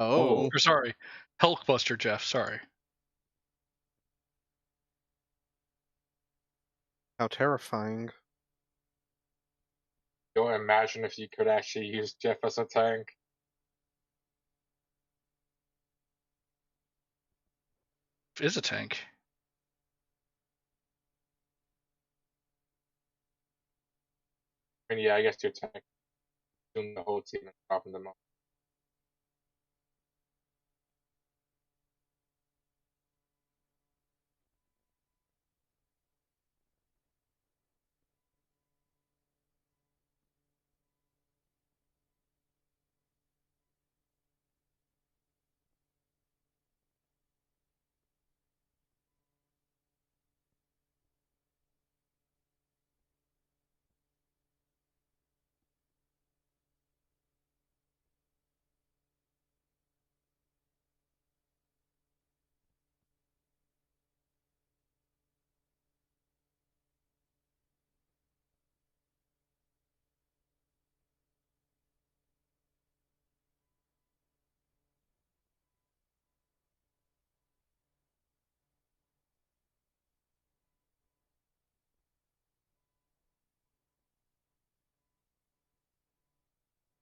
Oh, Or sorry, Hulkbuster Jeff. Sorry. how terrifying. don't imagine if you could actually use Jeff as a tank. Is a tank. I mean, yeah, I guess your tank doing the whole team and dropping them off.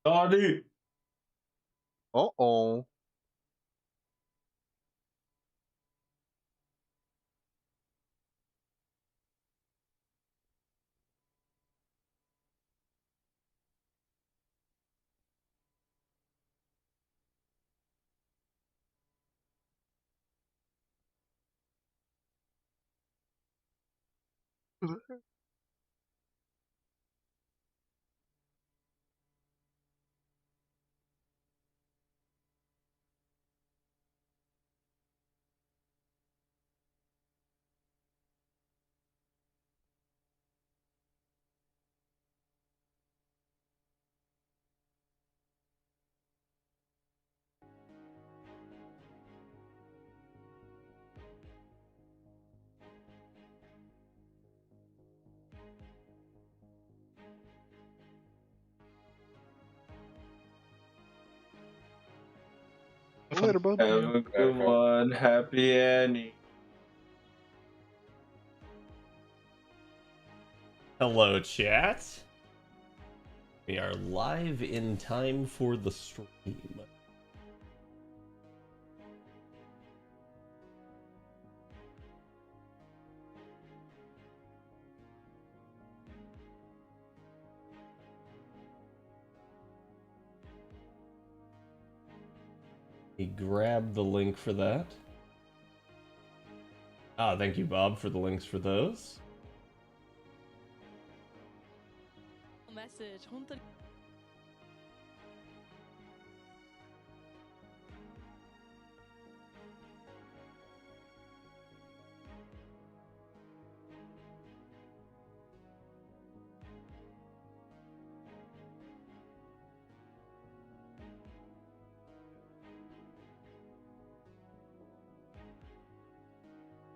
Donnie! Uh-oh. Have Later, fun. bud. Have a good one. Happy Annie. Hello, chat. We are live in time for the stream. Grab the link for that. Ah, thank you, Bob, for the links for those. Message.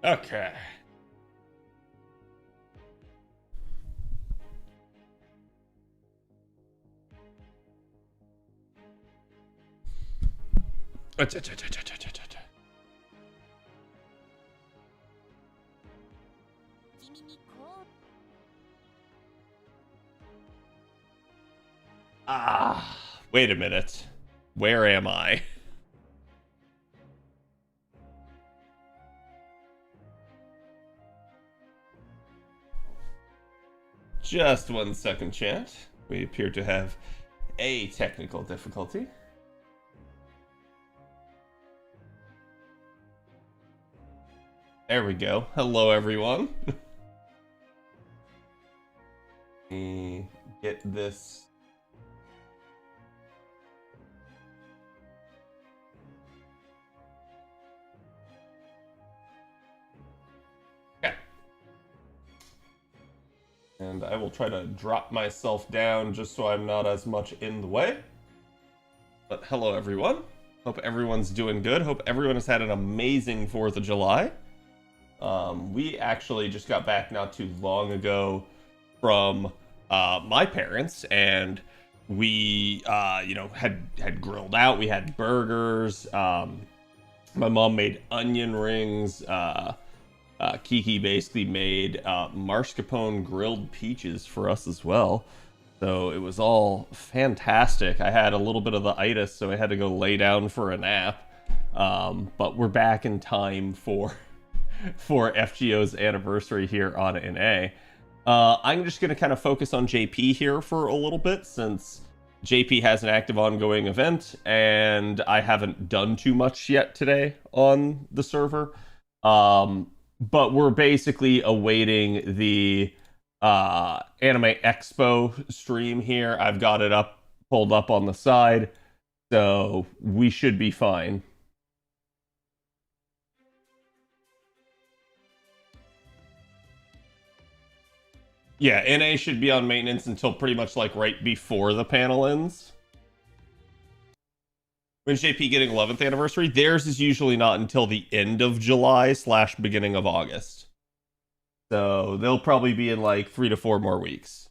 Okay. Ah, wait a minute. Where am I? Just 1 second, chat. We appear to have a technical difficulty. There we go. Hello, everyone. Let me get this. Okay. And I will try to drop myself down just so I'm not as much in the way. But hello, everyone. Hope everyone's doing good. Hope everyone has had an amazing 4th of July. We actually just got back not too long ago from my parents, and we had grilled out. We had burgers. My mom made onion rings. Kiki basically made mascarpone grilled peaches for us as well. So it was all fantastic. I had a little bit of the itis, so I had to go lay down for a nap. But we're back in time for FGO's anniversary here on NA. I'm just going to kind of focus on JP here for a little bit, since JP has an active ongoing event, and I haven't done too much yet today on the server. But we're basically awaiting the Anime Expo stream here. I've got it pulled up on the side, so we should be fine. Yeah, NA should be on maintenance until pretty much like right before the panel ends. When's JP getting 11th anniversary? Theirs is usually not until the end of July / beginning of August. So they'll probably be in like 3 to 4 more weeks.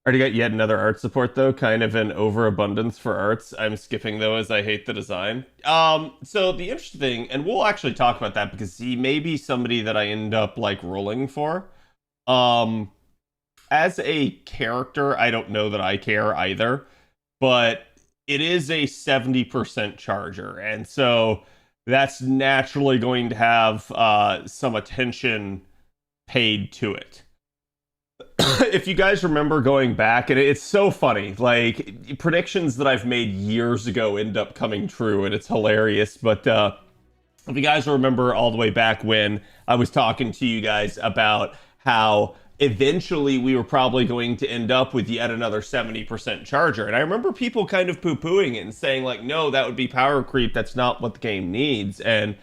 Already got yet another art support though, kind of an overabundance for arts. I'm skipping though as I hate the design. So the interesting thing, and we'll actually talk about that because he may be somebody that I end up like rolling for. As a character, I don't know that I care either, but it is a 70% charger, and so that's naturally going to have some attention paid to it. If you guys remember going back, and it's so funny, like predictions that I've made years ago end up coming true, and it's hilarious. But if you guys remember all the way back when I was talking to you guys about how eventually we were probably going to end up with yet another 70% charger, and I remember people kind of poo-pooing it and saying like, no, that would be power creep, that's not what the game needs. And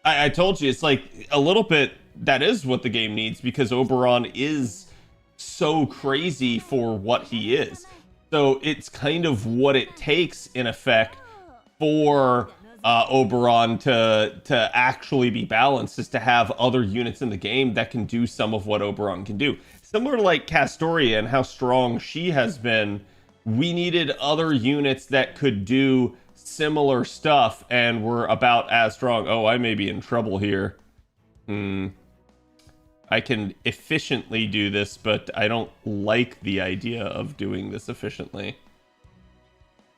I told you, it's like a little bit that is what the game needs, because Oberon is so crazy for what he is. So it's kind of what it takes in effect for Oberon to actually be balanced, is to have other units in the game that can do some of what Oberon can do. Similar to like Castoria and how strong she has been, we needed other units that could do similar stuff and were about as strong. Oh, I may be in trouble here. I can efficiently do this, but I don't like the idea of doing this efficiently.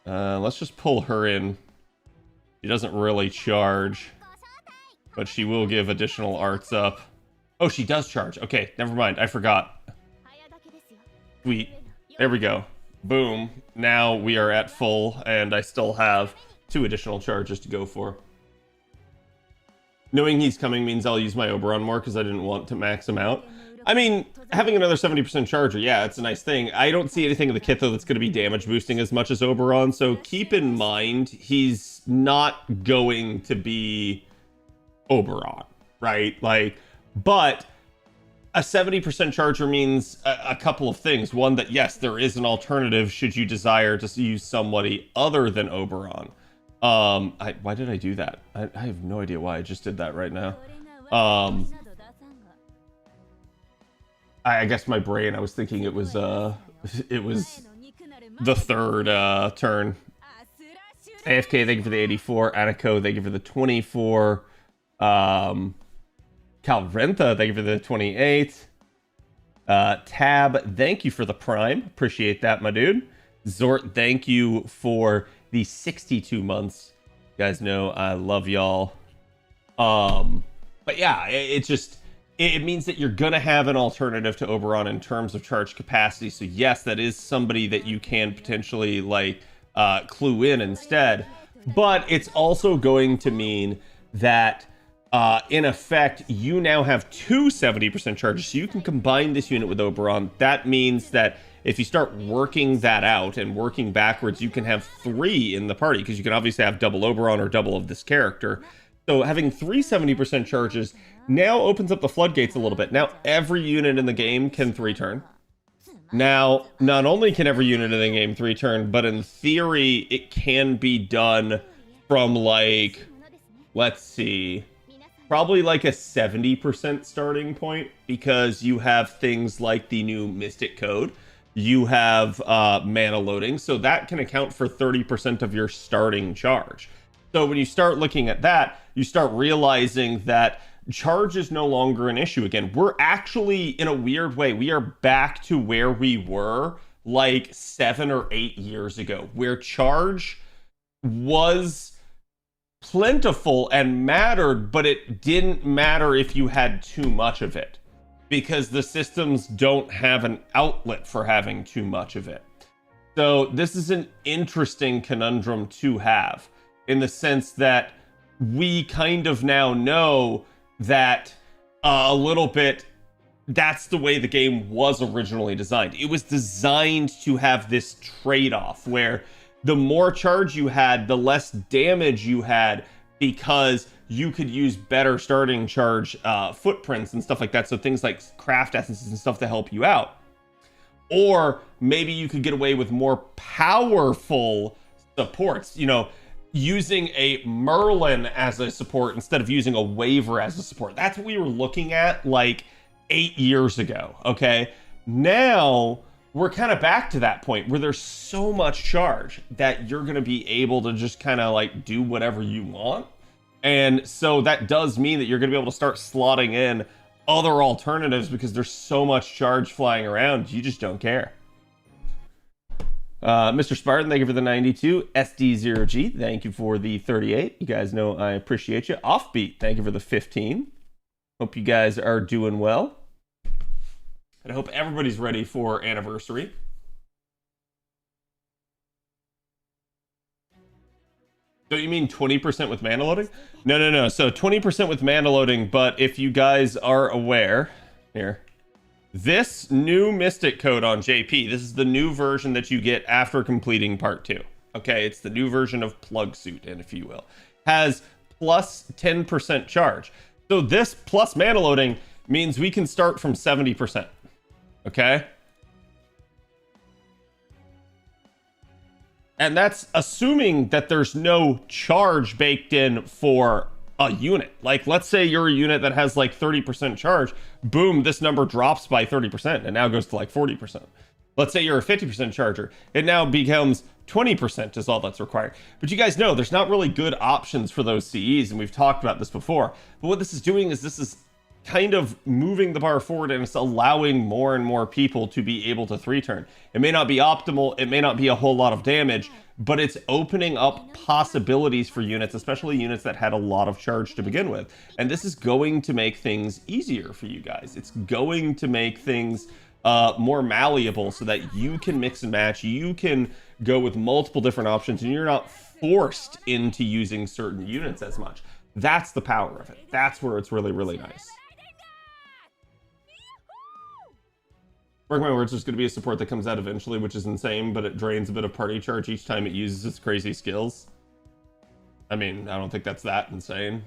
Let's just pull her in. She doesn't really charge, but she will give additional arts up. Oh, she does charge. Okay, never mind. I forgot. Sweet. There we go. Boom. Now we are at full, and I still have 2 additional charges to go for. Knowing he's coming means I'll use my Oberon more because I didn't want to max him out. I mean, having another 70% charger, yeah, it's a nice thing. I don't see anything in the kit, though, that's going to be damage boosting as much as Oberon, so keep in mind, he's not going to be Oberon, right? Like, but a 70% charger means a couple of things. One, that yes, there is an alternative should you desire to use somebody other than Oberon. Why did I do that? I have no idea why I just did that right now. I guess my brain, I was thinking it was the 3rd turn. AFK, thank you for the 84. Aniko, thank you for the 24. Calrentha, thank you for the 28. Tab, thank you for the Prime. Appreciate that, my dude. Zort, thank you for the 62 months. You guys know I love y'all. But yeah, it means that you're gonna have an alternative to Oberon in terms of charge capacity. So yes, that is somebody that you can potentially like clue in instead. But it's also going to mean that in effect, you now have 2 70% charges, so you can combine this unit with Oberon. That means that if you start working that out and working backwards, you can have 3 in the party, because you can obviously have double Oberon or double of this character. So having 3 70% charges now opens up the floodgates a little bit. Now every unit in the game can 3-turn. Now, not only can every unit in the game 3-turn, but in theory, it can be done from like, let's see, probably like a 70% starting point, because you have things like the new Mystic Code, you have mana loading, so that can account for 30% of your starting charge. So when you start looking at that, you start realizing that charge is no longer an issue again. We're actually, in a weird way, we are back to where we were like 7 or 8 years ago, where charge was plentiful and mattered, but it didn't matter if you had too much of it, because the systems don't have an outlet for having too much of it. So this is an interesting conundrum to have, in the sense that we kind of now know that a little bit that's the way the game was originally designed. It was designed to have this trade-off where the more charge you had, the less damage you had, because you could use better starting charge footprints and stuff like that. So things like craft essences and stuff to help you out. Or maybe you could get away with more powerful supports, you know, using a Merlin as a support instead of using a Waver as a support. That's what we were looking at like 8 years ago, okay? Now we're kind of back to that point where there's so much charge that you're going to be able to just kind of like do whatever you want. And so that does mean that you're going to be able to start slotting in other alternatives, because there's so much charge flying around, you just don't care. Mr. Spartan, thank you for the 92. SD0G, thank you for the 38. You guys know I appreciate you. Offbeat, thank you for the 15. Hope you guys are doing well. And I hope everybody's ready for anniversary. So you mean 20% with mana loading? No. So 20% with mana loading, but if you guys are aware, here, this new Mystic Code on JP, this is the new version that you get after completing part 2. Okay, it's the new version of Plug Suit, and if you will, has plus 10% charge. So this plus mana loading means we can start from 70%. Okay? And that's assuming that there's no charge baked in for a unit. Like, let's say you're a unit that has like 30% charge. Boom, this number drops by 30% and now goes to like 40%. Let's say you're a 50% charger. It now becomes 20% is all that's required. But you guys know there's not really good options for those CEs, and we've talked about this before. But what this is doing is this is kind of moving the bar forward, and it's allowing more and more people to be able to 3-turn. It may not be optimal, it may not be a whole lot of damage, but it's opening up possibilities for units, especially units that had a lot of charge to begin with. And this is going to make things easier for you guys. It's going to make things more malleable so that you can mix and match, you can go with multiple different options, and you're not forced into using certain units as much. That's the power of it. That's where it's really, really nice. Mark my words, there's going to be a support that comes out eventually, which is insane, but it drains a bit of party charge each time it uses its crazy skills. I mean, I don't think that's that insane.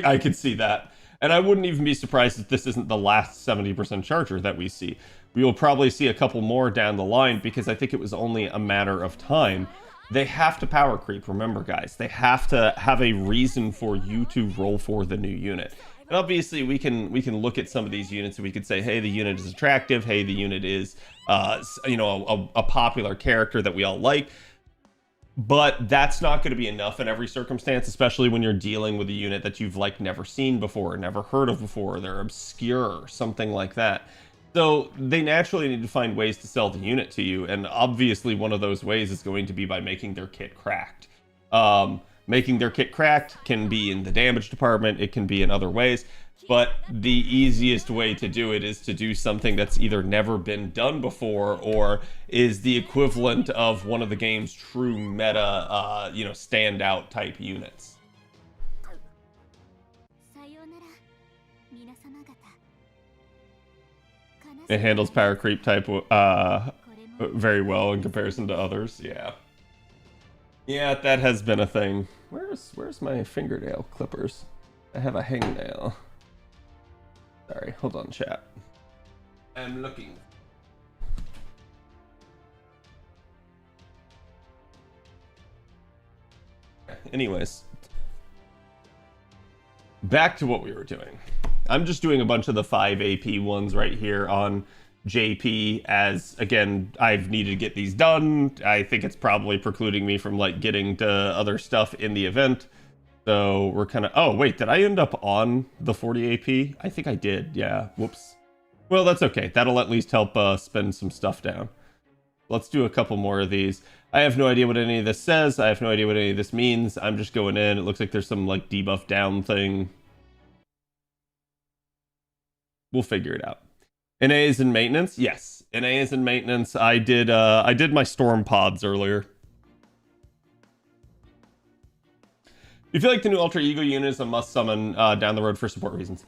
I could see that. And I wouldn't even be surprised if this isn't the last 70% charger that we see. We will probably see a couple more down the line, because I think it was only a matter of time. They have to power creep, remember guys. They have to have a reason for you to roll for the new unit. And obviously we can look at some of these units and we could say, hey, the unit is attractive. Hey, the unit is, you know, a popular character that we all like. But that's not going to be enough in every circumstance, especially when you're dealing with a unit that you've like never seen before, never heard of before. They're obscure, something like that. So they naturally need to find ways to sell the unit to you. And obviously one of those ways is going to be by making their kit cracked. Making their kit cracked can be in the damage department, it can be in other ways, but the easiest way to do it is to do something that's either never been done before or is the equivalent of one of the game's true meta, you know, standout type units. It handles power creep type very well in comparison to others, yeah. Yeah, that has been a thing. Where's my fingernail clippers? I have a hangnail. Sorry, hold on, chat. I'm looking. Anyways. back to what we were doing. I'm just doing a bunch of the 5 AP ones right here on JP, as again, I've needed to get these done. I think it's probably precluding me from like getting to other stuff in the event. So we're kind of, oh wait, did I end up on the 40 AP? I think I did, yeah, whoops. Well, that's okay. That'll at least help spend some stuff down. Let's do a couple more of these. I have no idea what any of this says. I have no idea what any of this means. I'm just going in. It looks like there's some like debuff down thing. We'll figure it out. NA is in maintenance? Yes. NA is in maintenance. I did my storm pods earlier. You feel like the new Ultra Ego unit is a must summon down the road for support reasons?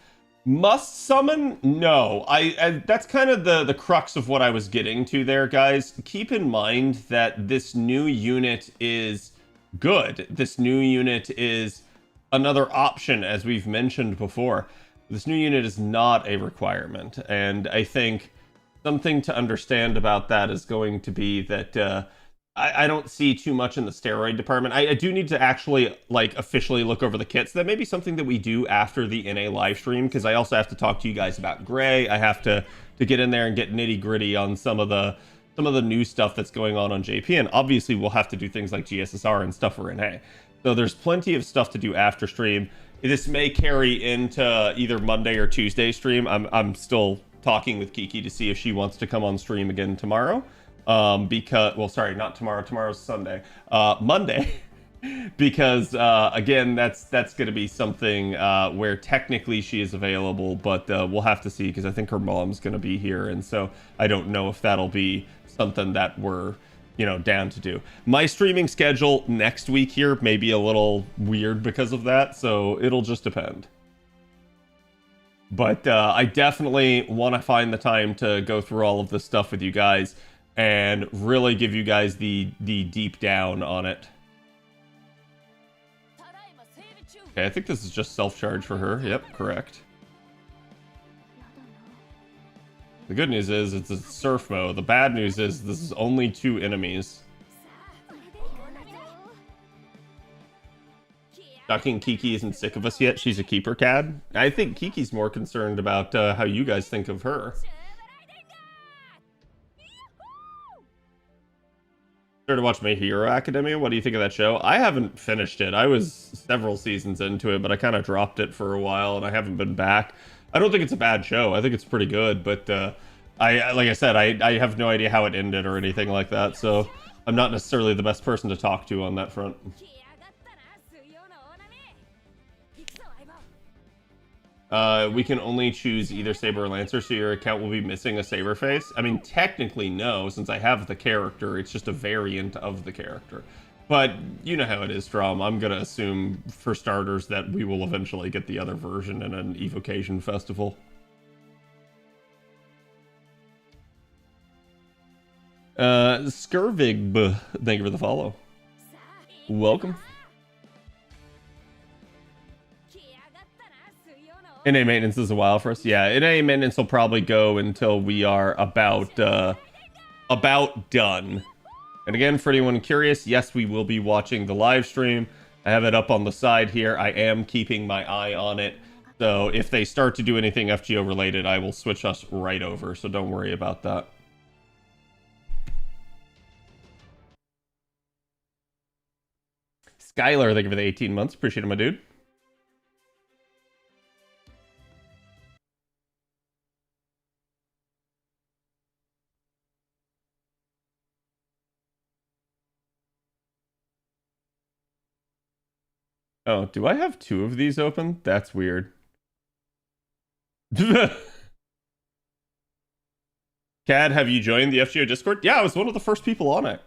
Must summon? No. I that's kind of the crux of what I was getting to there, guys. Keep in mind that this new unit is good. This new unit is another option, as we've mentioned before. This new unit is not a requirement, and I think something to understand about that is going to be that I don't see too much in the steroid department. I do need to actually like officially look over the kits. That may be something that we do after the NA live stream, because I also have to talk to you guys about Gray. I have to get in there and get nitty gritty on some of the new stuff that's going on JP, and obviously we'll have to do things like GSSR and stuff for NA. So there's plenty of stuff to do after stream. This may carry into either Monday or Tuesday stream. I'm still talking with Kiki to see if she wants to come on stream again tomorrow. Because, well, sorry, not tomorrow. Tomorrow's Sunday. Monday. Because, again, that's going to be something where technically she is available, but we'll have to see, because I think her mom's going to be here, and so I don't know if that'll be something that we're, you know, down to do. My streaming schedule next week here may be a little weird because of that, so it'll just depend. But I definitely want to find the time to go through all of this stuff with you guys and really give you guys the deep down on it. Okay, I think this is just self-charge for her. Yep, correct. The good news is it's a surf mode. The bad news is this is only 2 enemies. Shocking Kiki isn't sick of us yet. She's a keeper cad. I think Kiki's more concerned about how you guys think of her. Started to watch My Hero Academia. What do you think of that show? I haven't finished it. I was several seasons into it, but I kind of dropped it for a while, and I haven't been back. I don't think it's a bad show. I think it's pretty good, but like I said, I have no idea how it ended or anything like that, so I'm not necessarily the best person to talk to on that front. We can only choose either Saber or Lancer, so your account will be missing a Saber face. I mean, technically no, since I have the character. It's just a variant of the character. But you know how it is, Strom. I'm gonna assume, for starters, that we will eventually get the other version in an Evocation festival. Skirvig, thank you for the follow. Welcome. NA maintenance is a while for us. Yeah, NA maintenance will probably go until we are about done. And again, for anyone curious, yes, we will be watching the live stream. I have it up on the side here. I am keeping my eye on it. So if they start to do anything FGO related, I will switch us right over. So don't worry about that. Skylar, thank you for the 18 months. Appreciate it, my dude. Oh, do I have 2 of these open? That's weird. Cad, have you joined the FGO Discord? Yeah, I was one of the first people on it.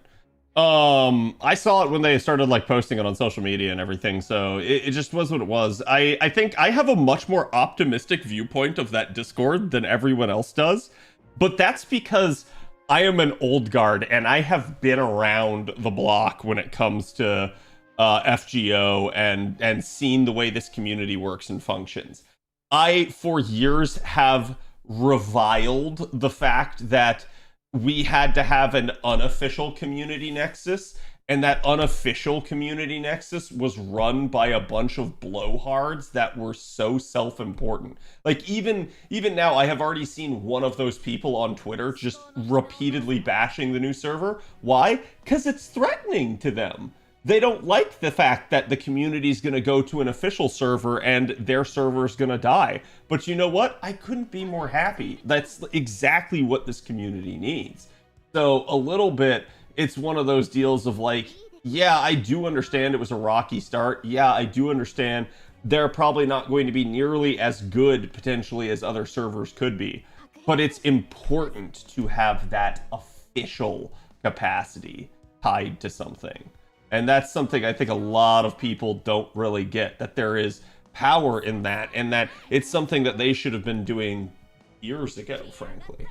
I saw it when they started like posting it on social media and everything, so it just was what it was. I think I have a much more optimistic viewpoint of that Discord than everyone else does, but that's because I am an old guard and I have been around the block when it comes to FGO and seen the way this community works and functions. I, for years, have reviled the fact that we had to have an unofficial community nexus And that unofficial community nexus was run by a bunch of blowhards that were so self-important. Like even now, I have already seen one of those people on Twitter just repeatedly bashing the new server. Why? Because it's threatening to them. They don't like the fact that the community is going to go to an official server and their server is going to die. But you know what? I couldn't be more happy. That's exactly what this community needs. So a little bit, it's one of those deals of like, yeah, I do understand it was a rocky start. Yeah, I do understand they're probably not going to be nearly as good potentially as other servers could be. But it's important to have that official capacity tied to something. And that's something I think a lot of people don't really get, that there is power in that, and that it's something that they should have been doing years ago, frankly.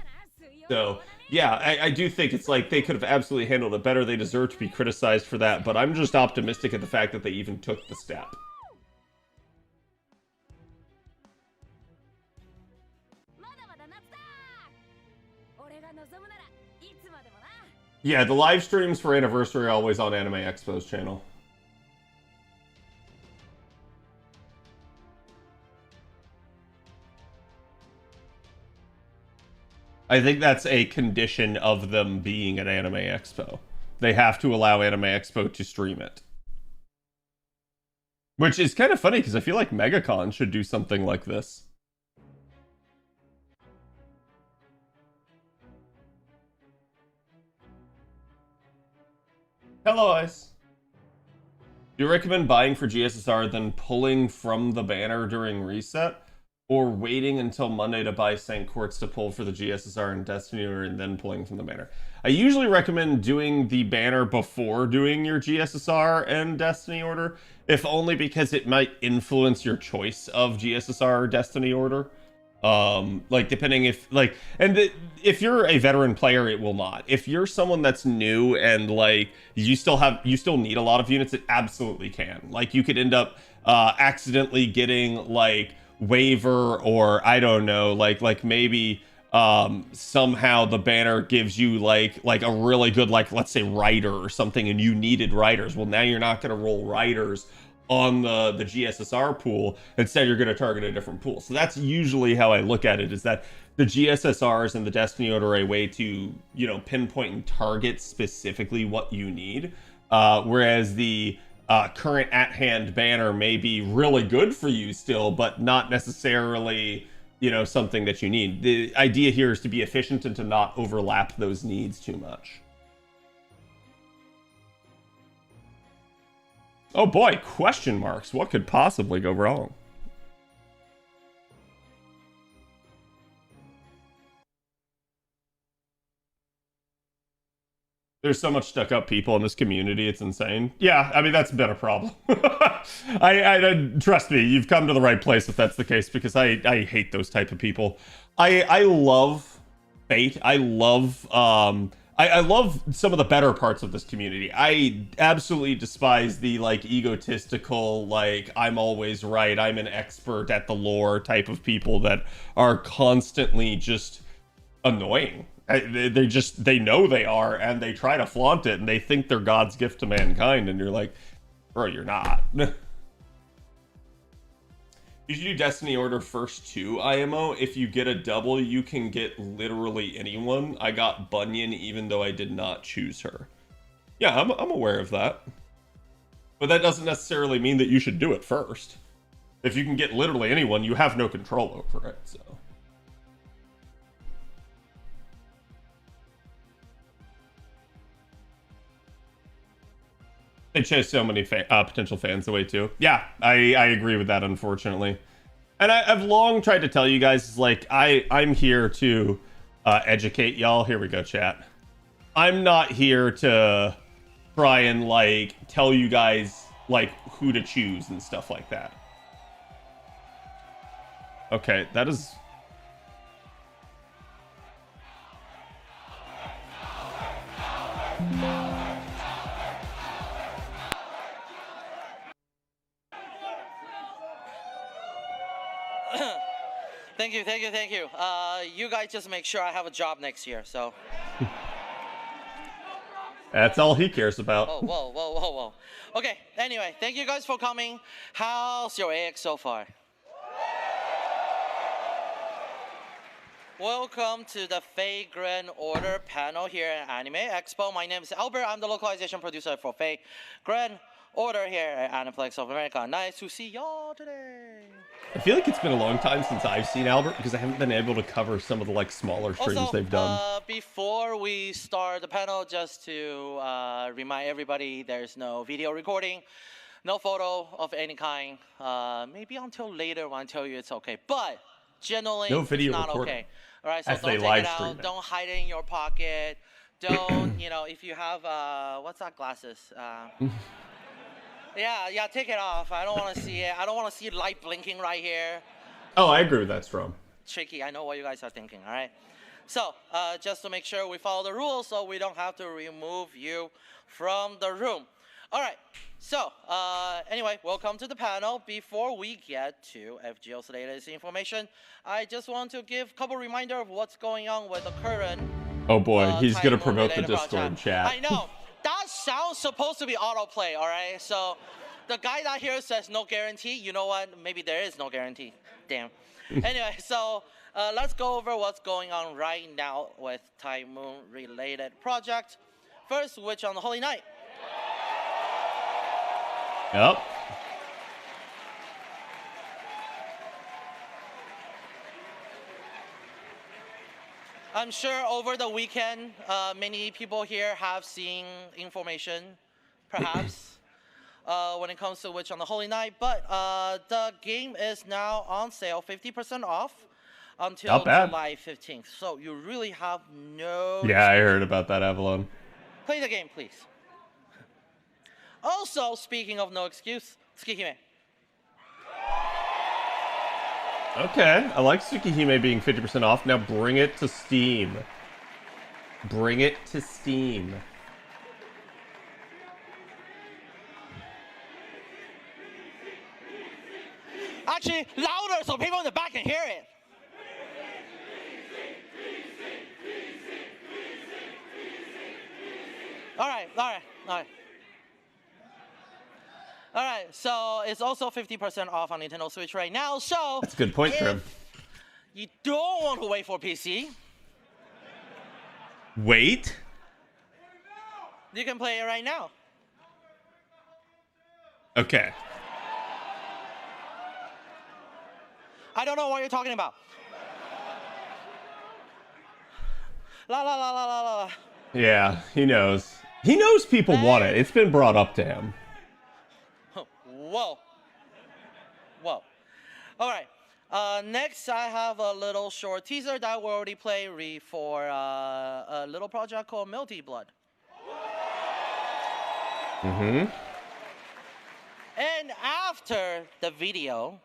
So, yeah, I do think it's like they could have absolutely handled it better. They deserve to be criticized for that, but I'm just optimistic at the fact that they even took the step. Yeah, the live streams for Anniversary are always on Anime Expo's channel. I think that's a condition of them being at Anime Expo. They have to allow Anime Expo to stream it. Which is kind of funny, because I feel like MegaCon should do something like this. Hello, Ice. Do you recommend buying for GSSR, then pulling from the banner during reset? Or waiting until Monday to buy St. Quartz to pull for the GSSR and Destiny order and then pulling from the banner? I usually recommend doing the banner before doing your GSSR and Destiny order, if only because it might influence your choice of GSSR or Destiny order. Like depending if like, if you're a veteran player, it will not. If you're someone that's new and like you still need a lot of units, it absolutely can. Like you could end up accidentally getting like waiver, or I don't know, like maybe somehow the banner gives you like a really good, like let's say rider or something, and you needed riders. Well, now you're not going to roll riders on the GSSR pool. Instead, you're going to target a different pool. So that's usually how I look at it, is that the GSSRs and the Destiny order are a way to, you know, pinpoint and target specifically what you need, whereas the current at-hand banner may be really good for you still, but not necessarily, you know, something that you need. The idea here is to be efficient and to not overlap those needs too much. Oh boy, question marks. What could possibly go wrong? There's so much stuck-up people in this community, it's insane. Yeah, I mean, that's been a problem. I trust me, you've come to the right place if that's the case, because I hate those type of people. I love Fate. I love I love some of the better parts of this community. I absolutely despise the like egotistical, like I'm always right, I'm an expert at the lore type of people that are constantly just annoying. They know they are, and they try to flaunt it, and they think they're God's gift to mankind, and you're like, bro, you're not. You should do Destiny order first to IMO. If you get a double, you can get literally anyone. I got Bunyan even though I did not choose her. Yeah, I'm aware of that. But that doesn't necessarily mean that you should do it first. If you can get literally anyone, you have no control over it, so. They chase so many potential fans away too. Yeah, I agree with that, unfortunately. And I've long tried to tell you guys, like, I'm here to educate y'all. Here we go, chat. I'm not here to try and, like, tell you guys, like, who to choose and stuff like that. Okay, that is... Thank you, thank you, thank you. You guys just make sure I have a job next year, so. That's all he cares about. Oh, whoa, whoa, whoa, whoa. Okay, anyway, thank you guys for coming. How's your AX so far? Welcome to the Fate Grand Order panel here at Anime Expo. My name is Albert. I'm the localization producer for Fate Grand Order here at Aniplex of America. Nice to see y'all today. I feel like it's been a long time since I've seen Albert because I haven't been able to cover some of the like smaller streams Also, they've done. Before we start the panel, just to remind everybody, there's no video recording, no photo of any kind. Maybe until later when I tell you it's okay. But generally, No video it's not recording. okay. All right, so As don't they take live it stream out. it. Don't hide it in your pocket. Don't, if you have, what's that, glasses? Yeah, take it off. I don't want to see it. I don't want to see light blinking right here. Oh, I agree with that, Strom. Tricky. I know what you guys are thinking, all right? So, just to make sure we follow the rules so we don't have to remove you from the room. All right, so, anyway, welcome to the panel. Before we get to FGO's latest information, I just want to give a couple reminder of what's going on with the current Oh boy, he's gonna Time promote the related Discord project. chat. I know. That sounds supposed to be autoplay, all right? So the guy that here says no guarantee. You know what? Maybe there is no guarantee. Damn. Anyway, so let's go over what's going on right now with Time Moon related project. First, Witch on the Holy Night. Yep. I'm sure over the weekend, many people here have seen information, perhaps, when it comes to Witch on the Holy Night. But the game is now on sale, 50% off until Not bad. July 15th. So you really have no... Yeah, I heard about that, Avalon. Play the game, please. Also, speaking of no excuse, Tsukihime. Okay, I like Tsukihime being 50% off. Now bring it to Steam. Bring it to Steam. Actually, louder so people in the back can hear it. All right. All right, so it's also 50% off on Nintendo Switch right now. So That's a good point, Trim. you don't want to wait for PC, Wait? you can play it right now. Okay. I don't know what you're talking about. La la la la la la. Yeah, he knows. He knows people want it. It's been brought up to him. Whoa. All right. Next, I have a little short teaser that we already played for a little project called Melty Blood. Mm-hmm. And after the video,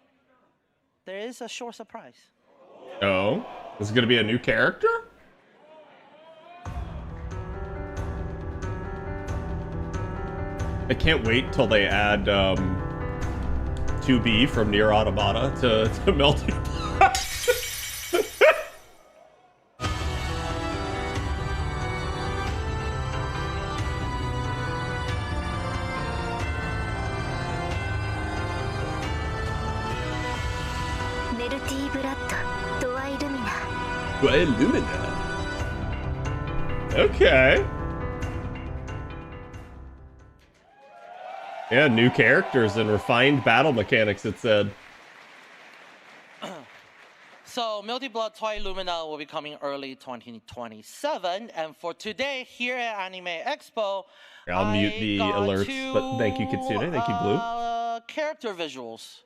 there is a short surprise. Oh? Is it gonna be a new character? I can't wait till they add 2B from Nier Automata to Melty Blood. Illumina. Okay. Yeah, new characters and refined battle mechanics, it said. So, Melty Blood Twilight Lumina will be coming early 2027. And for today, here at Anime Expo, I'll mute the got alerts, but thank you, Kitsune. Thank you, Blue. Character visuals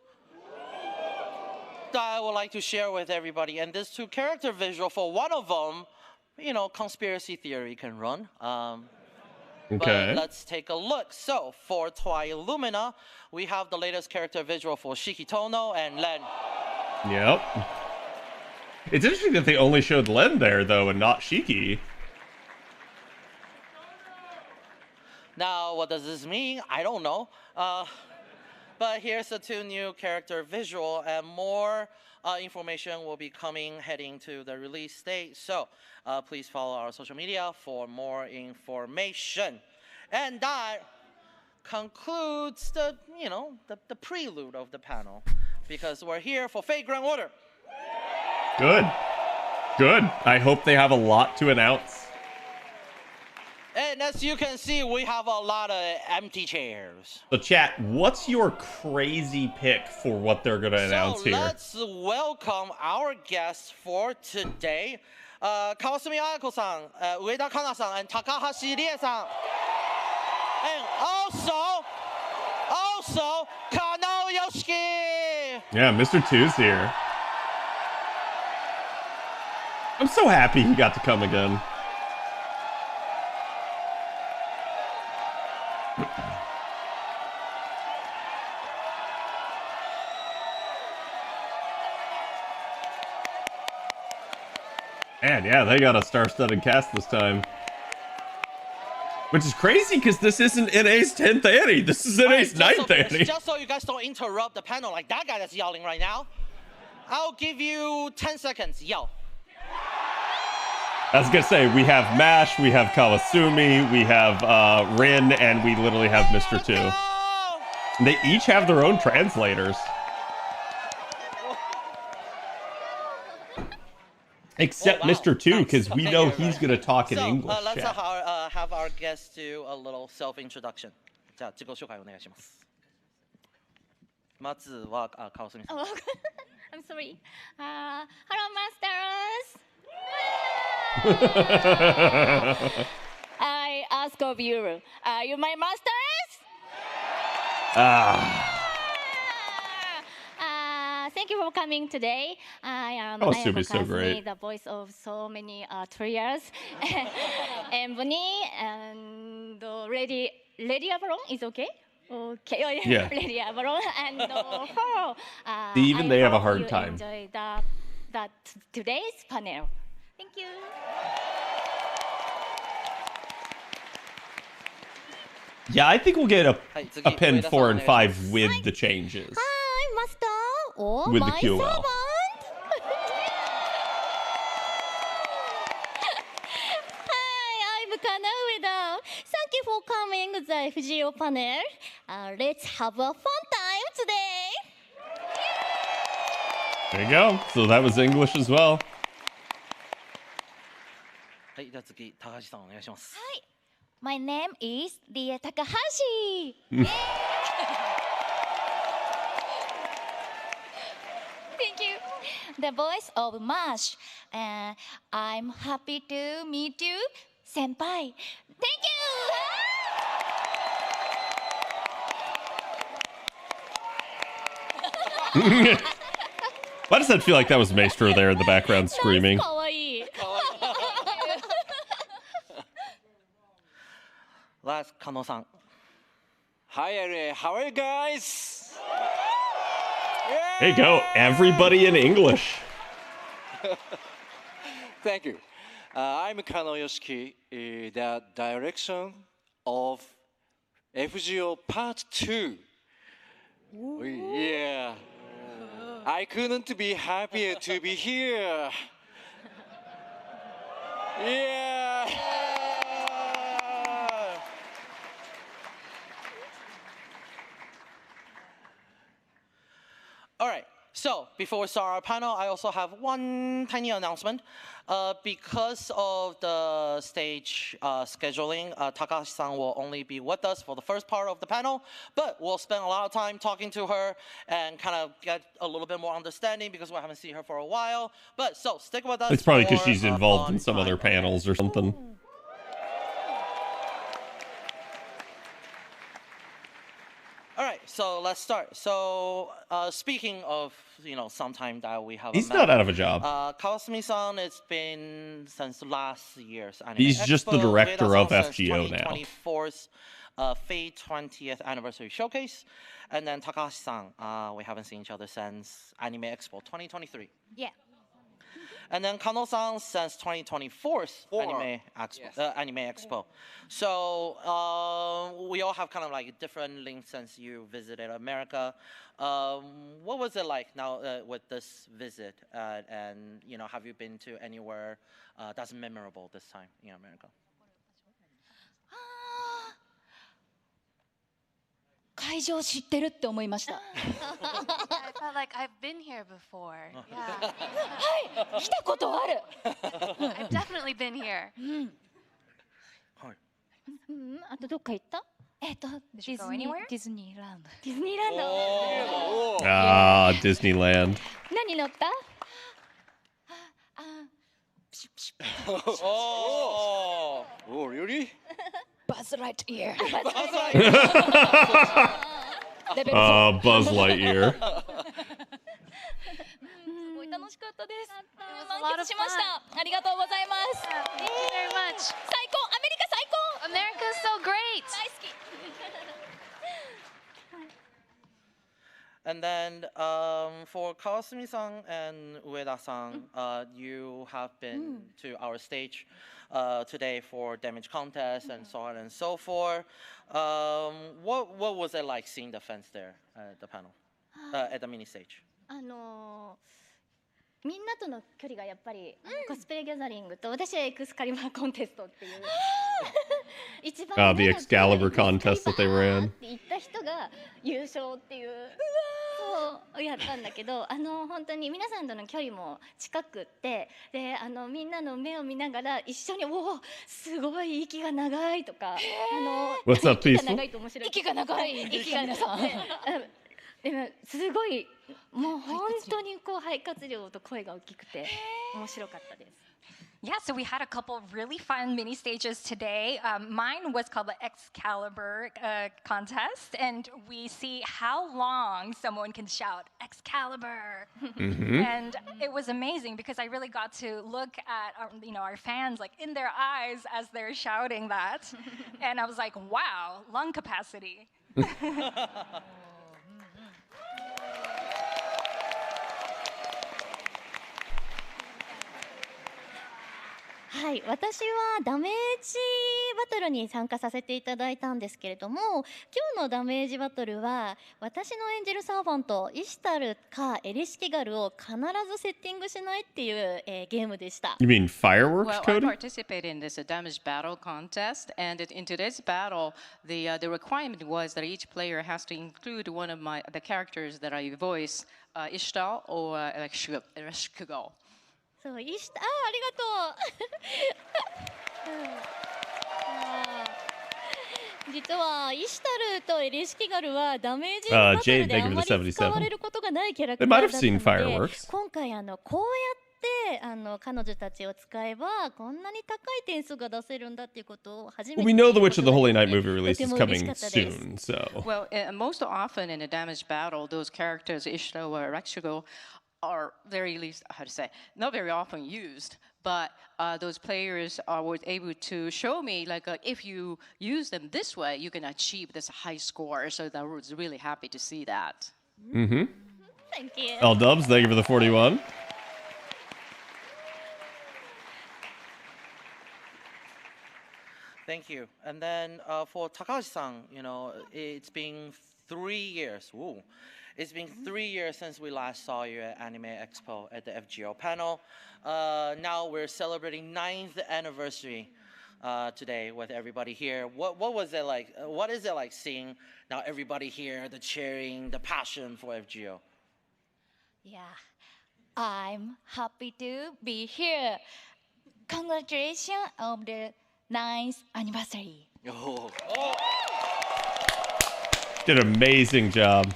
that I would like to share with everybody. And these two character visual, for one of them, conspiracy theory can run. Okay. But let's take a look. So, for Twilight Lumina, we have the latest character visual for Shikitono and Len. Yep. It's interesting that they only showed Len there, though, and not Shiki. Now, what does this mean? I don't know. But here's the two new character visual, and more information will be coming heading to the release date. So please follow our social media for more information. And that concludes the, the prelude of the panel, because we're here for Fate Grand Order. Good. Good. I hope they have a lot to announce. And as you can see, we have a lot of empty chairs. So chat, what's your crazy pick for what they're going to announce here? Let's welcome our guests for today. Kawasumi Ayako-san, Ueda Kana-san, and Takahashi Rie-san. And also, Kanao Yoshiki. Yeah, Mr. Two's here. I'm so happy he got to come again. Man, yeah, they got a star-studded cast this time. Which is crazy, because this isn't NA's 10th Annie. This is NA's 9th Annie. Just so you guys don't interrupt the panel like that guy that's yelling right now, I'll give you 10 seconds. Yell. I was going to say, we have MASH, we have Kawasumi, we have Rin, and we literally have Mr. Two. And they each have their own translators. Except Mr. Two, because we know he's going to talk in English. Let's have our guests do a little self-introduction. じゃあ、自己紹介お願いします。まずは、川澄さん。Oh, I'm sorry. Hello, masters. I ask of you, are you my masters? Thank you for coming today. I am so great. The voice of so many trios. Ebony and Lady Avalon is okay? Okay, oh, yeah. Lady Avalon and her. Even they have a hard time. Enjoy that today's panel. Thank you. Yeah, I think we'll get a pen 4 and 5 with the changes. Hi, master. Oh, with the my QL. servant. Hi, I'm Kana Ueda. Thank you for coming to the FGO panel. Let's have a fun time today. There you go. So that was English as well. はい、じゃあ次、高橋さんお願いします。Hi, my name is Rie Takahashi. Thank you. The voice of MASH. I'm happy to meet you, senpai. Thank you. Why does that feel like that was Maestro there in the background screaming? That's kawaii. Last, Kano-san. Hi, LA. How are you guys? There you go. Everybody in English. Thank you. I'm Kano Yoshiki, the direction of FGO Part 2. Yeah. I couldn't be happier to be here. Yeah. All right, so before we start our panel, I also have one tiny announcement. Because of the stage scheduling, Takahashi-san will only be with us for the first part of the panel, but we'll spend a lot of time talking to her and kind of get a little bit more understanding because we haven't seen her for a while. But so stick with us. It's probably because she's involved in some other panels or something. All right, so let's start. So speaking of, sometime that we have He's not out of a job. Kawasumi-san, it's been since last year's Anime He's Expo. just the director of Ueda-san FGO since now. 2024's Fate 20th Anniversary Showcase. And then Takahashi-san, we haven't seen each other since Anime Expo 2023. Yeah. And then Kano-san since 2024's Anime Expo. Yes. Anime Expo. So we all have kind of like different links since you visited America. What was it like now with this visit? And have you been to anywhere that's memorable this time in America? 会場知ってるって思いました。 I felt like I've been here before. Yeah. はい、来たことある。 I've definitely been here. あとどっか行った？デ Did you go anywhere? ィズニーランド。ディズニーランド。 Oh. Ah, Disneyland. 何乗った？ Oh. Oh, really? バズライトイヤー。 Buzz Lightyear. すごい楽しかったです。 was 満 a lot 喫 of しました。ありがとうございます。 Thank you very much. 最高、アメリカ最高。 America's so great. 大好き。 And then for Kawasumi-san and Ueda-san, you have been to our stage today for damage contest and so on and so forth. What was it like seeing the fans there at the panel, at the mini stage? みんなとの距離がやっぱり、コスプレギャザリングと私はエクスカリバーコンテストっていう一番 The Excalibur contest that they ran. って言った人が優勝っていうそうやったんだけど、本当に皆さんとの距離も近くってでみんなの目を見ながら一緒におおすごい息が長いとかWhat's up, 息が Peaceful? 長いと面白い息が長い。息が皆さんでもすごいもう本当にこう肺活量と声が大きくて面白かったです。 Yeah, so we had a couple of really fun mini stages today. Mine was called the Excalibur contest, and we see how long someone can shout Excalibur. And it was amazing because I really got to look at our fans like in their eyes as they're shouting that, and I was like, wow, lung capacity. はい、私はダメージバトルに参加させていただいたんですけれども、今日のダメージバトルは私の演じるサーファンとイシュタルかエリシキガルを必ずセッティングしないっていう、ゲームでした。 You mean fireworks, Well, I Cody? participated in this damage battle contest, and in today's battle, the requirement was that each player has to include one of the characters that I voice, Ishtar or Ereshkigal. そう、ありがとう。実はイシュタルとエリシキガルはダメージバトルであまり使われることがないキャラクターだったので、今回こうやって彼女たちを使えばこんなに高い点数が出せるんだっていうことを初めて。 We know the Witch of the Holy Night movie release is coming soon, so. Well, most often in a damage battle, those characters, Ishtar or Ereshkigal, are very least, how to say, not very often used, but those players were able to show me like if you use them this way, you can achieve this high score. So I was really happy to see that. Thank you. L Dubs, thank you for the 41. Thank you. And then for Takashi-san, it's been 3 years. Ooh. It's been 3 years since we last saw you at Anime Expo at the FGO panel. Now we're celebrating 9th anniversary today with everybody here. What was it like? What is it like seeing now everybody here, the cheering, the passion for FGO? Yeah, I'm happy to be here. Congratulations on the 9th anniversary. Oh. Did an amazing job.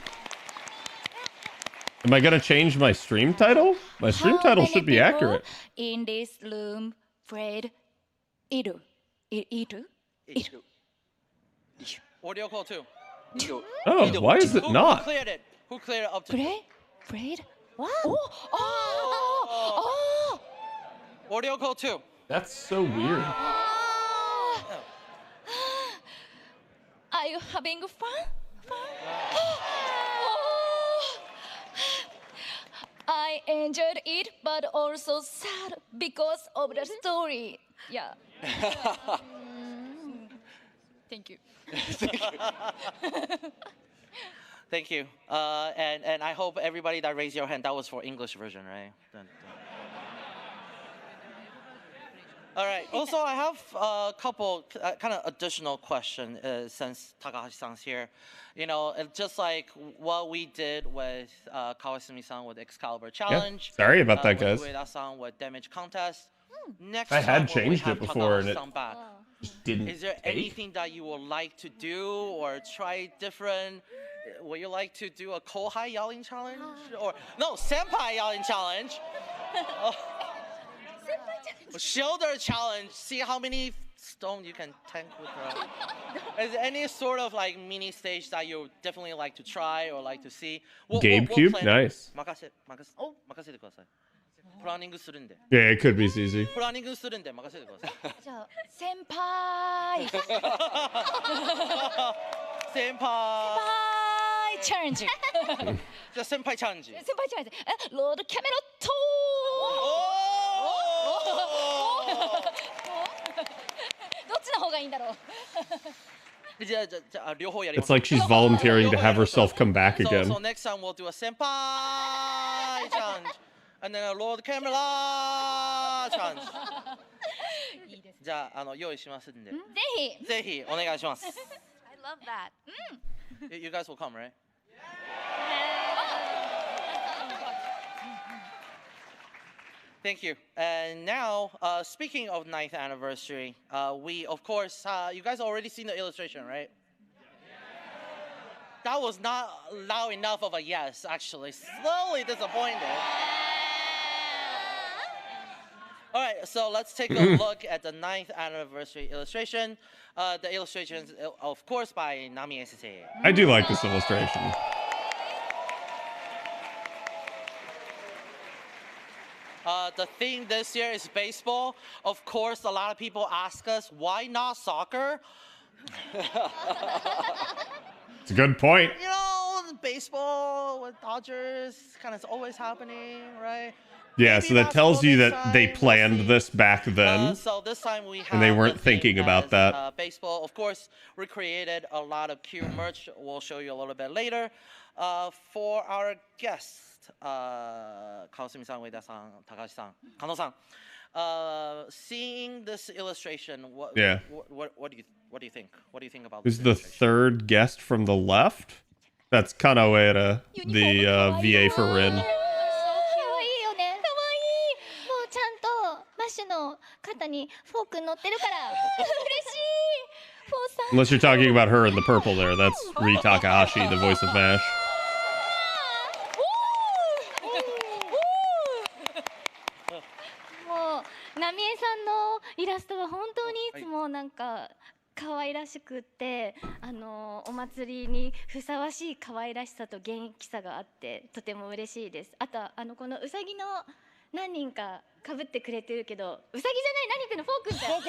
Am I gonna change my stream title? My stream title should be accurate. In this room, Fred, Iru. Audio call 2. Oh, why is it Who not? cleared it? Who cleared it up to? Fred? What? Audio call 2. That's so weird. Are you having fun? I enjoyed it, but also sad because of the story. Yeah. Thank you. Thank you. And I hope everybody that raised your hand, that was for English version, right? All right. Also, I have a couple kind of additional question since Takahashi-san's here. You know, just like what we did with Kawasumi-san with Excalibur Challenge. Sorry about that, guys. With Ueda-san with Damage Contest. Next I had time when we changed have it before and it Takahashi-san back, just didn't is there take. anything that you would like to do or try different? Would you like to do a Kohai yelling challenge? Or no, Senpai yelling challenge? Shoulder challenge. See how many stone you can tank with her. Is there any sort of like mini stage that you definitely like to try or like to see? GameCube? Nice. 任せてください。プランニングするんで。 Yeah, it could be easy. プランニングするんで任せてください。じゃあ先輩先輩チャレンジじゃあ先輩チャレンジ。先輩チャレンジロードキャメロットどっちの方がいいんだろうじゃあ両方やりま It's す。 like she's volunteering to have herself come back again. So next time we'll do a senpai challenge, and then a Lord Camera challenge. じゃあ用意しますんで。ぜひお願いします。I love that. You guys will come, right? Thank you. And now, speaking of 9th anniversary, we, of course, you guys already seen the illustration, right? That was not loud enough of a yes, actually. Slowly disappointed. All right, so let's take a look at the 9th anniversary illustration. The illustration is, of course, by Nami Sensei. I do like this illustration. The theme this year is baseball. Of course, a lot of people ask us, why not soccer? It's a good point. You know, baseball with Dodgers kind of always happening, right? Yeah, Maybe so that not tells you this that they time, planned we'll see. this back then. So this time we have And they weren't the theme thinking about as, that. Baseball, of course, we created a lot of Q merch. We'll show you a little bit later. For our guest, Kawasumi-san, Ueda-san, Takahashi-san, Kano-san, seeing this illustration, what do you think? What do you think about Who's this the illustration? third guest from the left? That's Kanoeda, the VA for Rin. 可愛いよね可愛いもうちゃんとマッシュの肩にフォーク乗ってるから嬉しいフォーさん Unless you're talking about her in the purple there. That's Ri Takahashi, the voice of MASH. もうナミエさんのイラストが本当にいつもなんか可愛らしくってお祭りにふさわしい可愛らしさと元気さがあってとても嬉しいです。あとこのウサギの何人か被ってくれてるけどウサギじゃない何言ってんのフォークみたいな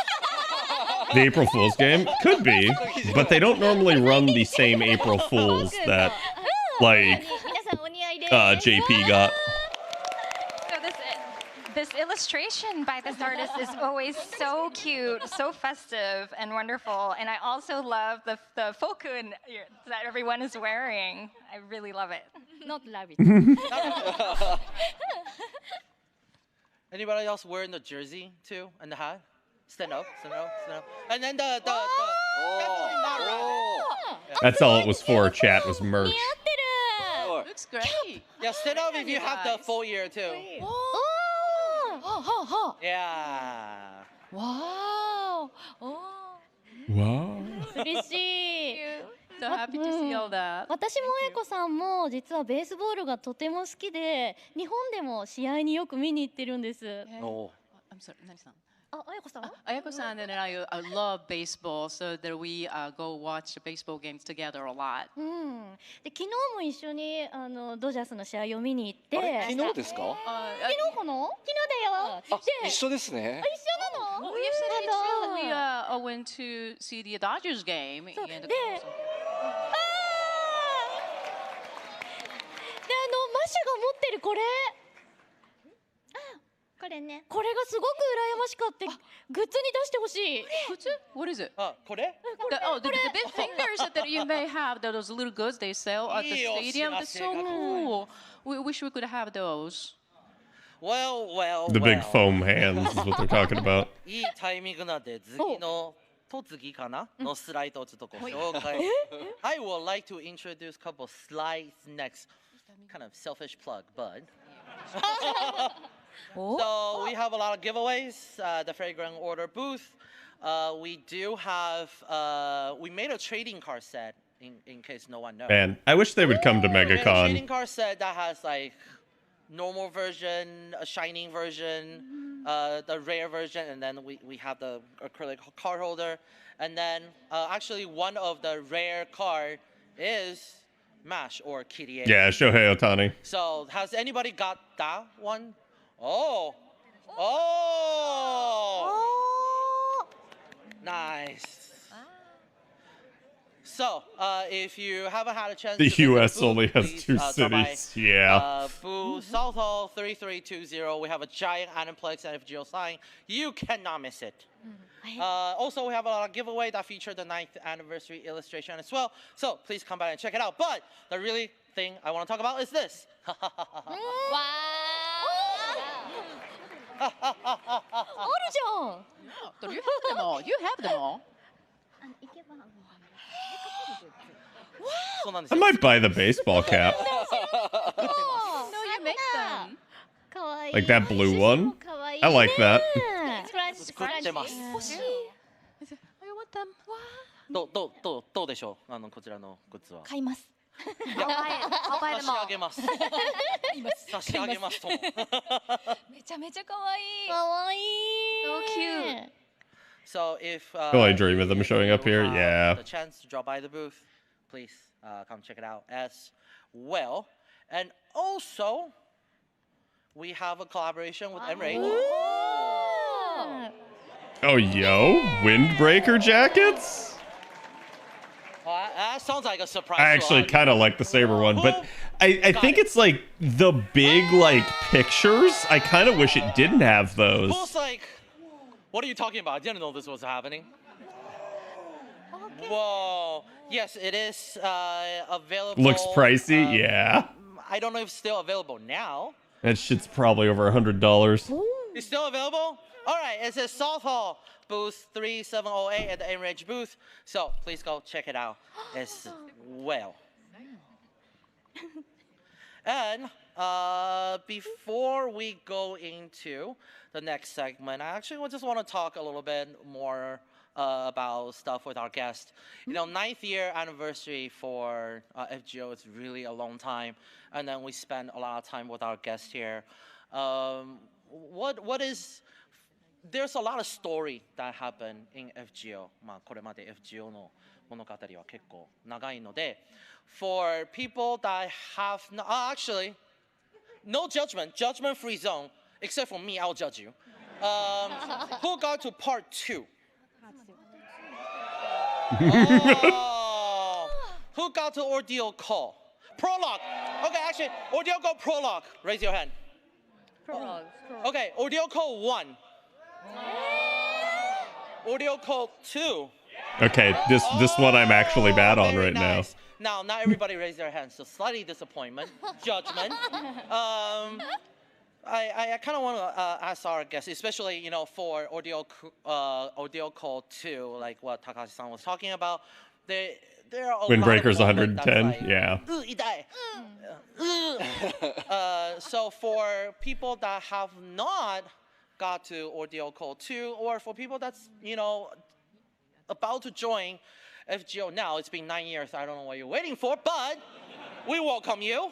The April Fool's game? Could be, but they don't normally run the same April Fools that, like, 皆さんお似合いです JP got. So this illustration by this artist is always so cute, so festive and wonderful. And I also love the fokun that everyone is wearing. I really love it. Not love it. Anybody else wearing the jersey too and the hat? Stand up, stand up, stand up. And then the definitely not rabbit. That's all it was for, chat, was merch. Looks great. Yeah, stand up if you have the full year too. Yeah. Wow. Wow. 嬉しい So happy to see all that. 私もエコさんも実はベースボールがとても好きで日本でも試合によく見に行ってるんです。Oh. I'm sorry, Nani-san. あ、あやこさん Ayako-san and I love baseball, so that we go watch the baseball games together a lot. うん。で昨日も一緒にドジャースの試合を見に行って。昨日ですか？昨日かな？昨日だよ。あ、一緒ですね。一緒なの？ Yesterday too, we went to see the Dodgers game. そう and で、でマッシュが持ってるこれ。これね。これがすごく羨ましかってグッズに出してほしい。 What is it? これ? The big fingers that you may have, those little goods they sell at the stadium. That's so cool. We wish we could have those. Well. The big foam hands is what they're talking about. いいタイミングなんで次のと次かなのスライドをちょっとご紹介。I would like to introduce a couple slides next. Kind of selfish plug, but. So we have a lot of giveaways. The Fragrant Order booth. We do have. We made a trading card set in case no one knows. Man, I wish they would come to We made a MegaCon. trading card set that has like normal version, a shining version, the rare version, and then we have the acrylic card holder. And then actually one of the rare card is MASH or Kirie. Yeah, Shohei Ohtani. So has anybody got that one? Oh. Nice. So, if you haven't had a chance The to US visit the only booth, has please, two stop by, cities. Yeah. Booth South Hall 3320. We have a giant Aniplex and FGO sign. You cannot miss it. Also, we have a lot of giveaway that feature the 9th anniversary illustration as well. So please come by and check it out. But the really thing I want to talk about is this. Do you have them all? You have them all. I might buy the baseball cap. No, you make them. Like that blue one. I like that. 作ってます。I want them. どうでしょうこちらのグッズは。買います。I'll buy 差 them し all. 上げます。差し上げますとも。めちゃめちゃ可愛い。かわいい。 So cute. So if Oh, I dream of them showing up here. you have Yeah. the chance to drop by the booth, please come check it out as well. And also, we have a collaboration with Enrage. Oh, yo, windbreaker jackets? Well, that sounds like a surprise. I actually kind of like the Saber one, but I think it's like the big like pictures. I kind of wish it didn't have those. Who's like, what are you talking about? I didn't know this was happening. Whoa. Yes, it is available. Looks pricey, yeah. I don't know if it's still available now. That shit's probably over $100. It's still available? All right, it says South Hall, booth 3708 at the Enrage booth. So please go check it out as well. And before we go into the next segment, I actually just want to talk a little bit more about stuff with our guest. You know, 9th year anniversary for FGO is really a long time, and then we spend a lot of time with our guest here. What is there's a lot of story that happened in FGO. まあこれまで FGO の物語は結構長いので for people that have no, actually no judgment free zone except for me. I'll judge you. Who got to part 2? Who got to ordeal call? Prologue. Okay, actually, ordeal call prologue. Raise your hand. Prologue. Okay, ordeal call 1. Ordeal call 2. Okay, this one I'm actually bad on right Nice. Now, not everybody raised their hands, so slightly disappointment, judgment. I kind of want to ask our guests, especially, you know, for ordeal call 2, like what Takashi-san was talking about. There are a Windbreaker's lot of moments 110, that's like, yeah. So for people that have not got to ordeal call 2, or for people that's, you know, about to join FGO now, it's been 9 years, I don't know what you're waiting for, but we welcome you.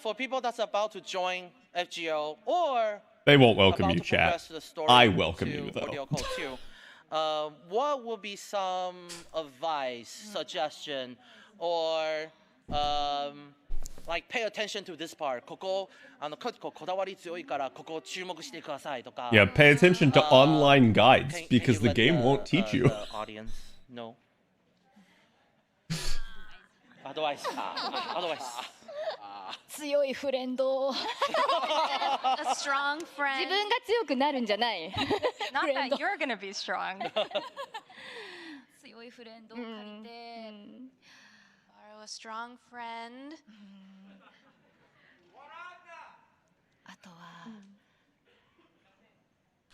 For people that's about to join FGO or They won't welcome about you, to chat. progress the story I welcome to you, though. Ordeal Call 2, what would be some advice, suggestion, or like pay attention to this part? ここ結構こだわり強いからここ注目してくださいとか。Yeah, pay attention to online guides Can because you the let game won't teach you. The audience know. Advice. Advice. 強いフレンド。 A strong 自 friend. 分が強くなるんじゃない。 Not that you're gonna be strong. 強いフレンドを借りて、borrow a strong friend. あとは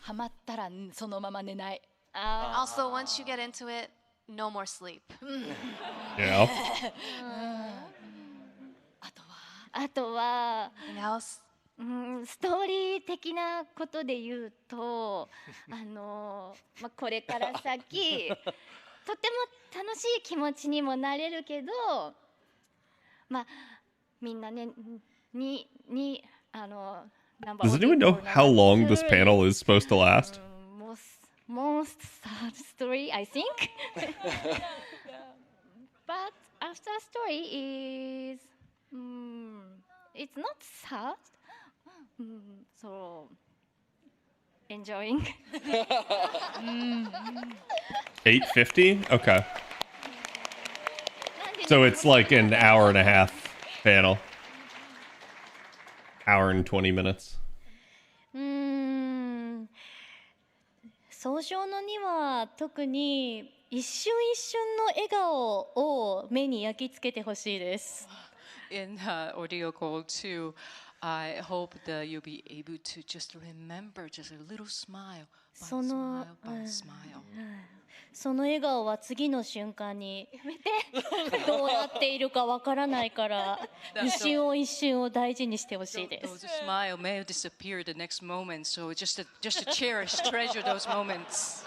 ハマったらそのまま寝ない。Also, once you get into it, no more sleep. Yeah. あとは、 Anything else? ストーリー的なことで言うと、これから先、とても楽しい気持ちにもなれるけど、みんなね、Does anyone know how long this panel is supposed to last? Most sad story, I think. But after story is, it's not sad. So enjoying. 8:50? Okay. So it's like an hour and a half panel. Hour and 20 minutes. 総称のには特に一瞬一瞬の笑顔を目に焼き付けてほしいです。In audio call 2, I hope that you'll be able to just remember just a little smile, by smile, by smile. その笑顔は次の瞬間にどうなっているかわからないから一瞬一瞬を大事にしてほしいです。Those smile may disappear the next moment, so just to cherish, treasure those moments.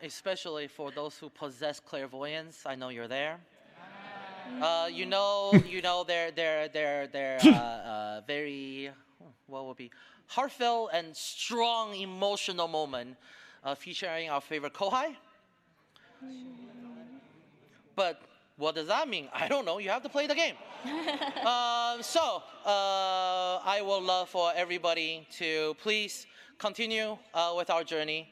Especially for those who possess clairvoyance, I know you're there. You know, they're very, what would be, heartfelt and strong emotional moment featuring our favorite Kohai. But what does that mean? I don't know. You have to play the game. So I would love for everybody to please continue with our journey.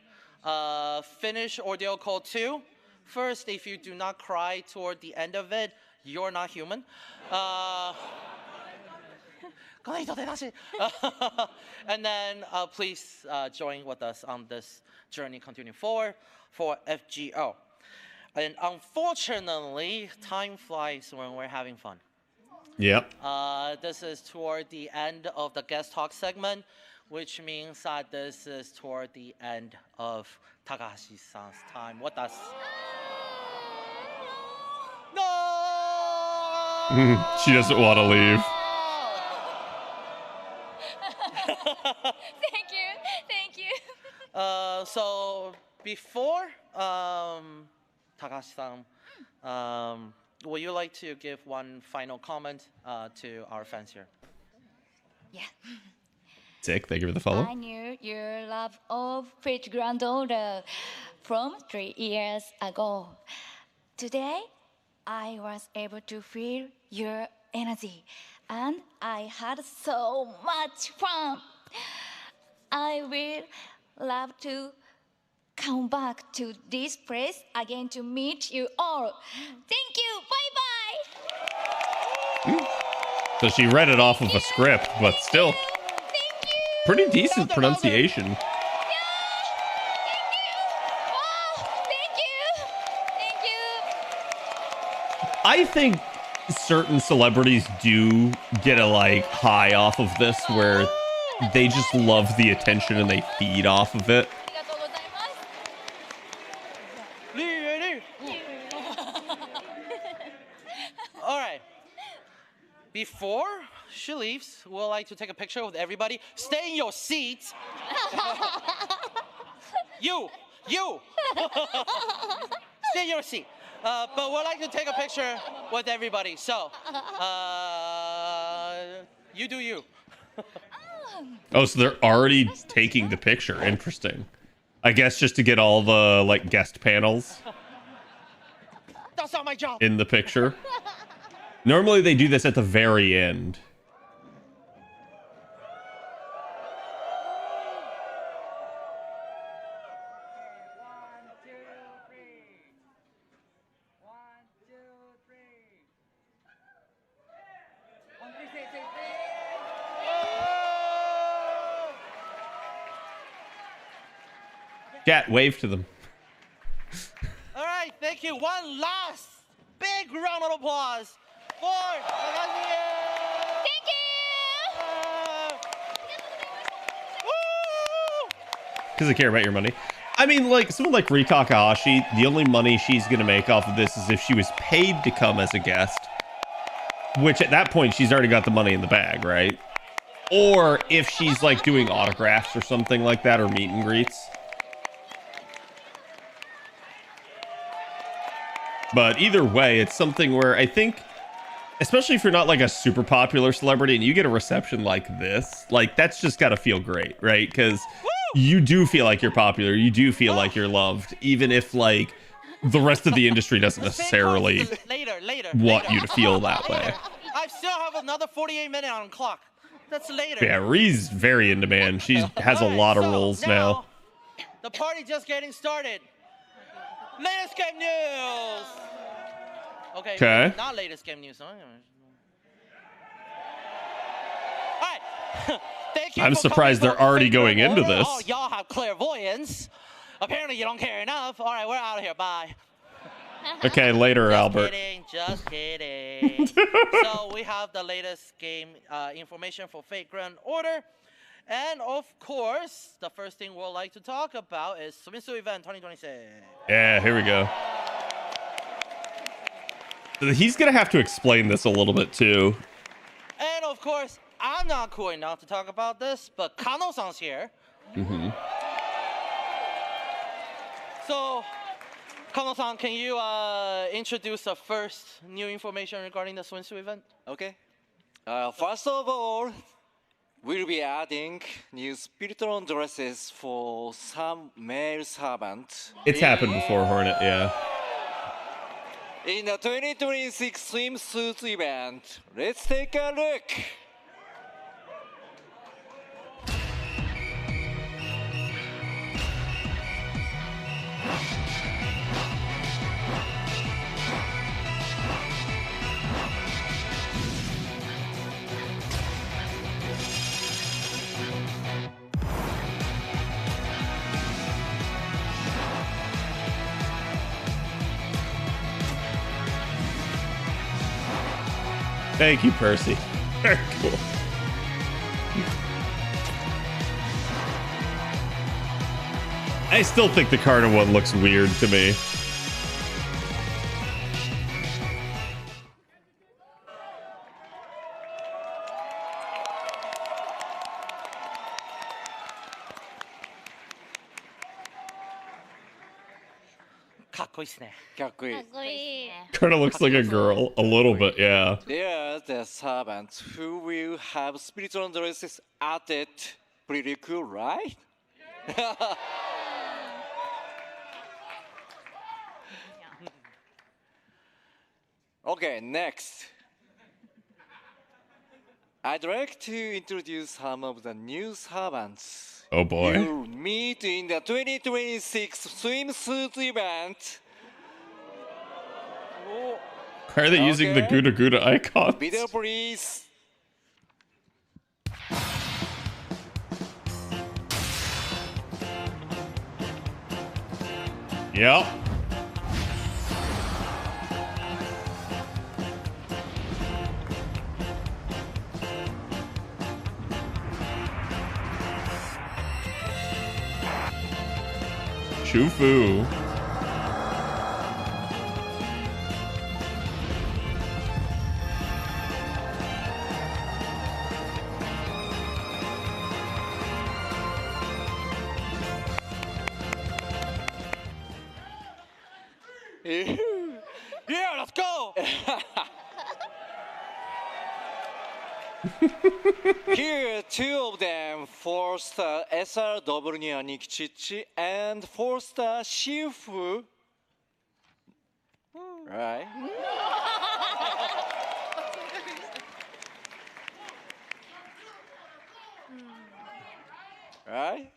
Finish Ordeal Call 2. First, if you do not cry toward the end of it, you're not human. And then please join with us on this journey continuing forward for FGO. And unfortunately, time flies when we're having fun. Yep. This is toward the end of the guest talk segment, which means that this is toward the end of Takahashi-san's time with us. No! She doesn't want to leave. Thank you. So before Takahashi-san, would you like to give one final comment to our fans here? Yeah. Sick. Thank you for the follow. I knew your love of pretty granddaughter from 3 years ago. Today, I was able to feel your energy, and I had so much fun. I will love to come back to this place again to meet you all. Thank you. Bye-bye. So she read it off of a script, but still. Pretty decent pronunciation. I think certain celebrities do get a high off of this where they just love the attention and they feed off of it. All right. Before she leaves, we'd like to take a picture with everybody. Stay in your seats. You. Stay in your seat. But we'd like to take a picture with everybody. So, you do you. Oh, so they're already taking the picture. Interesting. I guess just to get all the guest panels That's not my job. in the picture. Normally they do this at the very end. Cat, wave to them. All right, thank you one last big round of applause for Takashi. Thank you! Because I care about your money. I mean, like, someone like Ri Takahashi, the only money she's going to make off of this is if she was paid to come as a guest. Which, at that point, she's already got the money in the bag, right? Or if she's, like, doing autographs or something like that, or meet and greets. But either way, it's something where I think, especially if you're not, like, a super popular celebrity and you get a reception like this, like, that's just got to feel great, right? Because you do feel like you're popular. You do feel like you're loved, even if, like, the rest of the industry doesn't necessarily want you to feel that way. I still have another 48 minutes on the clock. That's later. Yeah, Ri's very in demand. She has a lot of roles now. The party just getting started. Latest game news. Okay. Not latest game news. All right. Thank you. I'm surprised they're already going into this. Oh, y'all have clairvoyance. Apparently, you don't care enough. All right, we're out of here. Bye. Okay, later, Albert. Just kidding. So we have the latest game information for Fate Grand Order. And of course, the first thing we'll like to talk about is Sumitsu Event 2026. Yeah, here we go. He's going to have to explain this a little bit, too. And of course, I'm not cool enough to talk about this, but Kano-san's here. Mm-hmm. So, Kano-san, can you introduce the first new information regarding the Sumitsu event? Okay. First of all, we'll be adding new Spiritron dresses for some male servants. It's happened before, Hornet, yeah. In the 2026 swimsuits event, let's take a look. Thank you, Percy. Very cool. I still think the Carter one looks weird to me. Carter looks like a girl, a little bit, yeah. They are the servants who will have spiritual dresses added. Pretty cool, right? Okay, next. I'd like to introduce some of the new servants. Oh boy. You'll meet in the 2026 swimsuit event. Why are they using the Gouda Gouda icons? Video, please. Yep. Shufu. Yeah, let's go! Here are two of them, 4-star SRW Nikichichi and 4-star Shifu. Right? Right?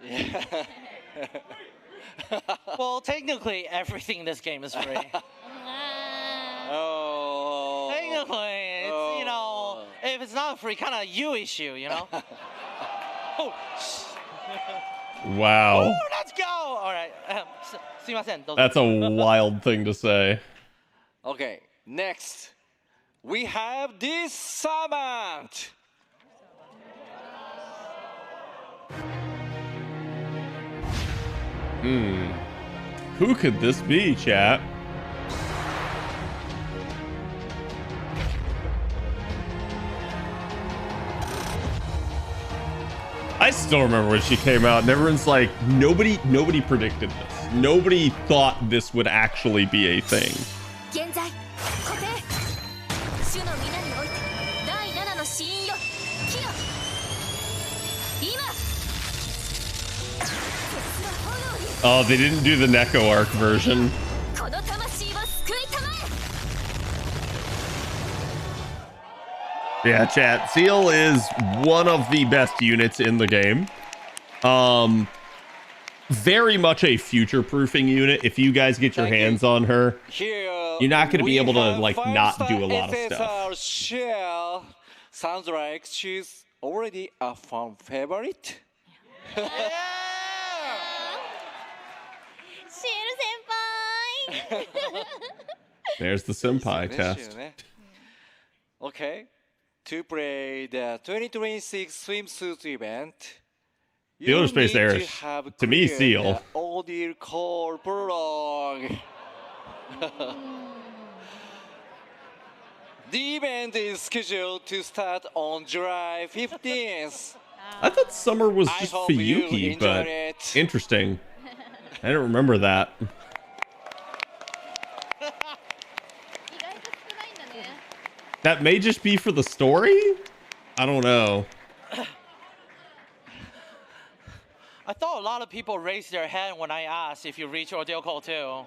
Yeah. Well, technically, everything in this game is free. Oh. Technically, it's, you know, if it's not free, kind of you issue, you know? Oh, Wow. Woo, let's go! Alright. That's a wild thing to say. Okay, next. We have this servant. Who could this be, chat? I still remember when she came out and everyone's like, nobody predicted this. Nobody thought this would actually be a thing. Oh, they didn't do the Neko arc version. Yeah, chat. Seal is one of the best units in the game. Very much a future-proofing unit. If you guys get your hands on her, you're not going to be able to like not do a lot of stuff. Shell. Sounds like she's already a fan favorite. There's the senpai test. Okay. To play the 2026 swimsuit event, Seal or Space Irish? To me, Seal. Audio call prologue. The event is scheduled to start on July 15th. I thought summer was just Fuyuki, but interesting. I don't remember that. That may just be for the story? I don't know. I thought a lot of people raised their hand when I asked if you reach ordeal call too.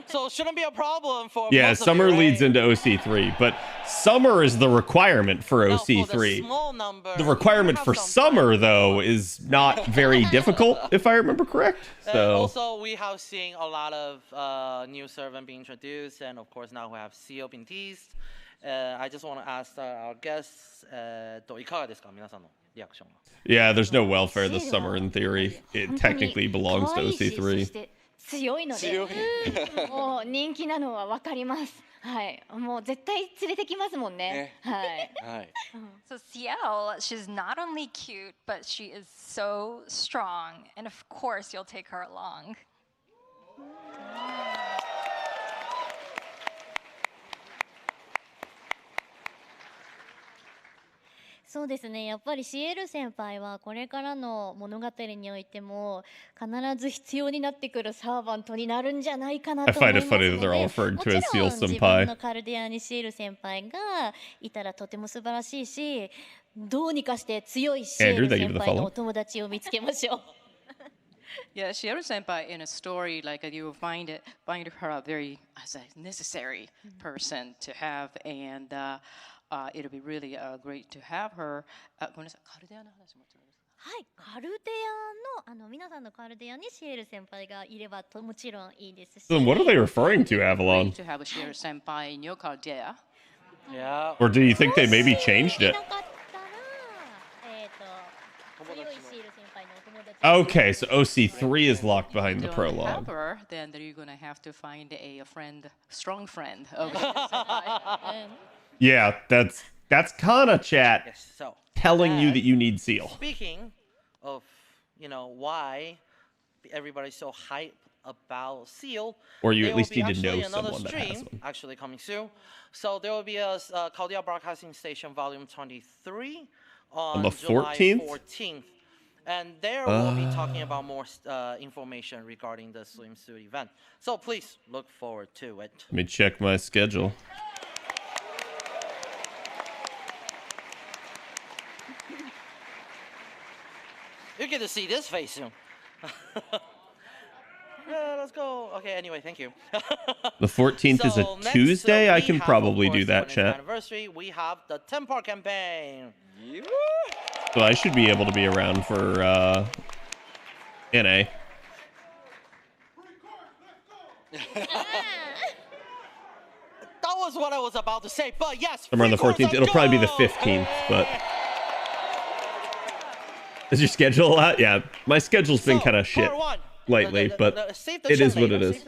So it shouldn't be a problem for Yeah, most of summer you, right? leads into OC3, but summer is the requirement for No, OC3. for the small number, The requirement for summer, though, is not very difficult, if I remember correct. So also, we have seen a lot of new servant being introduced, and of course now we have CO being teased. I just want to ask our guests, いかがですか、皆さんのリアクションは。 yeah, there's no welfare this summer in theory. It technically belongs to OC3. 強いので、もう人気なのはわかります。はい、もう絶対連れてきますもんね。はい。So Ciel, she's not only cute, but she is so strong, and of course you'll take her along. そうですね、やっぱりシエル先輩はこれからの物語においても必ず必要になってくるサーバントになるんじゃないかなと思いますので、もちろん自分のカルデアにシエル先輩がいたらとても素晴らしいし、どうにかして強いシエル先輩のお友達を見つけましょう。Yeah, Shiro Senpai in a story like you will find her a very necessary person to have, and it'll be really great to have her. ごめんなさい、カルデアの話もちろんです。はい、カルデアの皆さんのカルデアにシエル先輩がいればもちろんいいですし。Then what are they referring to, Avalon? To have a Shiro Senpai in your Caldea. Yeah. Or do you think they maybe changed it? Okay, so OC3 is locked behind the prologue. Then you're gonna have to find a friend, strong friend of Senpai. Yeah, that's kind of chat Yes, so telling you that you need Seal. Speaking of, why everybody's so hyped about Seal, Or you there at least will be need to know actually another someone that has stream one. actually coming soon. So there will be a Caldea Broadcasting Station Volume 23 on the July 14th? 14th. And there we'll be talking about more information regarding the swimsuit event. So please look forward to it. Let me check my schedule. You get to see this face soon. Yeah, let's go. Okay, anyway, thank you. The 14th is a Tuesday? I can probably do that, chat. Anniversary, we have the 10-part campaign. So I should be able to be around for NA. That was what I was about to say, but yes. Somewhere on the 14th. It'll probably be the 15th, but Is your schedule a lot? Yeah, my schedule's been kind of shit part one. lately, but it is what it is.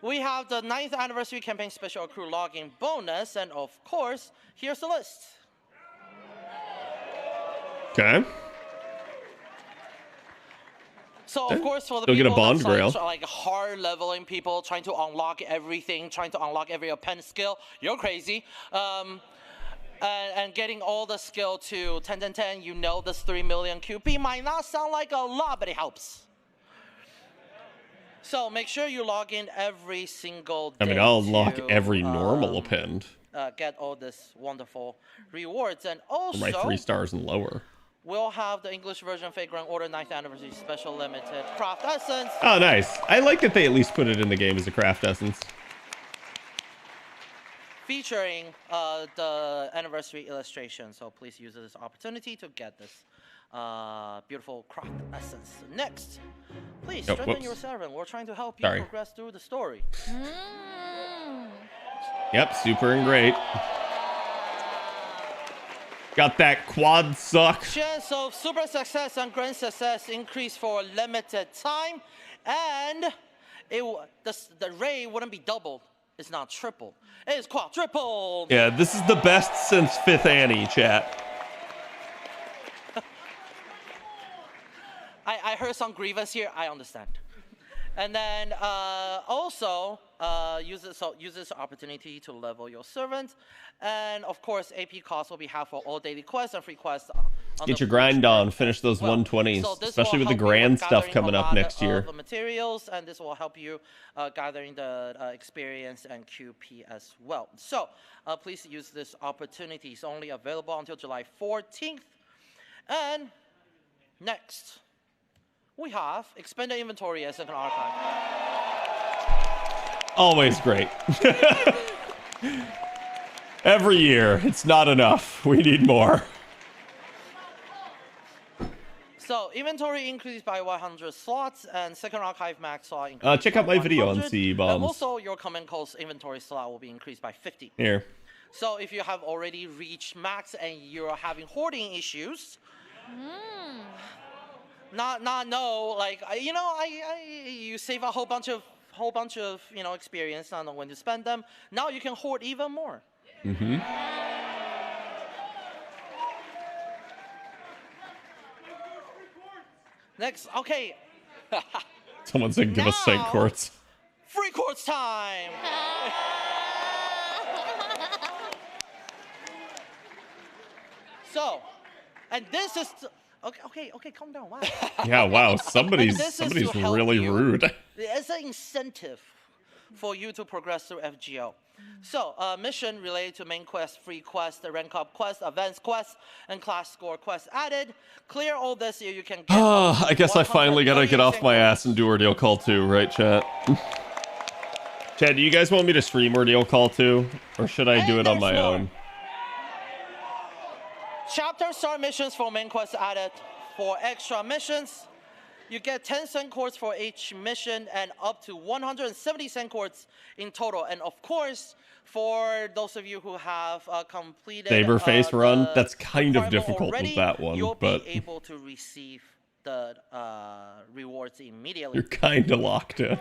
We have the 9th anniversary campaign special crew login bonus, and of course, here's the list. Okay. So of course, for the Still get a people bond that's grail. like hard leveling people trying to unlock everything, trying to unlock every append skill, you're crazy. And getting all the skill to 10, 10, 10, you know this 3 million QP might not sound like a lot, but it helps. So make sure you log in every single day. I mean, I'll unlock every normal append. Get all this wonderful rewards, and also For my 3 stars and lower. we'll have the English version Vagrant Order 9th Anniversary Special Limited Craft Essence. Oh, nice. I like that they at least put it in the game as a craft essence. Featuring the anniversary illustration. So please use this opportunity to get this beautiful craft essence. Next, please strengthen your servant. We're trying to help you progress through the story. Yep, super and great. Got that quad suck. Chance of super success and grand success increase for a limited time, and the rate wouldn't be doubled. It's not triple. It's quadrupled. Yeah, this is the best since 5th Annie, chat. I heard some grievance here. I understand. And then also use this opportunity to level your servant. And of course, AP costs will be half for all daily quests and free quests. Get your grind on. Finish those 120s, especially with the grand stuff coming up next year. The materials, and this will help you gathering the experience and QP as well. So please use this opportunity. It's only available until July 14th. And next, we have expanded inventory as an archive. Always great. Every year, it's not enough. We need more. So inventory increased by 100 slots, and second archive max slot increased Check by out my video on 100, CE and bombs. also, your command code's inventory slot will be increased by 50. Here. So if you have already reached max and you're having hoarding issues, you save a whole bunch of experience, not know when to spend them. Now you can hoard even more. Mm-hmm. Next, okay. Someone said give us Saint Quartz. Free quartz time. So, and this is okay, calm down. Wow. Yeah, wow. Somebody's really rude. It's an incentive for you to progress through FGO. So, mission related to main quest, free quest, the rank up quest, advanced quest, and class score quest added. Clear all this so you can get I guess I finally gotta get off my ass and do Ordeal Call 2, right, chat? Chat, do you guys want me to stream Ordeal Call 2? Or should I do it on my own? Chapter start missions for main quest added. For extra missions, you get 10 cent quartz for each mission and up to 170 cent quartz in total. And of course, for those of you who have completed Saberface run, that's kind of difficult already, with that one, you'll but be able to receive the rewards immediately. you're kind of locked in.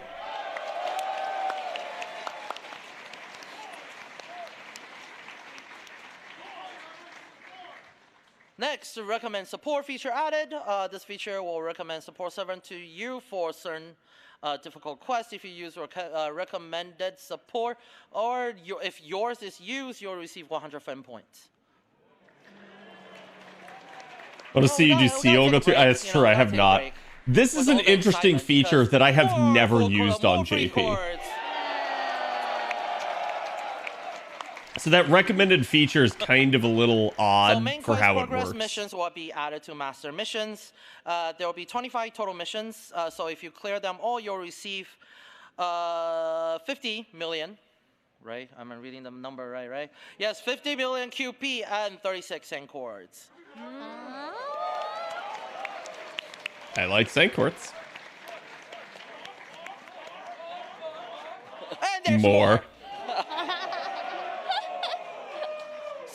Next, recommend support feature added. This feature will recommend support servant to you for certain difficult quests. If you use recommended support, or if yours is used, you'll receive 100 friend points. Want to see you do Seal go through? That's true, I have not. This is an interesting feature that I have never used on JP. So that recommended feature is kind of a little odd for how it works. Missions will be added to master missions. There will be 25 total missions. So if you clear them all, you'll receive 50 million. Right? I'm reading the number right? Yes, 50 million QP and 36 cent quartz. I like Saint Quartz. And there's more.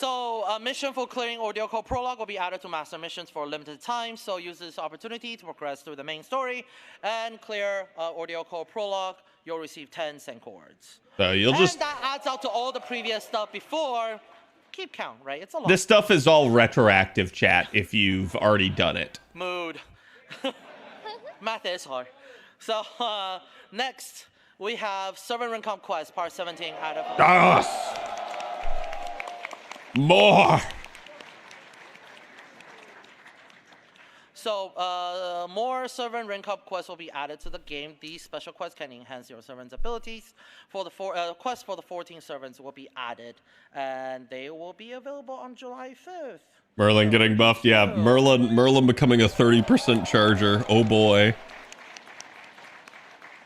So a mission for clearing Ordeal Code Prologue will be added to Master Missions for a limited time. So use this opportunity to progress through the main story and clear Ordeal Code Prologue. You'll receive 10 Senkords. So you'll And that adds out to all the previous stuff before. Keep count, right? It's a lot. This stuff is all retroactive, chat, if you've already done it. Mood. Math is hard. So next, we have Servant Ring Comp Quest, Part 17 out of... Yes! More! So more Servant Ring Cup quests will be added to the game. These special quests can enhance your servant's abilities. For the quest for the 14 servants will be added, and they will be available on July 5th. Merlin getting buffed. Yeah, Merlin becoming a 30% charger. Oh boy.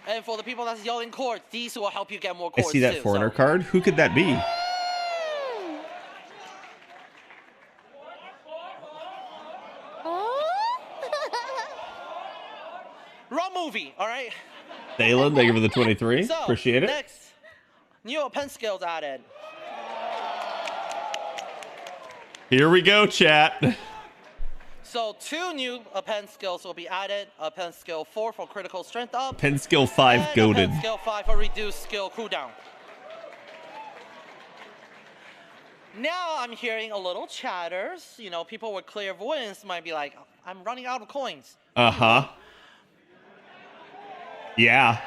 And for the people that's yelling chords, these will help you get more I chords see that too, foreigner so. card. Who could that be? Raw movie, all right? Thalen, thank you for the 23. So, Appreciate it. Next, new pen skills added. Here we go, chat. So 2 new pen skills will be added. Pen skill 4 for critical strength up. Pen skill 5 and goated. Pen skill 5 for reduced skill cooldown. Now I'm hearing a little chatters. You know, people with clairvoyance might be like, I'm running out of coins. Uh-huh. Yeah.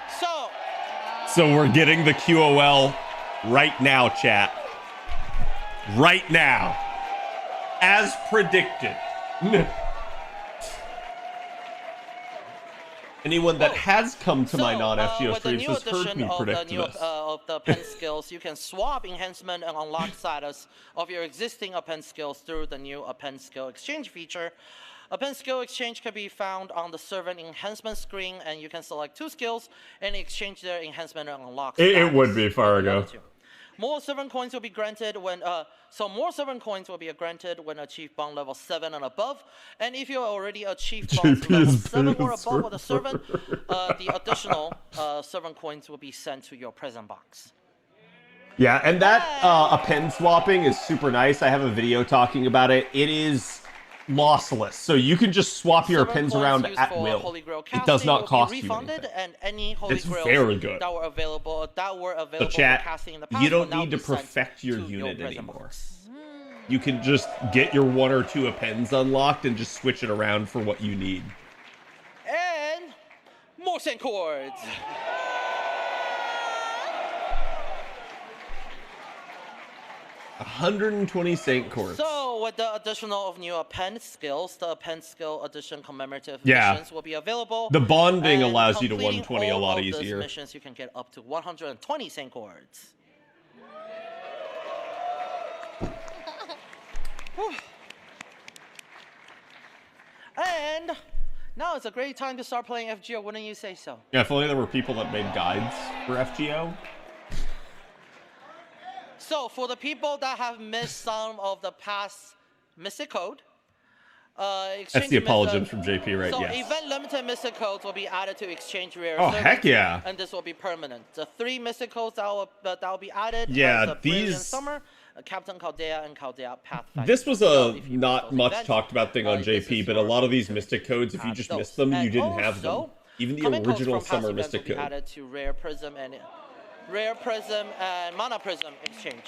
So we're getting the QOL right now, chat. Right now. As predicted. Anyone that has come to my non-FGO streams has heard me predict this. Of the pen skills, you can swap enhancement and unlock status of your existing pen skills through the new pen skill exchange feature. Pen skill exchange can be found on the servant enhancement screen, and you can select 2 skills and exchange their enhancement and unlock status. It would be Fargo. More servant coins will be granted when more servant coins will be granted when achieved bond level 7 and above. And if you already achieved bond level 7 or above with a servant, the additional servant coins will be sent to your present box. Yeah, and that a pen swapping is super nice. I have a video talking about it. It is lossless, so you can just swap your pens around at will. It does not cost you anything. And any Holy It's Grails very good. that were available So chat, for casting in the past you don't will now need to be sent perfect your to unit present anymore. box. You can just get your 1 or 2 pens unlocked and just switch it around for what you need. And more Senkords. 120 Senkords. So, with the additional of new pen skills, the pen skill addition commemorative Yeah. missions will be available. The bonding And allows you to completing 120 a all lot of these easier. missions, you can get up to 120 Senkords. Whew. And now it's a great time to start playing FGO, wouldn't you say so? Yeah, if only there were people that made guides for FGO. So for the people that have missed some of the past Mystic Code, That's the apologies from JP, right? So yes. event limited Mystic Codes will be added to exchange rare Oh, servants, heck yeah. and this will be permanent. The 3 Mystic Codes that will be added. Yeah, as Brilliant these- Summer, Captain Chaldea, and Chaldea Pathfinder. This was a not much talked about thing on JP, but a lot of these Mystic Codes, if you just missed them, you didn't have them. Even the Command codes original from past Summer events Mystic will be Code. added to Rare Prism and Mana Prism exchange.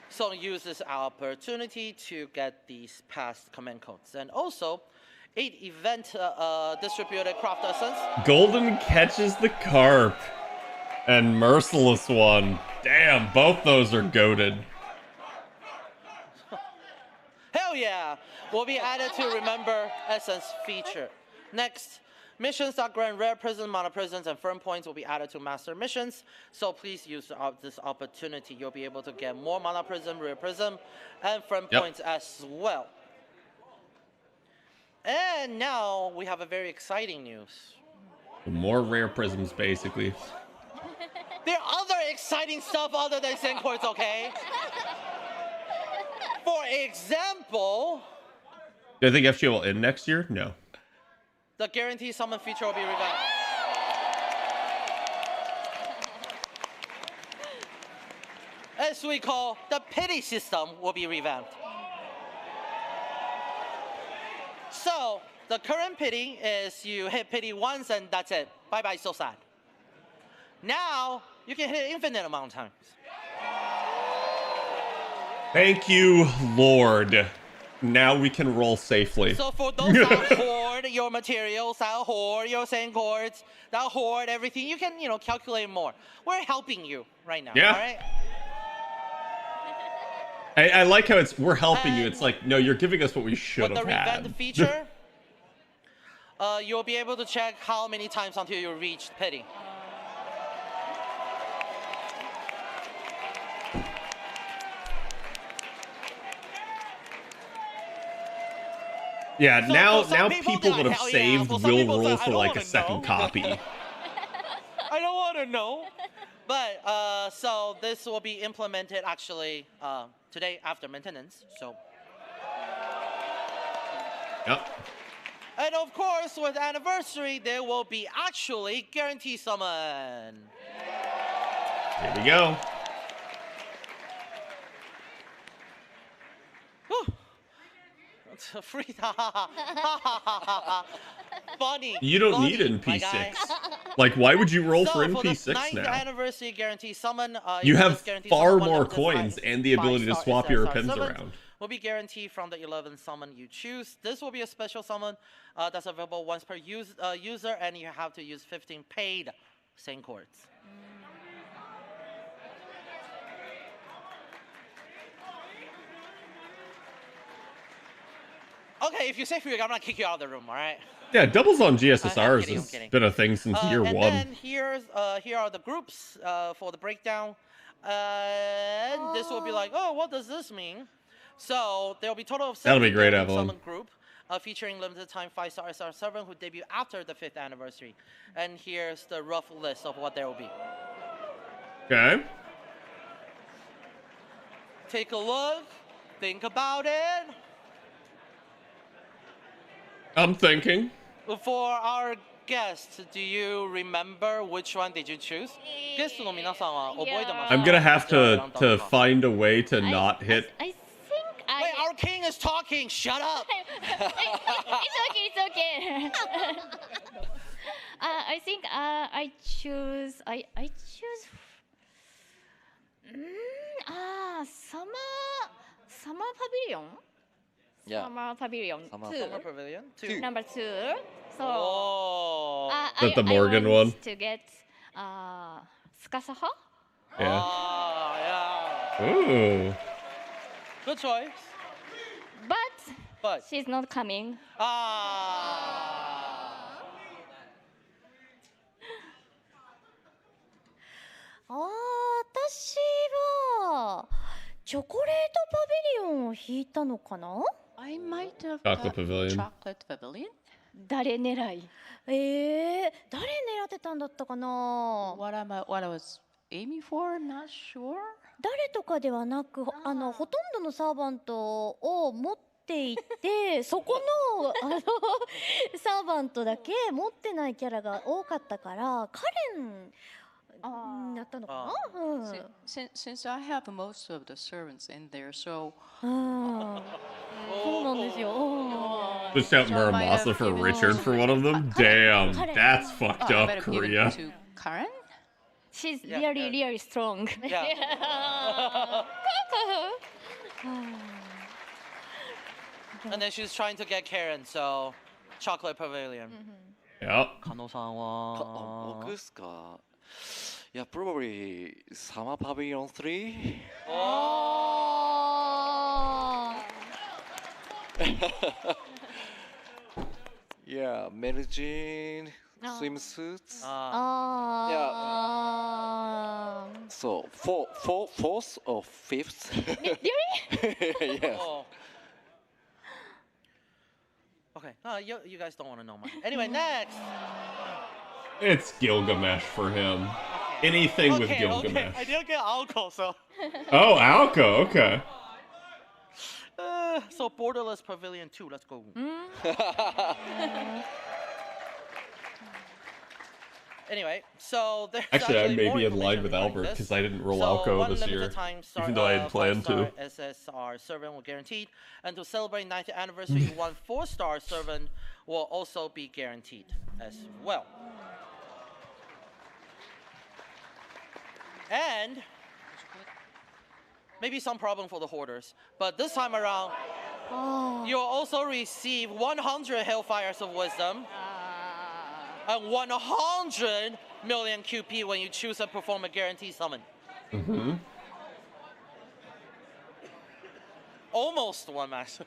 So use this opportunity to get these past command codes. And also, 8 event distributed craft essence. Golden catches the carp. And Merciless One. Damn, both those are goated. Hell yeah! Will be added to Remember Essence feature. Next, missions that grant rare prism, mana prisms, and firm points will be added to master missions. So please use this opportunity. You'll be able to get more mana prism, rare prism, and firm points as well. And now we have a very exciting news. More rare prisms, basically. There are other exciting stuff other than Senkords, okay? For example, Do I think FGO will end next year? No. the guaranteed summon feature will be revamped. this we call the pity system will be revamped. So the current pity is you hit pity once and that's it. Bye bye, so sad. Now you can hit it infinite amount of times. Thank you, Lord. Now we can roll safely. So for those that hoard your materials, that hoard your sand cords, that hoard everything, you can, calculate more. We're helping you right now. Yeah. All right. I like how we're helping you. It's like, no, you're giving us what we should With have the had. revamp feature, you'll be able to check how many times until you reach pity. Yeah, So now for some people they're that like, have "Hell yeah." saved For some will people, it's roll like, "I for don't like a wanna second know." copy. I don't want to know. But so this will be implemented actually today after maintenance. So. Yep. And of course, with anniversary, there will be actually guarantee summon. Here we go. Whew. It's a free. Funny. You don't funny, need my guy. NP6. Like, why would you roll for So for the NP6 9th now? anniversary guarantee summon, You can have just guarantee far summon one more of the coins and the ability to five-star swap your SSR pins summons. around. Will be guaranteed from the 11th summon you choose. This will be a special summon that's available once per user, and you have to use 15 paid Saint Cords. Okay, if you say free, I'm gonna kick you out of the room, all right? Yeah, doubles on I'm GSSRs kidding, I'm has kidding. been a thing since year and one. then here are the groups for the breakdown. And this will be like, oh, what does this mean? So there'll be total of 7 That'll be great, guaranteed Evelyn. summon group featuring limited time 5-star SR7 who debut after the 5th anniversary. And here's the rough list of what there will be. Okay. Take a look. Think about it. I'm thinking. For our guests, do you remember which one did you choose? Guestの皆さんは覚えてますか？ I'm gonna have to find a way to not hit. I think Wait, our king is talking. Shut up. It's okay. I think I choose. Summer Pavilion. Yeah. Summer Pavilion Summer 2. Summer Pavilion 2. Number 2. So Oh. Is that the Morgan I one? want to get Tsukasaha. Yeah. Oh, yeah. Ooh. Good choice. But she's not coming. Ah. 私はチョコレートパビリオンを引いたのかな？ I might have Chocolate got Pavilion. Chocolate Pavilion. 誰狙い？誰狙ってたんだったかな？ What I was aiming for? Not sure. 誰とかではなく、ほとんどのサーバントを持っていて、そこのサーバントだけ持ってないキャラが多かったから、カレンだったのかな？Since I have most of the servants in there, so そうなんですよ。 Just out Muramasa for Richard for one of them? Damn, that's fucked I up, better give Korea. it to Karen. She's Yeah, really strong. Yeah. And then she's trying to get Karen, so Chocolate Pavilion. Yep. 加納さんは僕ですかいや、probably Summer Pavilion 3? Yeah, Mary Jane, swimsuits. So, fourth or fifth? Really? Yes. Oh. Okay, you guys don't want to know mine. Anyway, next. It's Gilgamesh for him. Anything with Gilgamesh. Okay. I didn't get alcohol, so. Oh, Alco, okay. So Borderless Pavilion 2, let's go. anyway, so there's Actually, I may more be in line information with regarding Albert this. because I didn't roll So Alco one this limited year, time star, even though I had planned to. 5-star SSR servant will guaranteed, and to celebrate 90th anniversary, one 4-star servant will also be guaranteed as well. And maybe some problem for the hoarders, but this time around, you'll also receive 100 Hellfires of Wisdom and 100 million QP when you choose and perform a guaranteed summon. Mm-hmm. Almost one max.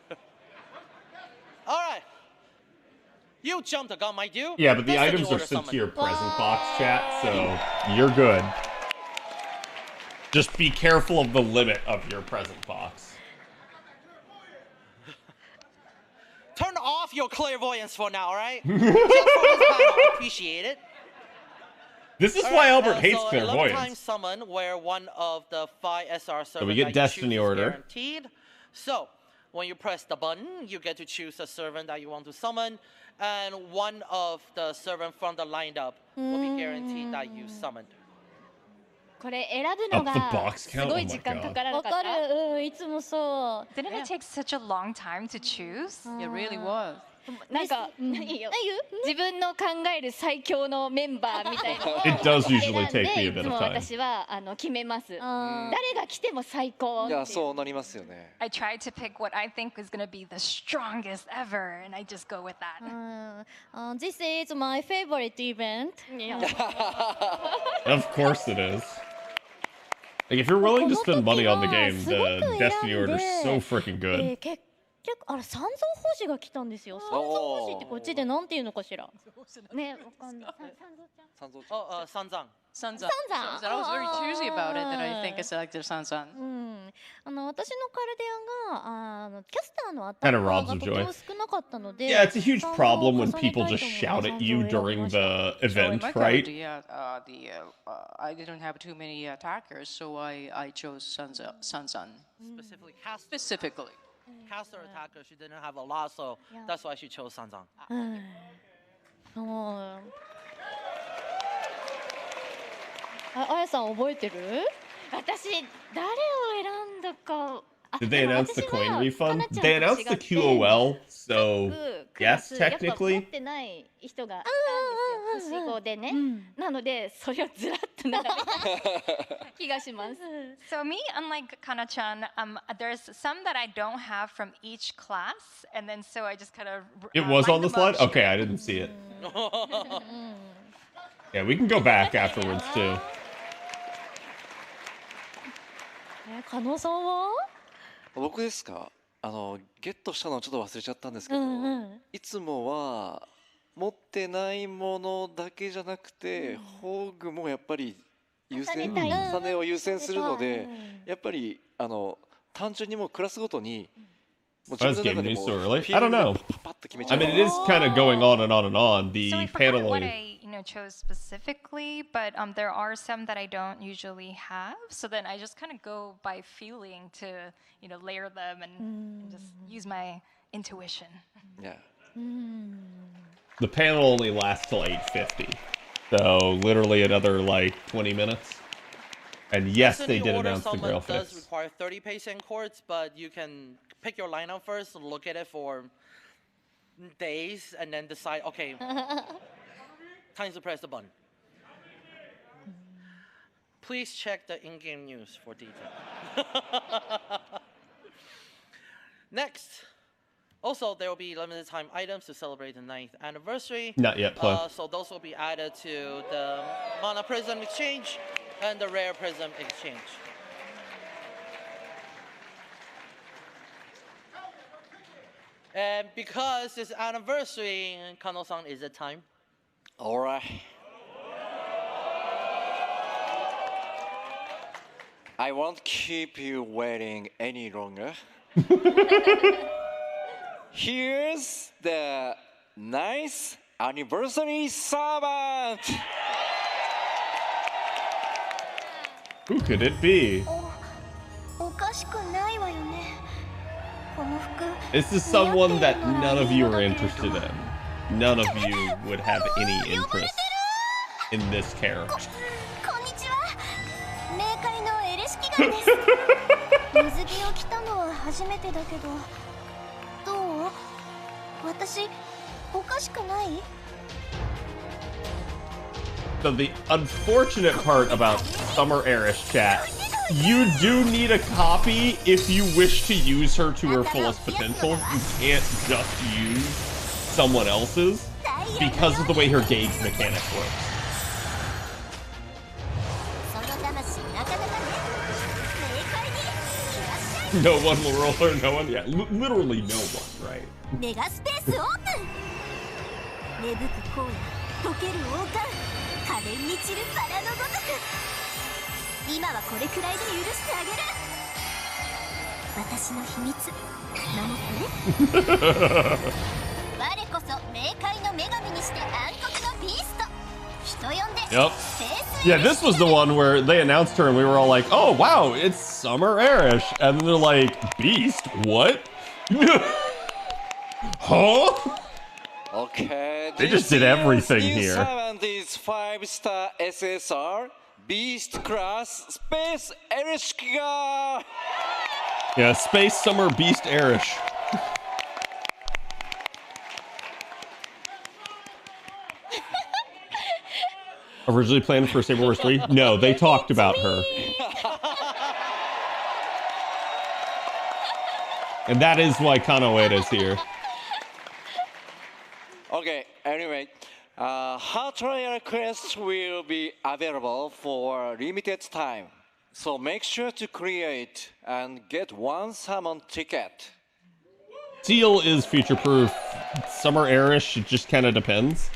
All right. You jumped the gun, my dude. Yeah, but the Destiny items are order sent summon. to your present box, chat, so you're good. Just be careful of the limit of your present box. Turn off your clairvoyance for now, all right? Just for this battle, appreciate it. This is All why right, Albert hates so clairvoyance. 11-time summon where one of the 5 SR servants we get that Destiny you choose is order. guaranteed. So when you press the button, you get to choose a servant that you want to summon, and one of the servants from the lineup will be guaranteed that you summoned. これ選ぶの Up the が box す count? ご Oh い my 時間か god. からなかった。わかる。うん、いつもそう。 Didn't it take such a long time to choose? It really was. なんか、いいよ。自分の考える最強のメンバーみたいなのを It does usually 選ん take me で a い bit つ of も time. 私は決めます。誰が来ても最高。いや、そうなりますよね。 I tried to pick what I think is going to be the strongest ever, and I just go with that. This is my favorite event. Of course it is. Like, if you're willing to spend money on the game, the Destiny order is so freaking good. 結局あれ三蔵法師が来たんですよ。三蔵法師ってこっちでなんていうのかしら。ね、わかんない。三蔵ちゃん。Oh, Sanzang. Sanzan. Sanzan. So I was very choosy about it that I think I selected Sanzan. 私のカルデアがキャスターのアタ Kinda ッカー robs が of とて joy. も少なかったので。 Yeah, it's a huge 三蔵を problem when 重ね people たい just と思って shout at you 三蔵を選び during ました。 the So in event, my right? card, I didn't have too many attackers, so I chose Sanzan. Specifically, caster. Specifically. Caster attacker, she didn't have a lot, so that's why she chose Sanzang. あやさん覚えてる？私誰を選んだか。 Did they announce the coin 私 refund? は They announced the QOL, so クラ yes, スやっぱ持っ technically. てない人がいたんですよ。星5でね。なのでそれをずらっと並べた気がします。 So me, unlike Kana-chan, there's some that I don't have from each class, and then so I just kind of. It was on the slide? Okay, I didn't see it. Yeah, we can go back afterwards too. 加納さんは？僕ですか？ゲットしたのをちょっと忘れちゃったんですけど、いつもは持ってないものだけじゃなくて、宝具もやっぱり優先、重ねを優先するので、やっぱり単純にもうクラスごとに。 I was getting news so early. I don't know. I mean, it is kind of going on and on and on. The So I forgot what paneling. I chose specifically, but there are some that I don't usually have. So then I just kind of go by feeling to layer them and just use my intuition. Yeah. The panel only lasts till 8:50, so literally another like 20 minutes. And yes, they did announce the Grail does fix. require 30 pacing chords, but you can pick your lineup first, look at it for days, and then decide, okay, time to press the button. Please check the in-game news for detail. Next, also there will be limited time items to celebrate the 9th anniversary. Not yet, play. So those will be added to the Mana Prism Exchange and the Rare Prism Exchange. And because it's anniversary, Kano-san, is it time? All right. I won't keep you waiting any longer. Here's the nice anniversary servant. Who could it be? おかしくないわよね。この服。 This is someone that none of you are interested in. None of you would have any interest. in this character. こんにちは。冥界のエレシキガルです。水着を着たのは初めてだけど、どう？私おかしくない？ So the unfortunate part about Summer Erish chat, you do need a copy if you wish to use her to her fullest potential. You can't just use someone else's because of the way her gauge mechanic works. No one will roll her, no one? Yeah, literally no one, right? メガスペースオープン。芽吹く荒野、溶ける王冠、可憐に散るバラのごとく。今はこれくらいで許してあげる。私の秘密、守ってね。我こそ冥界の女神にして暗黒のビースト。人呼んで。Yep. Yeah, this was the one where they announced her and we were all like, oh wow, it's Summer Erish. And they're like, Beast? What? Huh? Okay. They just did everything here. 7 is 5-star SSR Beast Class Space Ereshkiga. Yeah, Space Summer Beast Erish. Originally planned for Saber Wars 3? No, they talked about her. And that is why Kanoe is here. Okay, anyway, her trial quest will be available for limited time. So make sure to create and get one summon ticket. Seal is future-proof. Summer Erish, it just kind of depends.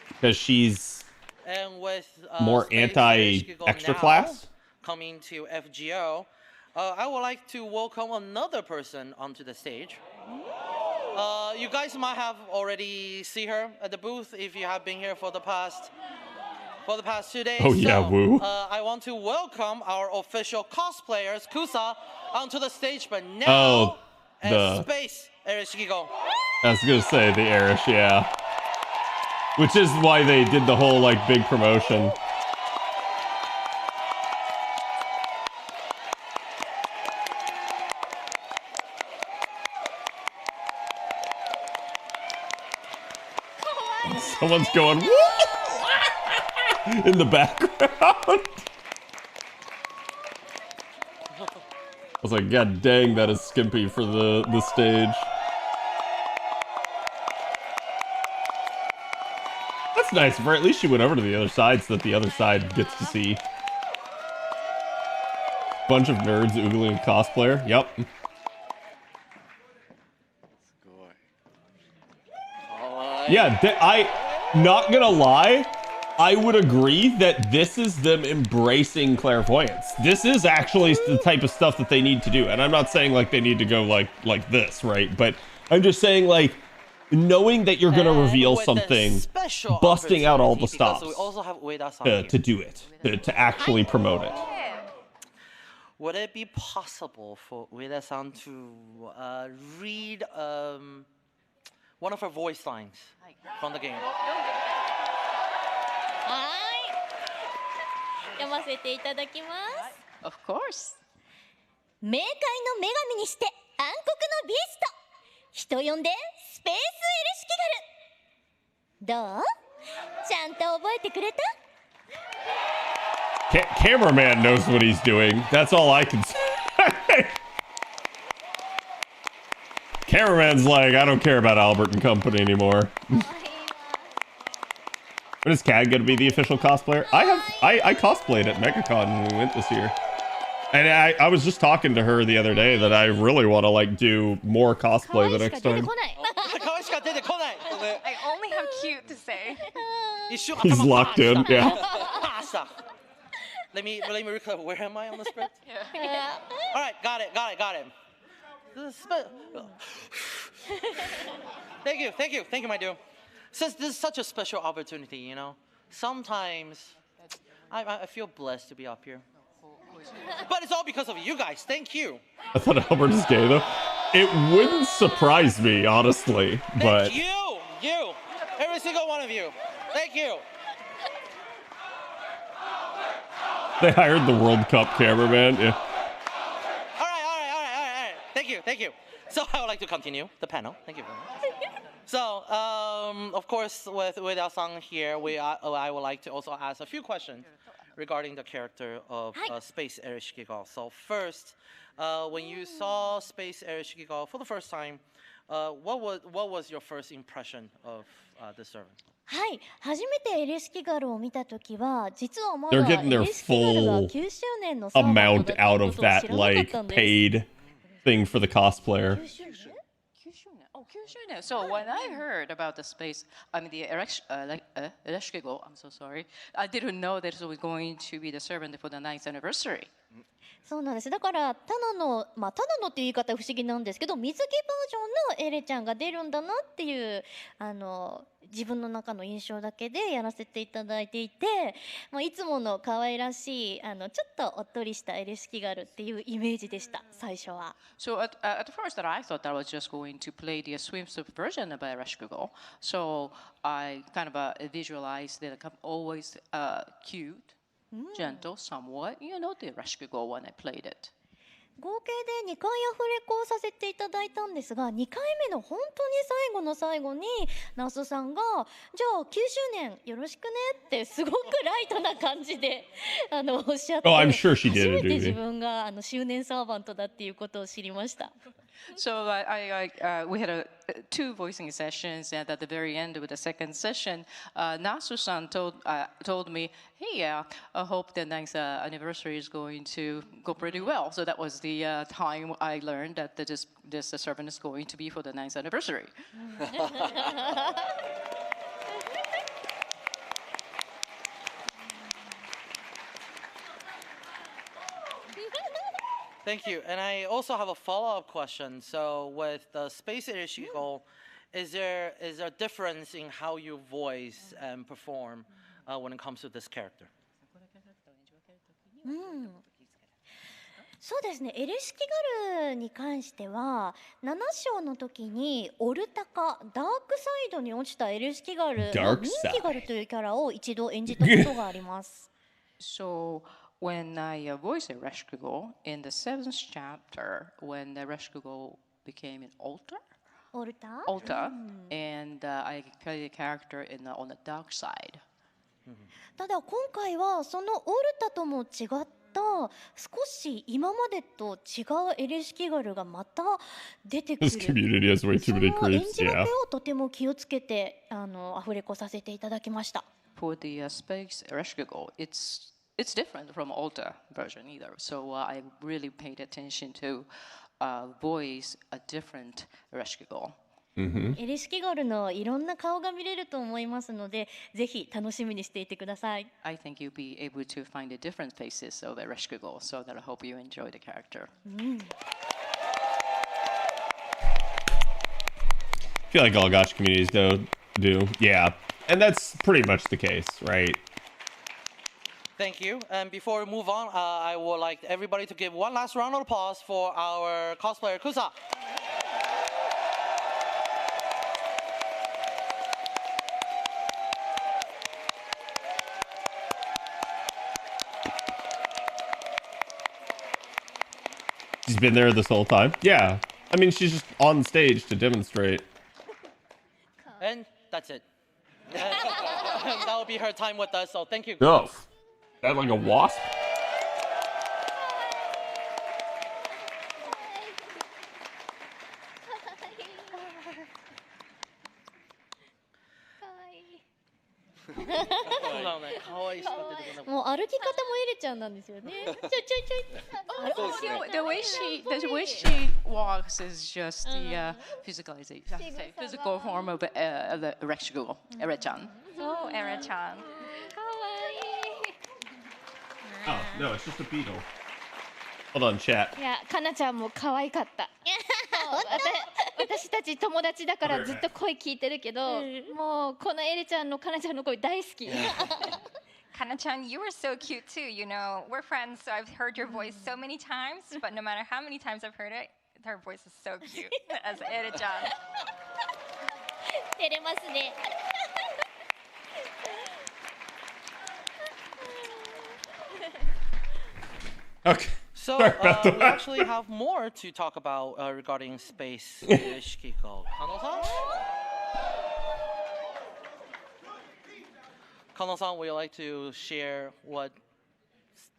Because she's And with more Space anti-extra now class. Coming to FGO, I would like to welcome another person onto the stage. You guys might have already seen her at the booth if you have been here for the past 2 days. Oh yeah, so, woo. I want to welcome our official cosplayers, Kusa, onto the stage, but now as Space Erishikigo. I was gonna say the Erish, yeah. Which is why they did the whole like big promotion. Someone's going in the background. I was like, God dang, that is skimpy for the stage. That's nice, or at least she went over to the other side so that the other side gets to see. Bunch of nerds oogling a cosplayer. Yep. Yeah, not gonna lie, I would agree that this is them embracing clairvoyance. This is actually the type of stuff that they need to do. And I'm not saying like they need to go like this, right? But I'm just saying like knowing that you're gonna reveal something, busting out all the stops to do it, to actually promote it. Would it be possible for Ueda-san to read one of her voice lines from the game? はい。読ませていただきます。Of course. 冥界の女神にして暗黒のビースト。人呼んでスペースエレシキガル。どう？ちゃんと覚えてくれた？ Cameraman knows what he's doing. That's all I can say. Cameraman's like, I don't care about Albert and Company anymore. When is Cad gonna be the official cosplayer? I cosplayed at MegaCon when we went this year. And I was just talking to her the other day that I really want to like do more cosplay the next time. I only have cute to say. He's locked in, yeah. Let me recall. Where am I on the script? Yeah. All right, got it. Thank you, my dear. Since this is such a special opportunity, you know, sometimes I feel blessed to be up here. But it's all because of you guys. Thank you. I thought Albert is gay though. It wouldn't surprise me, honestly, but Thank you, every single one of you. Thank you. They hired the World Cup cameraman. Yeah. All right. Thank you. So I would like to continue the panel. Thank you very much. So, of course, with our song here, I would like to also ask a few questions regarding the character of Space Ereshkigal. So first, when you saw Space Ereshkigal for the first time, what was your first impression of the servant? はい、初めてエレシキガルを見たときは、実はまだ They're エ getting their レシキガルが full 9周年のサーバントだ amount っていう out こ of とを知 that らなかっ like たんです。 paid thing for the cosplayer. 9周年 Oh, Kyushu. So when I heard about the space, I mean the Ereshkigal, I'm so sorry. I didn't know that it was going to be the servant for the 9th anniversary. そうなんです。だからただのっていう言い方は不思議なんですけど、水着バージョンのエレちゃんが出るんだなっていう自分の中の印象だけでやらせていただいていて、いつもの可愛らしいちょっとおっとりしたエレシキガルっていうイメージでした最初は。So at first that I thought that I was just going to play the swimsuit version of Ereshkigal. So I kind of visualized that I'm always cute. Gentle, somewhat. You know the Ereshkigal when I played it. 合計で2回アフレコをさせていただいたんですが、2回目の本当に最後の最後に那須さんが「じゃあ9周年よろしくね」ってすごくライトな感じでおっしゃって、 Oh, I'm sure she did 初め it, て dude. 自分が周年サーバントだっていうことを知りました。So we had two voicing sessions, and at the very end of the second session, Nasu-san told me, "Hey, I hope the 9th anniversary is going to go pretty well." So that was the time I learned that this servant is going to be for the 9th anniversary. Thank you. And I also have a follow-up question. So with the Space Ereshkigal, is there a difference in how you voice and perform when it comes to this character? そうですね、エレシキガルに関しては7章の時にオルタカダークサイドに落ちたエレシキガルのミンキガルというキャラを一度演じたことがあります。So when I voiced Ereshkigal in the 7th chapter, when Ereshkigal became an altar, and I played a character on the dark side. ただ今回はそのオルタとも違った少し今までと違うエレシキガルがまた出てくる。This community has way too many その演 creeps. じ分け Yeah. をとても気をつけてアフレコさせていただきました。For the Space Ereshkigal, it's different from Alta version either. So I really paid attention to voice a different Ereshkigal. エレシキガルのいろんな顔が見れると思いますので、ぜひ楽しみにしていてください。I think you'll be able to find the different faces of Ereshkigal, so that I hope you enjoy the character. I feel like all gacha communities do. Yeah. And that's pretty much the case, right? Thank you. And before we move on, I would like everybody to give one last round of applause for our cosplayer, Kusa. She's been there this whole time. Yeah. I mean, she's just on stage to demonstrate. And that's it. That will be her time with us, so thank you. Oh. Is that like a wasp? The way she walks is just the physical form of the Ereshkigal, Ere-chan. Oh, Ere-chan. Oh, no, it's just a beetle. Hold on, chat. いや、かなちゃんも可愛かった。私たち友達だからずっと声聞いてるけど、もうこのエレちゃんのかなちゃんの声大好き。Kana-chan, you were so cute too. You know, we're friends, so I've heard your voice so many times. But no matter how many times I've heard it, her voice is so cute as Ere-chan. 照れますね。Okay. So Sorry about we that. actually have more to talk about regarding space Irishikiko. Kano-san? Kano-san, would you like to share what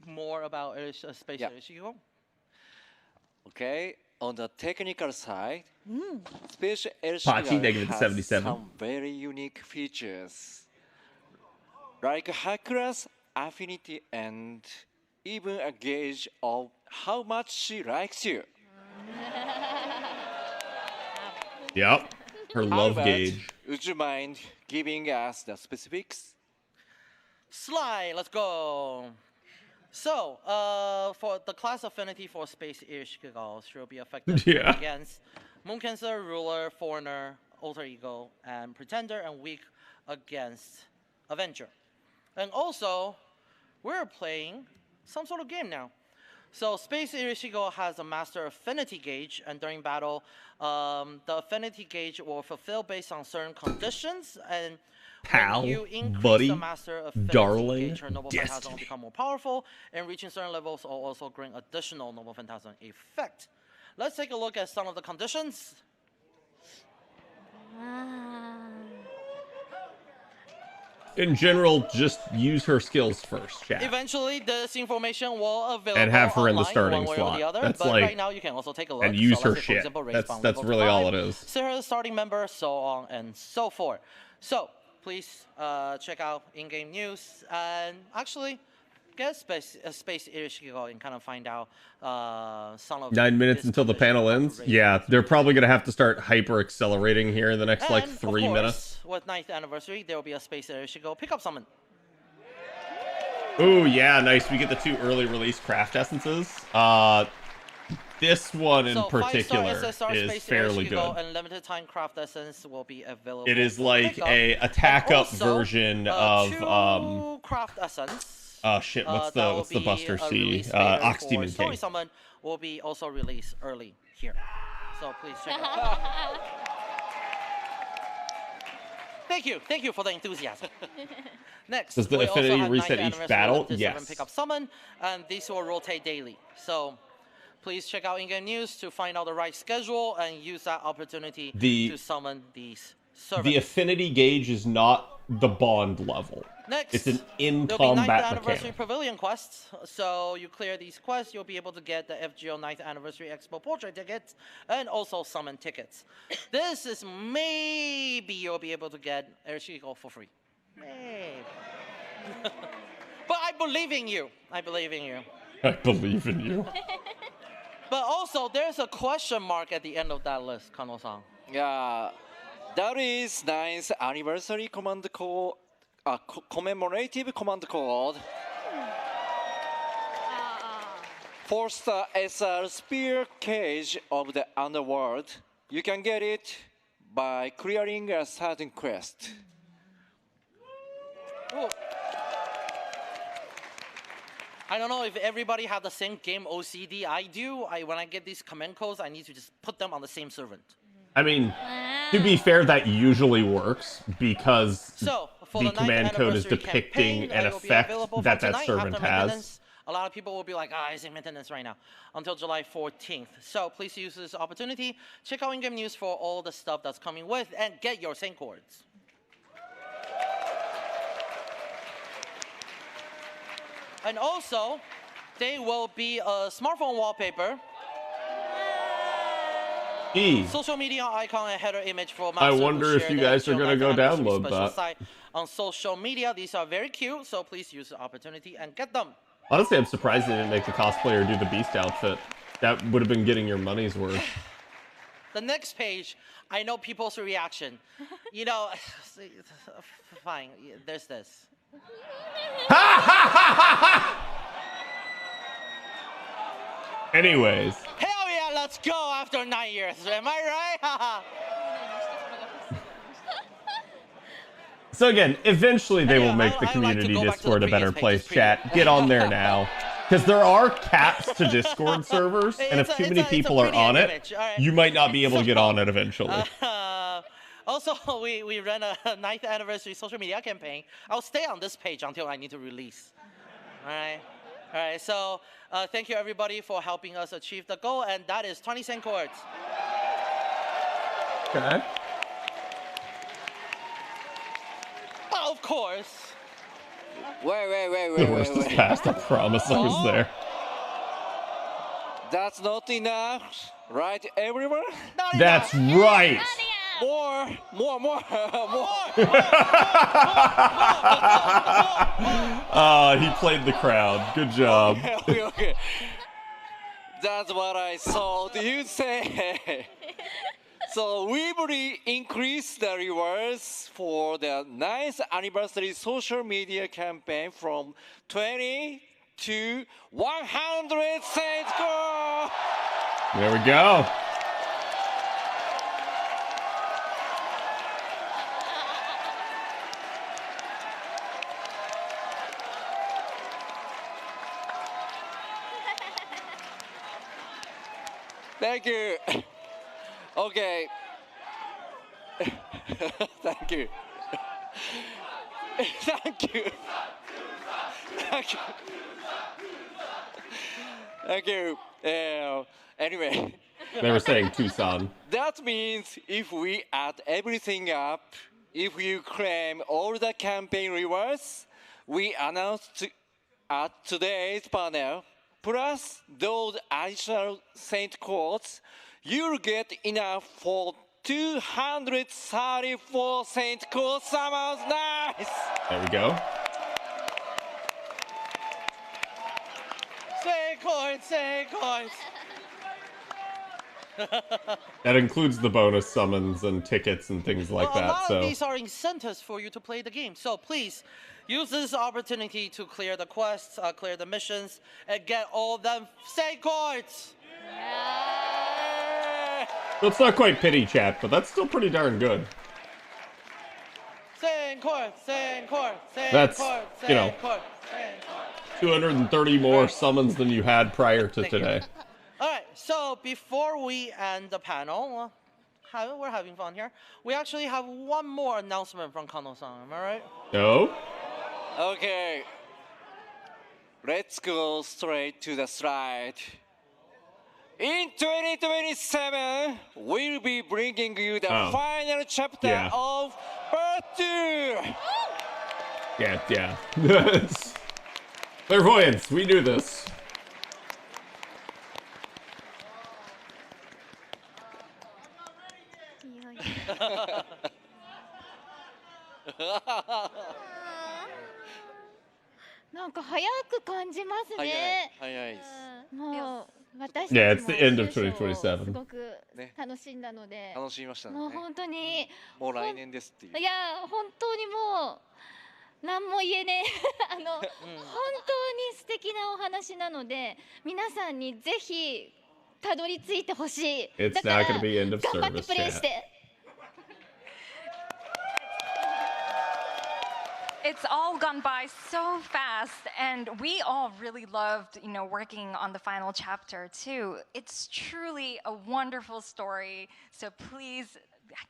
more about space Irishikiko? Okay, on the technical side, Space Pachi, Irishikiko negative has 77. some very unique features, like high class affinity and even a gauge of how much she likes you. Yep. Her love Albert, gauge. would you mind giving us the specifics? Sly, let's go. So, for the class affinity for space Irishikiko should be effective Yeah. against Moon Cancer, Ruler, Foreigner, Alter Ego, and Pretender, and weak against Avenger. And also, we're playing some sort of game now. So Space Irishikiko has a Master Affinity gauge, and during battle, the affinity gauge will fulfill based on certain conditions, and Pal, when you increase buddy, the Master Affinity darling, gauge, her Noble Phantasm will become more powerful, and reaching certain levels will also bring additional Noble Phantasm effect. Let's take a look at some of the conditions. In general, just use her skills first, chat. Eventually, this information will available And have her in the online starting one way slot. Or the other, That's but like, right now you can also take a look. and use So her let's say, for shit. example, race That's bound that's level really 5, all it is. Say her starting member, so on and so forth. So please check out in-game news and actually get Space Irishikiko and kind of find out some of 9 minutes until the panel ends. Yeah, they're probably gonna have to start hyper accelerating here in the next like And, 3 of course, minutes. With 9th anniversary, there will be a Space Irishikiko pickup summon. Oh yeah, nice. We get the 2 early release craft essences. This one in So particular 5-star SSR is Space fairly Irishikiko good. and limited time craft essence will be available. It is for like pickup. a attack And up also, version 2 of craft essence. oh shit, what's that will the be, Buster C? released later Ox for Demon Story King. Summon will be also released early here. So please check it out. Thank you for the enthusiasm. Next, Does the we also affinity have reset 9th each anniversary battle? limited summon Yes. Pickup summon, and these will rotate daily. So please check out in-game news to find out the right schedule and use that opportunity to summon these servants. The affinity gauge is not the bond level. Next, it's an in there'll be 9th combat anniversary mechanic. pavilion quests. So you clear these quests, you'll be able to get the FGO 9th anniversary Expo portrait tickets and also summon tickets. This is maybe you'll be able to get Irishikiko for free. Maybe. But I believe in you. I believe in you. I believe in you. But also, there's a question mark at the end of that list, Kano-san. Yeah, that is 9th anniversary command code, commemorative command code. 4-star SR Spear Cage of the Underworld. You can get it by clearing a certain quest. Ooh. I don't know if everybody have the same game OCD I do. When I get these command codes, I need to just put them on the same servant. I mean, to be fair, that usually works because So, for the the command code is anniversary depicting campaign, an it will be effect available that from that tonight servant after has. maintenance. A lot of people will be like, it's in maintenance right now, until July 14th. So please use this opportunity. Check out in-game news for all the stuff that's coming with, and get your sync cords. And also, there will be a smartphone wallpaper, Gee, social media icon, and header image for I Master who wonder if share you the guys are FGO gonna 9th go anniversary download special that. site on social media. These are very cute, so please use the opportunity and get them. Honestly, I'm surprised they didn't make the cosplayer do the Beast outfit. That would have been getting your money's worth. The next page, I know people's reaction. You know, fine, there's this. Anyways, Hell yeah, let's go after 9 years. Am I right? so again, eventually they will Anyway, make the I would like to community go back to the Discord a previous better page, place. it's Chat, get on there now. Because there are caps to Discord servers, and if too many people are on it, you might not be able to get on it eventually. Also, we ran a 9th anniversary social media campaign. I'll stay on this page until I need to release. All right? All right, so thank you everybody for helping us achieve the goal, and that is 20 cent chords. Okay. Of course. Wait. The worst is past. I promise I was there. That's not enough, right, everyone? That's right. More. He played the crowd. Good job. Okay. That's what I thought you say. So we will increase the rewards for the 9th anniversary social media campaign from 20 to 100 cents. Go! There we go. Thank you. Okay. Thank you. Thank you. Thank you. Thank you. Anyway. They were saying Tucson. That means if we add everything up, if you claim all the campaign rewards we announced at today's panel, plus those additional Saint codes, you'll get enough for 234 Saint code summons. Nice! There we go. Saint coins. That includes the bonus summons and tickets and things like A that. lot So of these are incentives for you to play the game. So please use this opportunity to clear the quests, clear the missions, and get all them Saint coins. well, it's not quite pity chat, but that's still pretty darn good. Saint coins. That's, you know, 230 more summons than you had prior to today. All right, so before we end the panel, we're having fun here. We actually have one more announcement from Kano-san, am I right? No? Okay. Let's go straight to the slide. In 2027, we'll be bringing you the final chapter of Part 2. Yeah. Clairvoyance, we do this. Yeah, it's the end of 2027. すごく楽しんだので、楽しみましたね。もう本当にもう来年ですっていう。いや本当にもう何も言えねえ本当に素敵なお話なので皆さんにぜひたどり着いてほしい。 It's だから not gonna be end of 頑張って service プレイし chat. て。It's all gone by so fast, and we all really loved, working on the final chapter too. It's truly a wonderful story, so please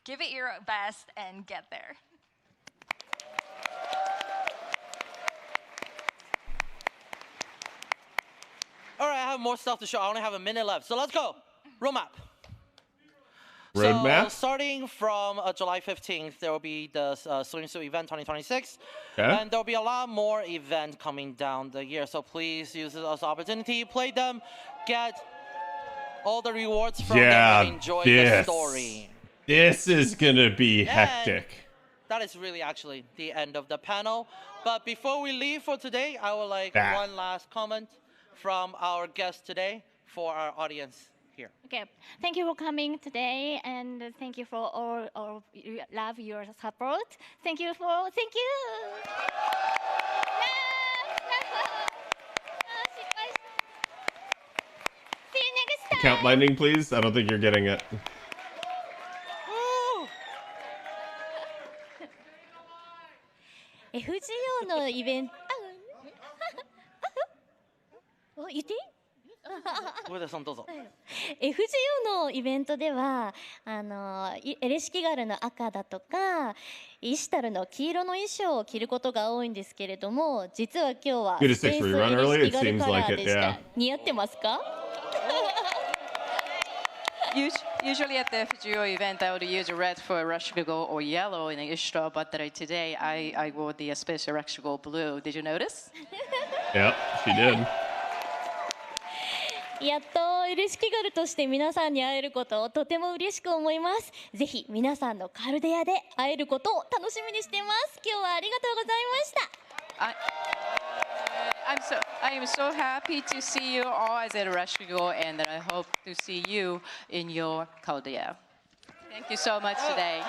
give it your best and get there. All right, I have more stuff to show. I only have a minute left, so let's go. Roadmap. Roadmap? So starting from July 15th, there will be the swimsuit event 2026. Okay. And there'll be a lot more events coming down the year. So please use it as an opportunity. Play them. Get all the rewards from them and enjoy the story. This is going to be hectic. That is really actually the end of the panel. But before we leave for today, I would like one last comment from our guest today for our audience. Here. Okay, thank you for coming today, and thank you for all love, your support. Thank you. See you next time. Count lightning, please. I don't think you're getting it. FGO のイベント。言っていい？上田さんどうぞ。FGO のイベントではエレシキガルの赤だとかイシュタルの黄色の衣装を着ることが多いんですけれども、実は今日はスペースエレシキガルカラーでした。似合ってますかUsually at the FGO event, I would use red for Electrical or yellow in the Ishtar, but today I wore the Space Electrical blue. Did you notice? Yep, she did. やっとエレシキガルとして皆さんに会えることをとても嬉しく思います。ぜひ皆さんのカルデアで会えることを楽しみにしています。今日はありがとうございました。I am so happy to see you all as a Electrical, and I hope to see you in your Caldea. Thank you so much today.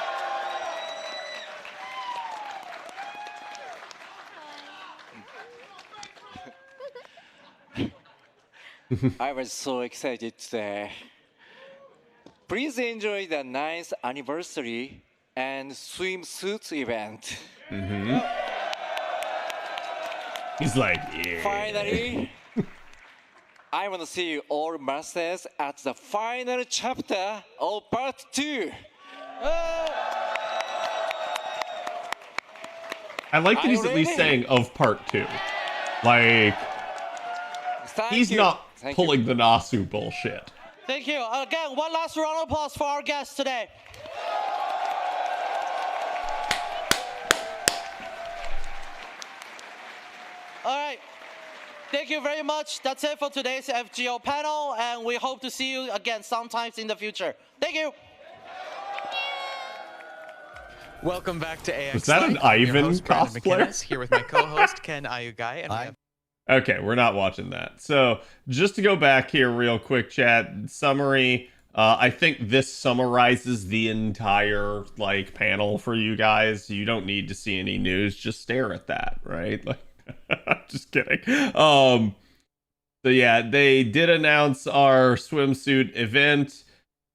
I was so excited today. Please enjoy the 9th anniversary and swimsuits event. He's like, yeah. Finally, I want to see you all masters at the final chapter of part 2. I like that he's at least saying of part 2. Like, he's not pulling the Nasu bullshit. Thank you. Again, one last round of applause for our guests today. All right. Thank you very much. That's it for today's FGO panel, and we hope to see you again sometimes in the future. Thank you. Welcome back to AX. Was that an Ivan cosplay? Here with my co-host Ken Ayugai, and we have Okay, we're not watching that. So just to go back here real quick, chat summary. I think this summarizes the entire like panel for you guys. You don't need to see any news. Just stare at that, right? Like, just kidding. So yeah, they did announce our swimsuit event,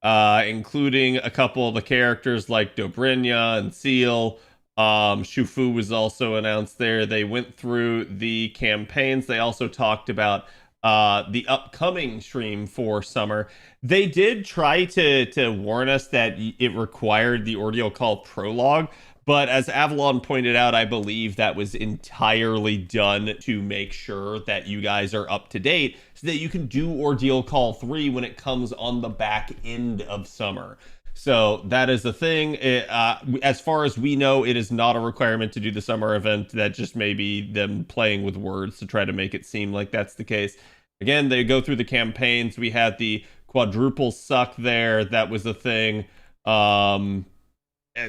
including a couple of the characters like Dobrynya and Seal. Shufu was also announced there. They went through the campaigns. They also talked about the upcoming stream for summer. They did try to warn us that it required the Ordeal Call prologue, but as Avalon pointed out, I believe that was entirely done to make sure that you guys are up to date so that you can do Ordeal Call 3 when it comes on the back end of summer. So that is the thing. As far as we know, it is not a requirement to do the summer event. That just may be them playing with words to try to make it seem like that's the case. Again, they go through the campaigns. We had the quadruple suck there. That was a thing.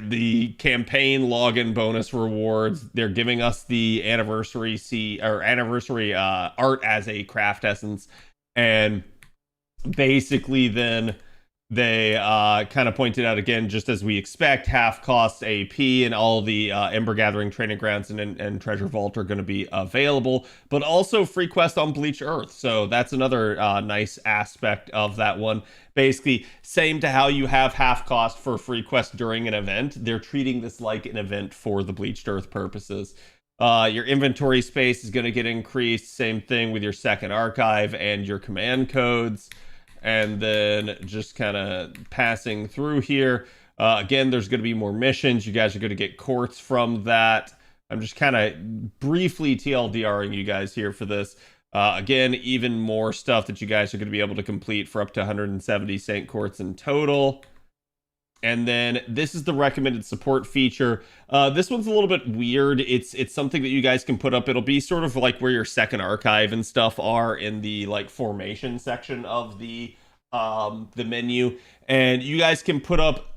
The campaign login bonus rewards. They're giving us the anniversary art as a craft essence. And basically then they kind of pointed out again, just as we expect, half cost AP and all the Ember Gathering Training Grounds and Treasure Vault are going to be available, but also free quest on Bleach Earth. So that's another nice aspect of that one. Basically, same to how you have half cost for free quest during an event. They're treating this like an event for the Bleached Earth purposes. Your inventory space is going to get increased. Same thing with your second archive and your command codes. And then just kind of passing through here. Again, there's going to be more missions. You guys are going to get quartz from that. I'm just kind of briefly TLDRing you guys here for this. Again, even more stuff that you guys are going to be able to complete for up to 170 Saint Quartz in total. And then this is the recommended support feature. This one's a little bit weird. It's something that you guys can put up. It'll be sort of like where your second archive and stuff are in the like formation section of the menu. And you guys can put up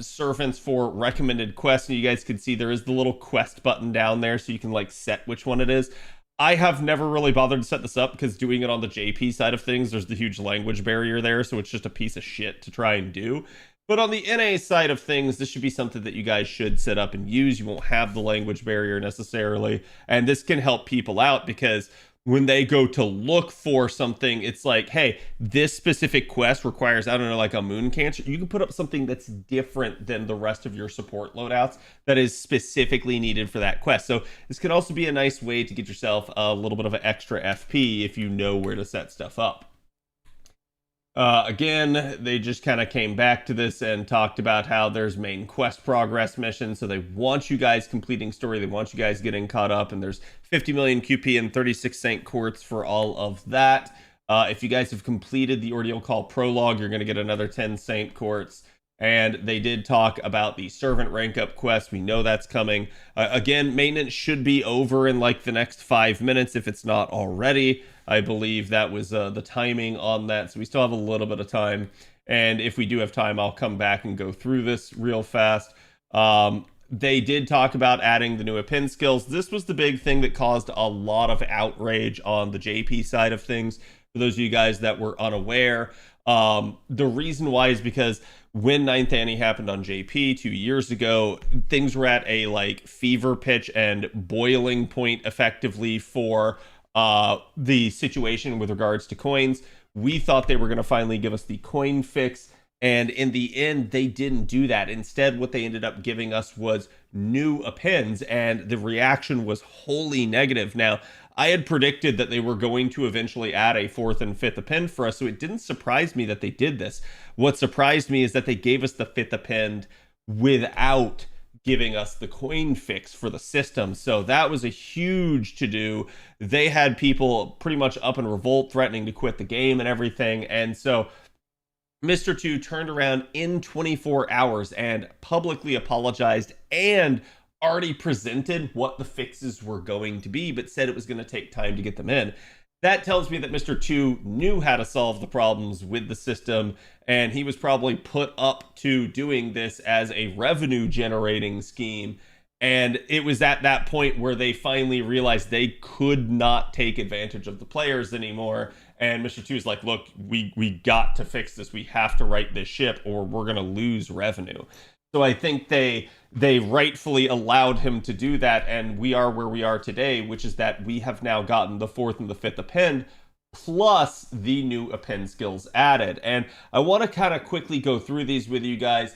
servants for recommended quests. And you guys can see there is the little quest button down there, so you can like set which one it is. I have never really bothered to set this up because doing it on the JP side of things, there's the huge language barrier there. So it's just a piece of shit to try and do. But on the NA side of things, this should be something that you guys should set up and use. You won't have the language barrier necessarily. And this can help people out because when they go to look for something, it's like, hey, this specific quest requires, I don't know, like a moon cancer. You can put up something that's different than the rest of your support loadouts that is specifically needed for that quest. So this could also be a nice way to get yourself a little bit of an extra FP if you know where to set stuff up. Again, they just kind of came back to this and talked about how there's main quest progress missions. So they want you guys completing story. They want you guys getting caught up. And there's 50 million QP and 36 Saint Quartz for all of that. If you guys have completed the Ordeal Call Prologue, you're going to get another 10 Saint Quartz. And they did talk about the Servant Rank Up quest. We know that's coming. Again, maintenance should be over in like the next 5 minutes if it's not already. I believe that was the timing on that. So we still have a little bit of time. And if we do have time, I'll come back and go through this real fast. They did talk about adding the new append skills. This was the big thing that caused a lot of outrage on the JP side of things. For those of you guys that were unaware, the reason why is because when 9th Annie happened on JP 2 years ago, things were at a like fever pitch and boiling point effectively for the situation with regards to coins. We thought they were going to finally give us the coin fix, and in the end they didn't do that. Instead, what they ended up giving us was new appends, and the reaction was wholly negative. Now, I had predicted that they were going to eventually add a 4th and 5th append for us, so it didn't surprise me that they did this. What surprised me is that they gave us the 5th append without giving us the coin fix for the system. So that was a huge to-do. They had people pretty much up in revolt, threatening to quit the game and everything. And so Mr. 2 turned around in 24 hours and publicly apologized and already presented what the fixes were going to be, but said it was going to take time to get them in. That tells me that Mr. 2 knew how to solve the problems with the system, and he was probably put up to doing this as a revenue generating scheme. And it was at that point where they finally realized they could not take advantage of the players anymore. And Mr. 2 is like, look, we got to fix this. We have to right this ship or we're going to lose revenue. So I think they rightfully allowed him to do that, and we are where we are today, which is that we have now gotten the 4th and the 5th append, plus the new append skills added. And I want to kind of quickly go through these with you guys,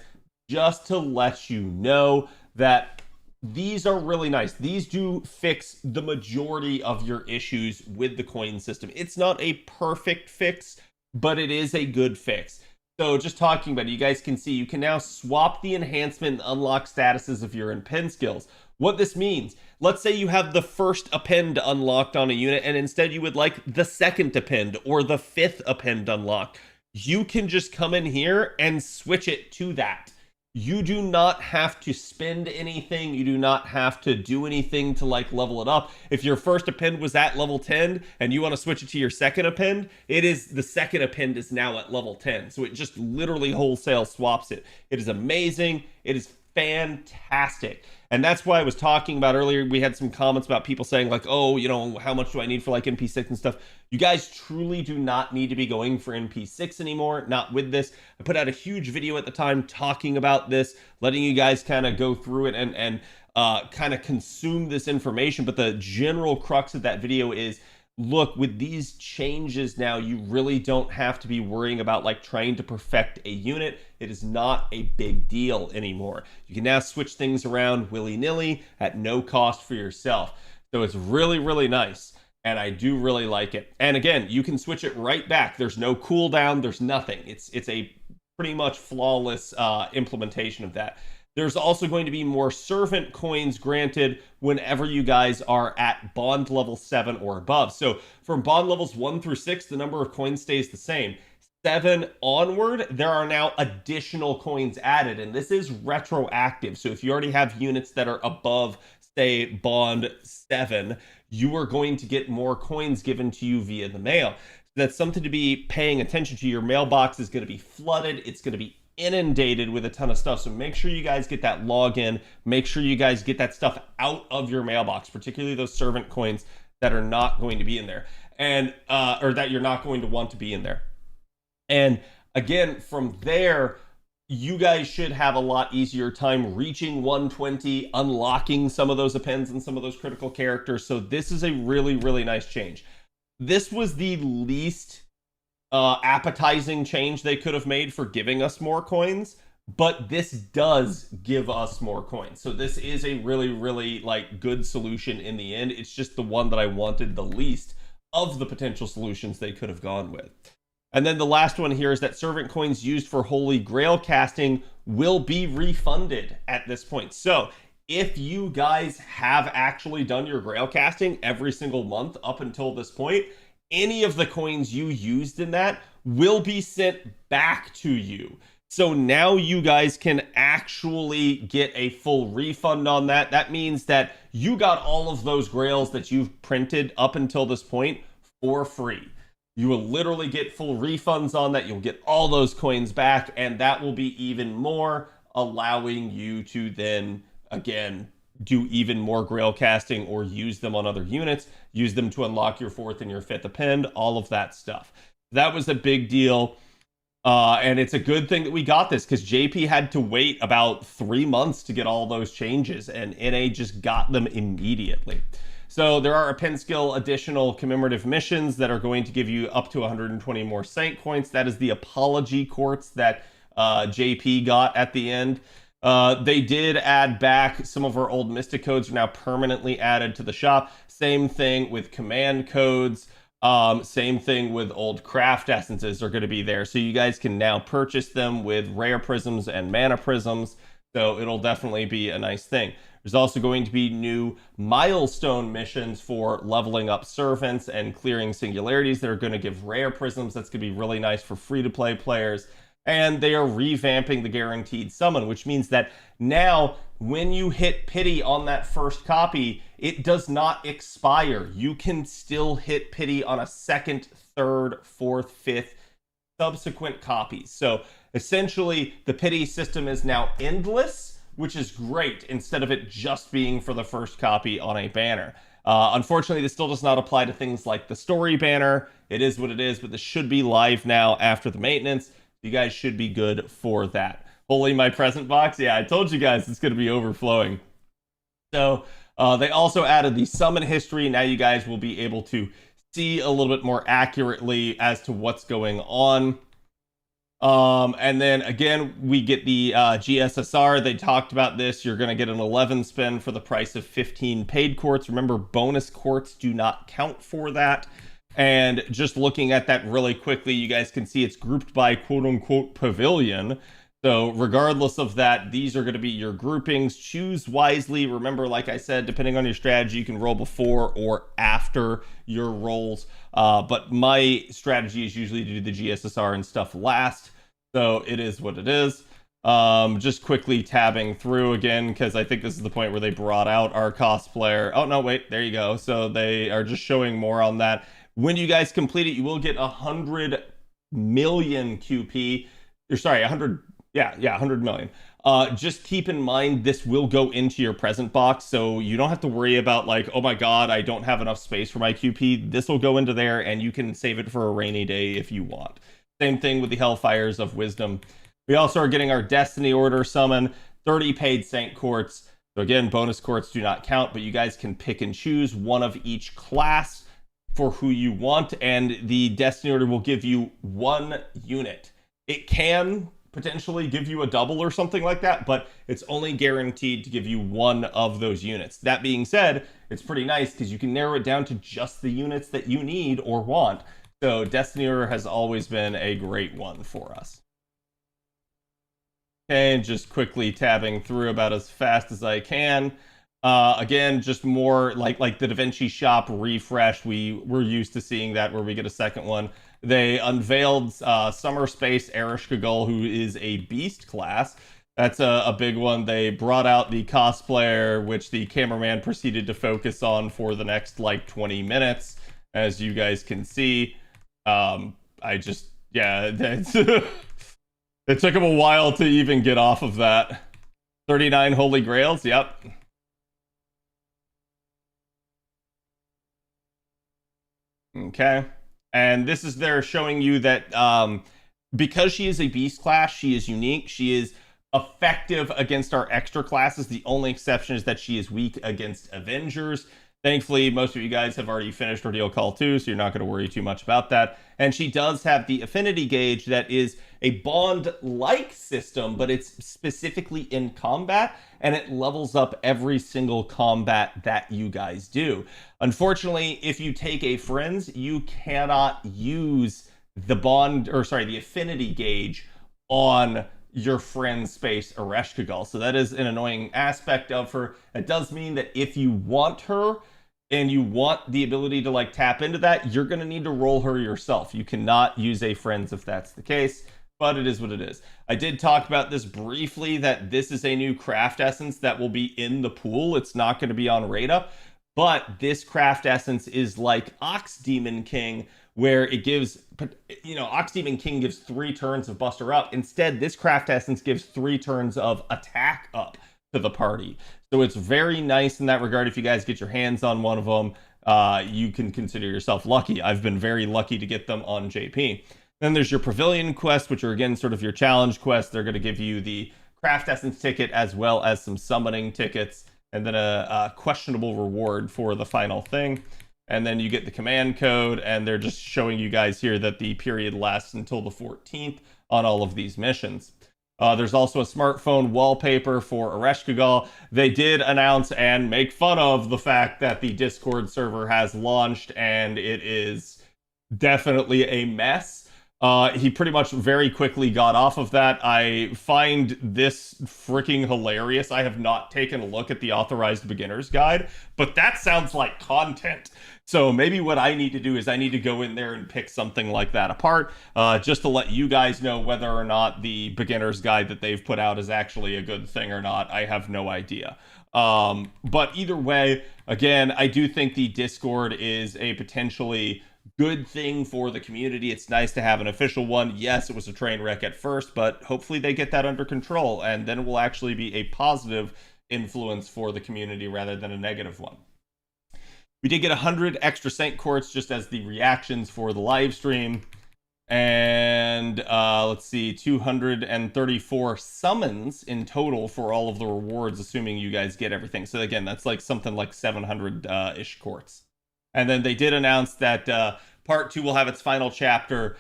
just to let you know that these are really nice. These do fix the majority of your issues with the coin system. It's not a perfect fix, but it is a good fix. So just talking about it, you guys can see you can now swap the enhancement and unlock statuses of your append skills. What this means, let's say you have the 1st append unlocked on a unit and instead you would like the 2nd append or the 5th append unlocked. You can just come in here and switch it to that. You do not have to spend anything. You do not have to do anything to like level it up. If your 1st append was at level 10 and you want to switch it to your 2nd append, it is the 2nd append is now at level 10. So it just literally wholesale swaps it. It is amazing. It is fantastic. And that's why I was talking about earlier, we had some comments about people saying like, oh, you know, how much do I need for like NP6 and stuff? You guys truly do not need to be going for NP6 anymore, not with this. I put out a huge video at the time talking about this, letting you guys kind of go through it and kind of consume this information. But the general crux of that video is, look, with these changes now, you really don't have to be worrying about like trying to perfect a unit. It is not a big deal anymore. You can now switch things around willy-nilly at no cost for yourself. So it's really, really nice. And I do really like it. And again, you can switch it right back. There's no cooldown. There's nothing. It's a pretty much flawless implementation of that. There's also going to be more servant coins granted whenever you guys are at bond level 7 or above. So from bond levels 1 through 6, the number of coins stays the same. 7 onward, there are now additional coins added, and this is retroactive. So if you already have units that are above, say, bond 7, you are going to get more coins given to you via the mail. That's something to be paying attention to. Your mailbox is going to be flooded. It's going to be inundated with a ton of stuff. So make sure you guys get that login. Make sure you guys get that stuff out of your mailbox, particularly those servant coins that are not going to be in there, and or that you're not going to want to be in there. And again, from there, you guys should have a lot easier time reaching 120, unlocking some of those appends and some of those critical characters. So this is a really, really nice change. This was the least appetizing change they could have made for giving us more coins, but this does give us more coins. So this is a really, really like good solution in the end. It's just the one that I wanted the least of the potential solutions they could have gone with. And then the last one here is that servant coins used for Holy Grail casting will be refunded at this point. So if you guys have actually done your Grail casting every single month up until this point, any of the coins you used in that will be sent back to you. So now you guys can actually get a full refund on that. That means that you got all of those Grails that you've printed up until this point for free. You will literally get full refunds on that. You'll get all those coins back, and that will be even more, allowing you to then, again, do even more Grail casting or use them on other units, use them to unlock your 4th and your 5th append, all of that stuff. That was a big deal. And it's a good thing that we got this, because JP had to wait about 3 months to get all those changes, and NA just got them immediately. So there are append skill additional commemorative missions that are going to give you up to 120 more Saint coins. That is the apology quartz that JP got at the end. They did add back some of our old Mystic codes are now permanently added to the shop. Same thing with command codes. Same thing with old craft essences are going to be there. So you guys can now purchase them with rare prisms and mana prisms. So it'll definitely be a nice thing. There's also going to be new milestone missions for leveling up servants and clearing singularities that are going to give rare prisms. That's going to be really nice for free-to-play players. And they are revamping the guaranteed summon, which means that now when you hit pity on that first copy, it does not expire. You can still hit pity on a 2nd, 3rd, 4th, 5th subsequent copies. So essentially the pity system is now endless, which is great, instead of it just being for the first copy on a banner. Unfortunately, this still does not apply to things like the story banner. It is what it is, but this should be live now after the maintenance. You guys should be good for that. Holy my present box. Yeah, I told you guys it's going to be overflowing. So they also added the summon history. Now you guys will be able to see a little bit more accurately as to what's going on. And then again, we get the GSSR. They talked about this. You're going to get an 11 spin for the price of 15 paid quartz. Remember, bonus quartz do not count for that. And just looking at that really quickly, you guys can see it's grouped by quote-unquote pavilion. So regardless of that, these are going to be your groupings. Choose wisely. Remember, like I said, depending on your strategy, you can roll before or after your rolls. But my strategy is usually to do the GSSR and stuff last. So it is what it is. Just quickly tabbing through again, because I think this is the point where they brought out our cosplayer. Oh, no, wait, there you go. So they are just showing more on that. When you guys complete it, you will get 100 million QP. Or sorry, 100 million. Just keep in mind, this will go into your present box, so you don't have to worry about like, oh my god, I don't have enough space for my QP. This will go into there, and you can save it for a rainy day if you want. Same thing with the Hellfires of Wisdom. We also are getting our Destiny Order summon, 30 paid Saint Quartz. So again, bonus quartz do not count, but you guys can pick and choose one of each class for who you want, and the Destiny Order will give you 1 unit. It can potentially give you a double or something like that, but it's only guaranteed to give you 1 of those units. That being said, it's pretty nice because you can narrow it down to just the units that you need or want. So Destiny Order has always been a great one for us. Okay, just quickly tabbing through about as fast as I can. Again, just more like the Da Vinci shop refreshed. We're used to seeing that where we get a second one. They unveiled Summer Space Erish Kagul, who is a beast class. That's a big one. They brought out the cosplayer, which the cameraman proceeded to focus on for the next like 20 minutes, as you guys can see. That's it took him a while to even get off of that. 39 Holy Grails, yep. Okay, and this is there showing you that because she is a beast class, she is unique. She is effective against our extra classes. The only exception is that she is weak against Avengers. Thankfully, most of you guys have already finished Ordeal Call 2, so you're not going to worry too much about that. And she does have the affinity gauge that is a bond-like system, but it's specifically in combat, and it levels up every single combat that you guys do. Unfortunately, if you take a Friends, you cannot use the the affinity gauge on your friend space Ereshkigal. So that is an annoying aspect of her. It does mean that if you want her and you want the ability to like tap into that, you're going to need to roll her yourself. You cannot use a friends if that's the case, but it is what it is. I did talk about this briefly, that this is a new craft essence that will be in the pool. It's not going to be on Rada, but this craft essence is like Ox Demon King, where it gives, Ox Demon King gives 3 turns of Buster Up. Instead, this craft essence gives 3 turns of attack up to the party. So it's very nice in that regard. If you guys get your hands on one of them, you can consider yourself lucky. I've been very lucky to get them on JP. Then there's your Pavilion quest, which are again sort of your challenge quests. They're going to give you the craft essence ticket as well as some summoning tickets, and then a questionable reward for the final thing. And then you get the command code, and they're just showing you guys here that the period lasts until the 14th on all of these missions. There's also a smartphone wallpaper for Ereshkigal. They did announce and make fun of the fact that the Discord server has launched, and it is definitely a mess. He pretty much very quickly got off of that. I find this freaking hilarious. I have not taken a look at the authorized beginner's guide, but that sounds like content. So maybe what I need to do is I need to go in there and pick something like that apart, just to let you guys know whether or not the beginner's guide that they've put out is actually a good thing or not. I have no idea. But either way, again, I do think the Discord is a potentially good thing for the community. It's nice to have an official one. Yes, it was a train wreck at first, but hopefully they get that under control, and then it will actually be a positive influence for the community rather than a negative one. We did get 100 extra Saint Quartz just as the reactions for the live stream. And let's see, 234 summons in total for all of the rewards, assuming you guys get everything. So again, that's like something like 700-ish quartz. And then they did announce that Part 2 will have its final chapter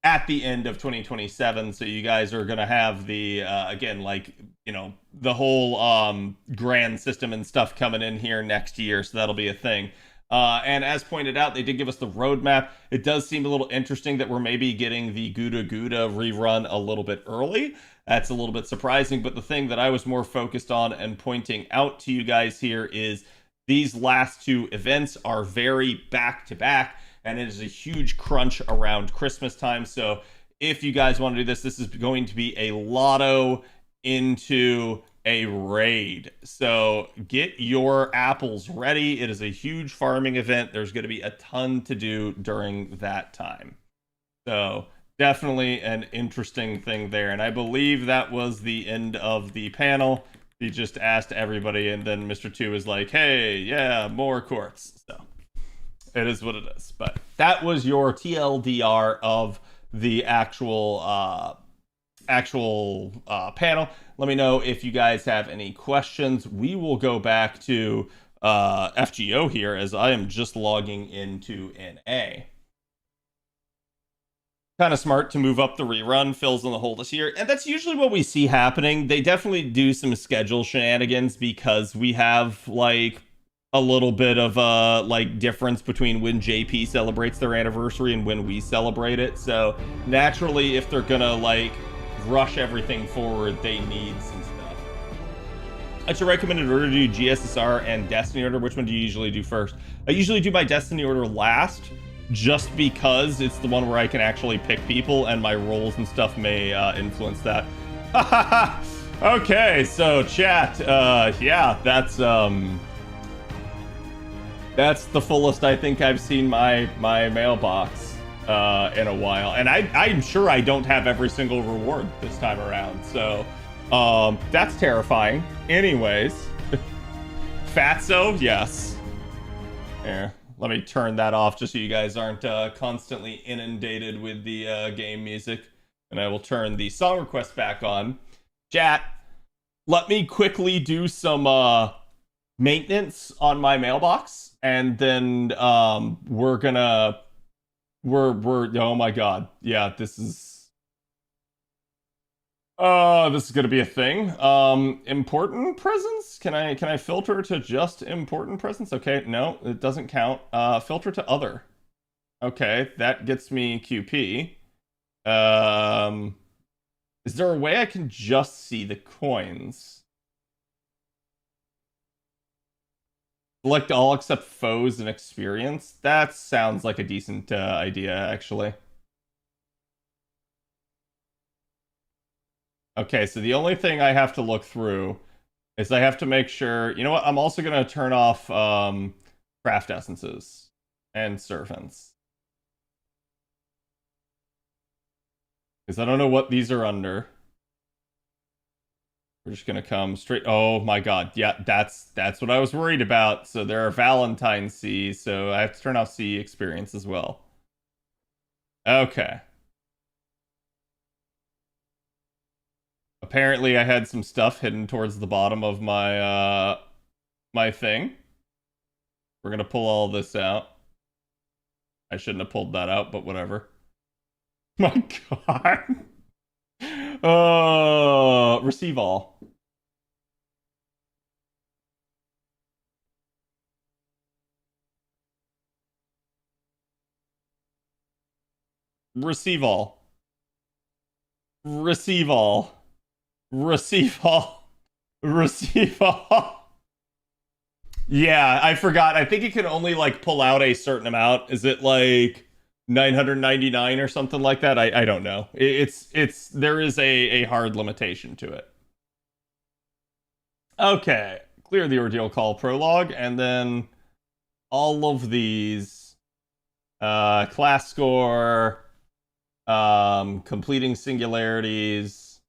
at the end of 2027. So you guys are going to have the, again, like, the whole grand system and stuff coming in here next year. So that'll be a thing. And as pointed out, they did give us the roadmap. It does seem a little interesting that we're maybe getting the Gouda Gouda rerun a little bit early. That's a little bit surprising. But the thing that I was more focused on and pointing out to you guys here is these last 2 events are very back-to-back, and it is a huge crunch around Christmas time. So if you guys want to do this, this is going to be a lotto into a raid. So get your apples ready. It is a huge farming event. There's going to be a ton to do during that time. So definitely an interesting thing there. And I believe that was the end of the panel. He just asked everybody, and then Mr. 2 is like, hey, yeah, more quartz. So it is what it is. But that was your TLDR of the actual panel. Let me know if you guys have any questions. We will go back to FGO here, as I am just logging into NA. Kind of smart to move up the rerun, fills in the hole this year, and that's usually what we see happening. They definitely do some schedule shenanigans because we have like a little bit of a like difference between when JP celebrates their anniversary and when we celebrate it. So naturally, if they're gonna like rush everything forward, they need some stuff. I should recommend in order to do GSSR and Destiny order. Which one do you usually do first? I usually do my Destiny order last, just because it's the one where I can actually pick people, and my rolls and stuff may influence that. Okay, so chat, yeah, that's the fullest I think I've seen my mailbox in a while, and I'm sure I don't have every single reward this time around, so that's terrifying. Anyways, Fatso, yes. Here, let me turn that off just so you guys aren't constantly inundated with the game music, and I will turn the song request back on. Chat, let me quickly do some maintenance on my mailbox, and then we're oh my god, yeah, this is gonna be a thing. Important presents, can I filter to just important presents? Okay, no, it doesn't count. Filter to other. Okay, that gets me QP. Is there a way I can just see the coins? Select all except foes and experience? That sounds like a decent idea, actually. Okay, so the only thing I have to look through is I have to make sure... You know what? I'm also going to turn off craft essences and servants. Because I don't know what these are under. We're just gonna come straight. Oh my god, yeah, that's what I was worried about. So there are Valentine C, so I have to turn off C experience as well. Okay. Apparently I had some stuff hidden towards the bottom of my my thing. We're gonna pull all this out. I shouldn't have pulled that out, but whatever. My god. Receive all. Receive all. Receive all. Receive all. Receive all. Yeah, I forgot. I think you can only like pull out a certain amount. Is it like 999 or something like that? I don't know. It's there is a hard limitation to it. Okay, clear the ordeal call prologue, and then all of these class score, completing singularities,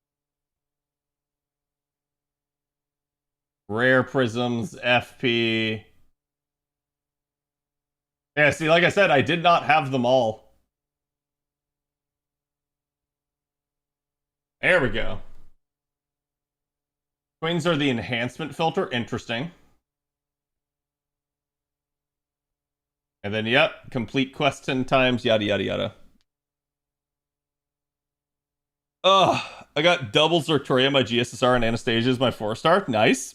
rare prisms, FP. Yeah, see, like I said, I did not have them all. There we go. Coins are the enhancement filter. Interesting. And then, yep, complete quest 10 times, yada, yada, yada. Ugh, I got double Zertoria, my GSSR, and Anastasia is my 4-star. Nice.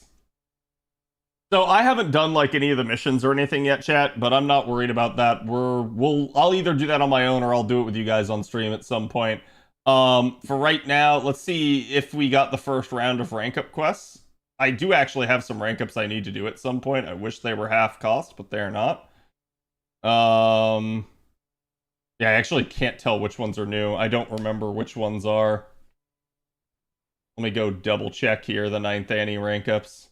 So I haven't done like any of the missions or anything yet, chat, but I'm not worried about that. I'll either do that on my own or I'll do it with you guys on stream at some point. For right now, let's see if we got the first round of rank up quests. I do actually have some rank ups I need to do at some point. I wish they were half cost, but they're not. Yeah, I actually can't tell which ones are new. I don't remember which ones are. Let me go double check here the 9th Annie rank ups.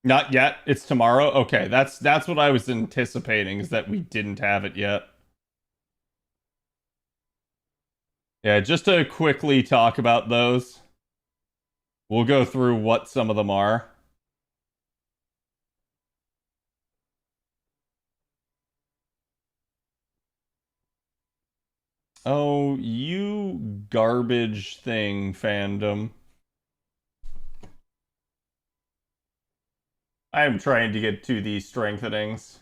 Not yet. It's tomorrow. Okay, that's what I was anticipating, is that we didn't have it yet. Yeah, just to quickly talk about those. We'll go through what some of them are. Oh, you garbage thing, fandom. I am trying to get to the strengthenings.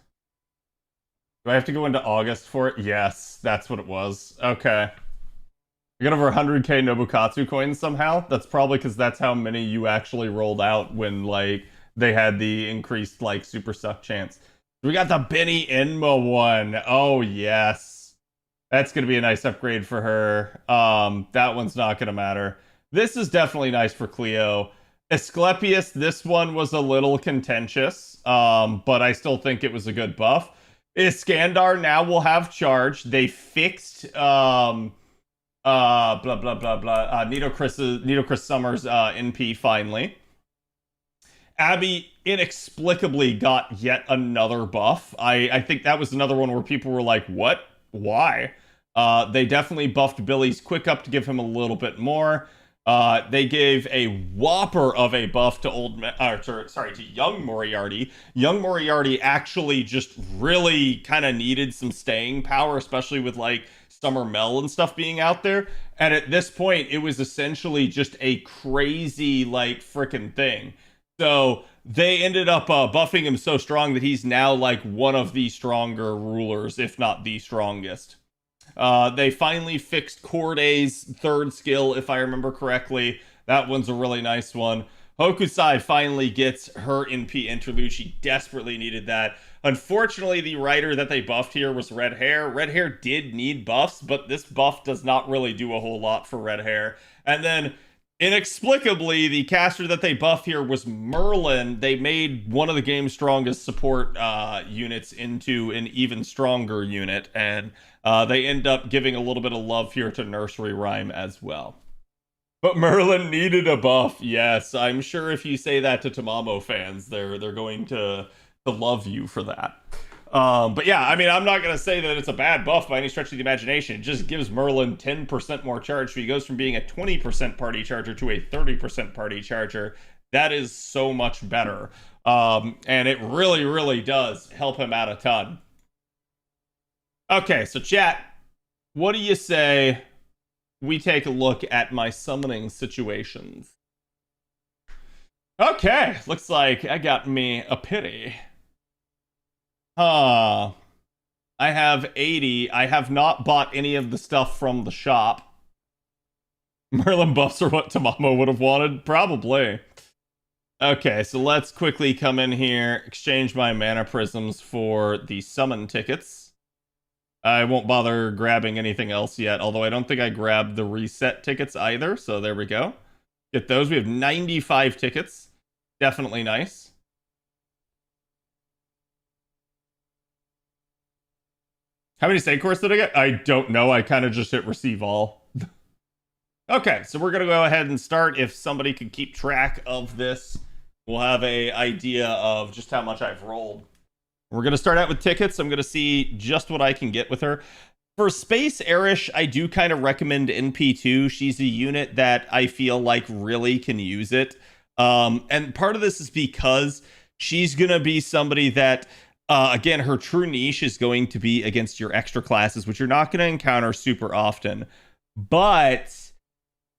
Do I have to go into August for it? Yes, that's what it was. Okay. I got over 100k Nobukatsu coins somehow. That's probably because that's how many you actually rolled out when, like, they had the increased, like, super suck chance. We got the Benny Enma one. Oh, yes. That's going to be a nice upgrade for her. That one's not going to matter. This is definitely nice for Cleo. Asclepius, this one was a little contentious, but I still think it was a good buff. Iskandar now will have charge. They fixed blah blah blah blah Nitocris Summers NP finally. Abby inexplicably got yet another buff. I think that was another one where people were like, what? Why? They definitely buffed Billy's quick up to give him a little bit more. They gave a whopper of a buff to to young Moriarty. Young Moriarty actually just really kind of needed some staying power, especially with like Summer Mel and stuff being out there. And at this point, it was essentially just a crazy like freaking thing. So they ended up buffing him so strong that he's now like one of the stronger rulers, if not the strongest. They finally fixed Corday's third skill, if I remember correctly. That one's a really nice one. Hokusai finally gets her NP interlude. She desperately needed that. Unfortunately, the writer that they buffed here was Red Hair. Red Hair did need buffs, but this buff does not really do a whole lot for Red Hair. And then, inexplicably, the caster that they buffed here was Merlin. They made one of the game's strongest support units into an even stronger unit, and they end up giving a little bit of love here to Nursery Rhyme as well. But Merlin needed a buff. Yes, I'm sure if you say that to Tamamo fans, they're going to love you for that. But yeah, I mean, I'm not going to say that it's a bad buff by any stretch of the imagination. It just gives Merlin 10% more charge. So he goes from being a 20% party charger to a 30% party charger. That is so much better. And it really, really does help him out a ton. Okay, so chat, what do you say we take a look at my summoning situations? Okay, looks like I got me a pity. I have 80. I have not bought any of the stuff from the shop. Merlin buffs are what Tamamo would have wanted? Probably. Okay, so let's quickly come in here, exchange my mana prisms for the summon tickets. I won't bother grabbing anything else yet, although I don't think I grabbed the reset tickets either, so there we go. Get those. We have 95 tickets. Definitely nice. How many save cores did I get? I don't know. I kind of just hit receive all. Okay, so we're going to go ahead and start. If somebody could keep track of this, we'll have an idea of just how much I've rolled. We're going to start out with tickets. I'm going to see just what I can get with her. For Space Airish, I do kind of recommend NP2. She's a unit that I feel like really can use it. And part of this is because she's going to be somebody that, again, her true niche is going to be against your extra classes, which you're not going to encounter super often. But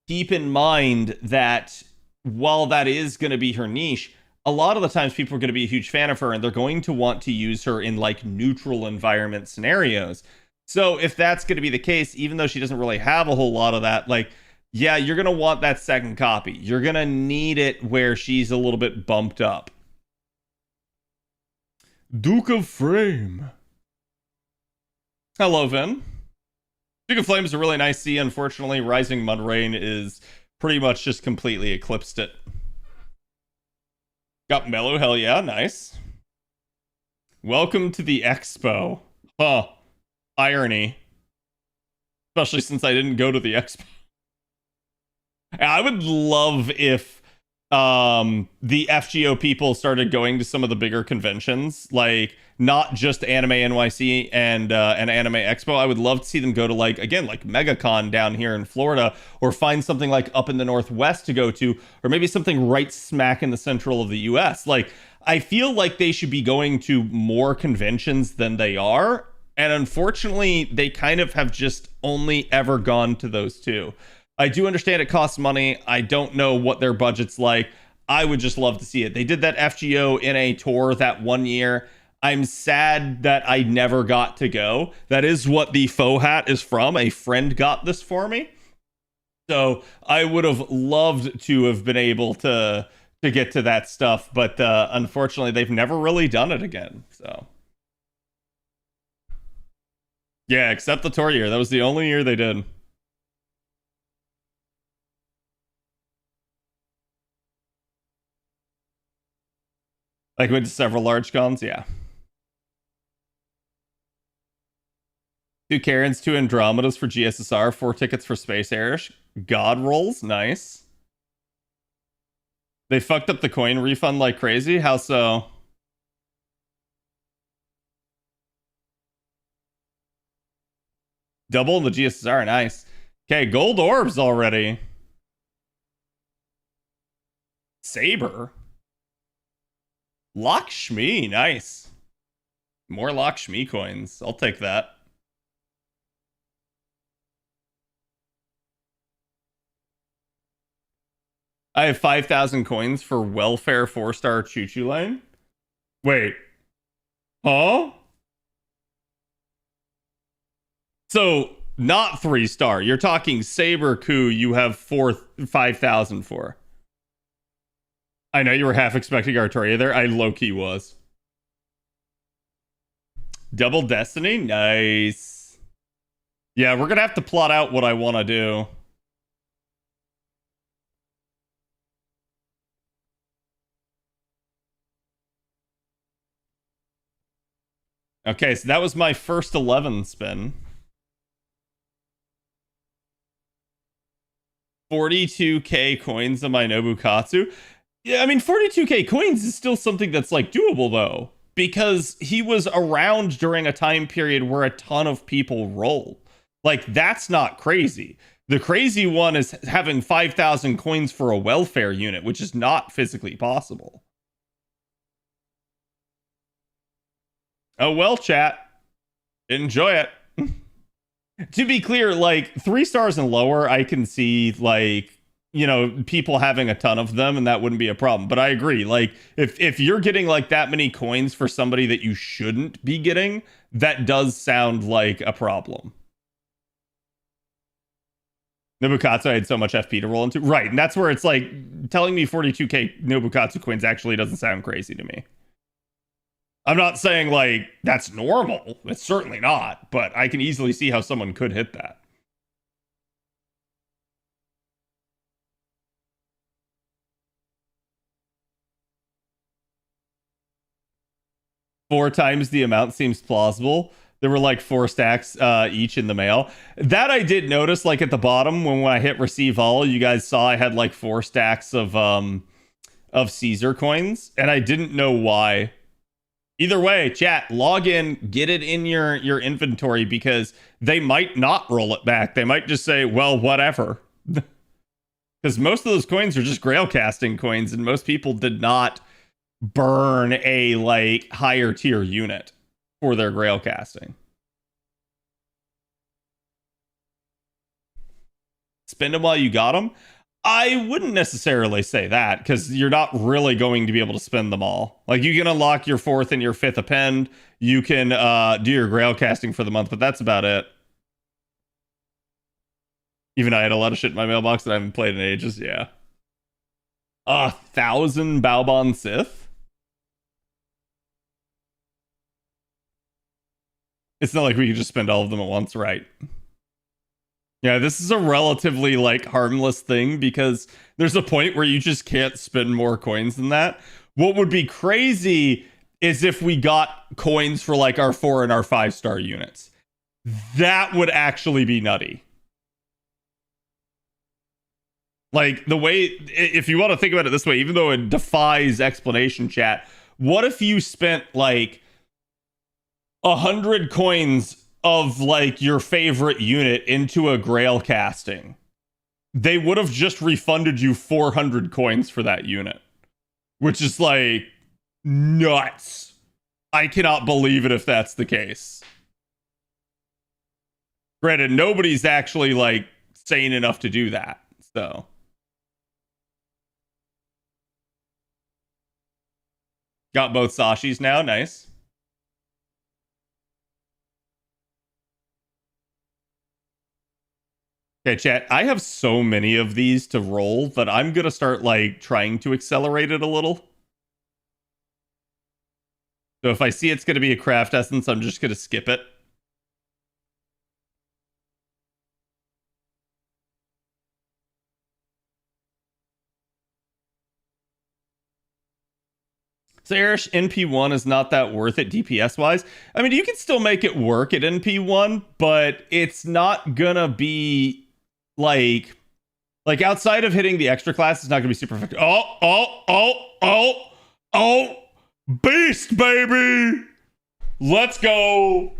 keep in mind that while that is going to be her niche, a lot of the times people are going to be a huge fan of her, and they're going to want to use her in like neutral environment scenarios. So if that's going to be the case, even though she doesn't really have a whole lot of that, like, yeah, you're going to want that second copy. You're going to need it where she's a little bit bumped up. Duke of Flame. Hello, Vin. Duke of Flame is a really nice C. Unfortunately, Rising Mudrain is pretty much just completely eclipsed it. Got Mellow, hell yeah, nice. Welcome to the expo. Huh. Irony. Especially since I didn't go to the expo. I would love if the FGO people started going to some of the bigger conventions, like not just Anime NYC and Anime Expo. I would love to see them go to, like, again, like MegaCon down here in Florida, or find something like up in the Northwest to go to, or maybe something right smack in the central of the US. Like, I feel like they should be going to more conventions than they are. And unfortunately, they kind of have just only ever gone to those two. I do understand it costs money. I don't know what their budget's like. I would just love to see it. They did that FGO in a tour that one year. I'm sad that I never got to go. That is what the faux hat is from. A friend got this for me. So I would have loved to have been able to get to that stuff. But unfortunately, they've never really done it again. So yeah, except the tour year. That was the only year they did. Like, went to several large cons, yeah. 2 Karens, 2 Andromedas for GSSR, 4 tickets for Space Airish. God rolls, nice. They fucked up the coin refund like crazy? How so? Double the GSSR, nice. Okay, gold orbs already. Saber. Lakshmi, nice. More Lakshmi coins. I'll take that. I have 5,000 coins for Welfare 4-star Choo-Choo Lane. Wait. Huh? So, not 3-star. You're talking Saber Coup you have 5,000 for. I know you were half expecting Artoria there. I low-key was. Double Destiny? Nice. Yeah, we're gonna have to plot out what I want to do. Okay, so that was my first 11 spin. 42k coins on my Nobukatsu. Yeah, I mean, 42k coins is still something that's like doable though, because he was around during a time period where a ton of people roll. Like, that's not crazy. The crazy one is having 5,000 coins for a welfare unit, which is not physically possible. Oh well, chat. Enjoy it. To be clear, like 3 stars and lower, I can see like, you know, people having a ton of them and that wouldn't be a problem. But I agree, like if you're getting like that many coins for somebody that you shouldn't be getting, that does sound like a problem. Nobukatsu, I had so much FP to roll into. Right, and that's where it's like telling me 42k Nobukatsu coins actually doesn't sound crazy to me. I'm not saying like that's normal. It's certainly not, but I can easily see how someone could hit that. Four times the amount seems plausible. There were like 4 stacks each in the mail. That I did notice, like at the bottom when I hit receive all, you guys saw I had like 4 stacks of Caesar coins, and I didn't know why. Either way, chat, log in, get it in your inventory, because they might not roll it back. They might just say, well, whatever. Because most of those coins are just grail casting coins, and most people did not burn a like higher tier unit for their grail casting. Spend them while you got them. I wouldn't necessarily say that, because you're not really going to be able to spend them all. Like, you can unlock your 4th and your 5th append. You can do your grail casting for the month, but that's about it. Even I had a lot of shit in my mailbox that I haven't played in ages, yeah. 1,000 Baobon Sith? It's not like we could just spend all of them at once, right? Yeah, this is a relatively like harmless thing, because there's a point where you just can't spend more coins than that. What would be crazy is if we got coins for like our 4 and our 5-star units. That would actually be nutty. Like, the way, if you want to think about it this way, even though it defies explanation, chat, what if you spent like 100 coins of like your favorite unit into a grail casting? They would have just refunded you 400 coins for that unit, which is like nuts. I cannot believe it if that's the case. Granted, nobody's actually like sane enough to do that, so. Got both Sashis now, nice. Okay, chat, I have so many of these to roll that I'm gonna start like trying to accelerate it a little. So if I see it's gonna be a craft essence, I'm just gonna skip it. So Erish, NP1 is not that worth it DPS wise. I mean, you can still make it work at NP1, but it's not gonna be like outside of hitting the extra class, it's not gonna be super effective. Oh, beast, baby! Let's go.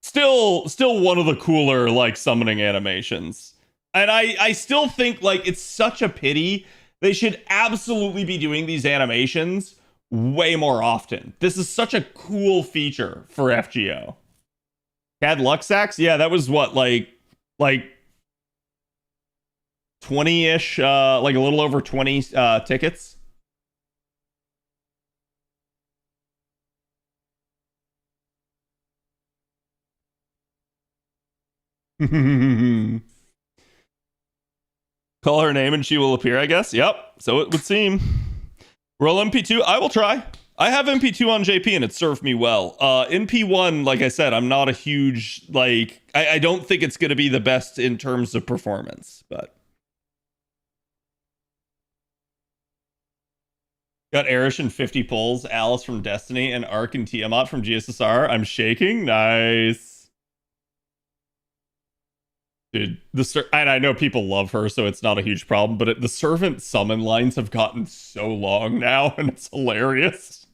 Still one of the cooler like summoning animations. And I still think like it's such a pity. They should absolutely be doing these animations way more often. This is such a cool feature for FGO. Had Luxax? Yeah, that was what, like 20-ish, like a little over 20 tickets. Call her name and she will appear, I guess. Yep, so it would seem. Roll MP2. I will try. I have MP2 on JP and it served me well. MP1, like I said, I'm not a huge, like, I don't think it's going to be the best in terms of performance, but. Got Erish and 50 pulls, Alice from Destiny, and Ark and Tiamat from GSSR. I'm shaking. Nice. Dude, and I know people love her, so it's not a huge problem, but the servant summon lines have gotten so long now, and it's hilarious.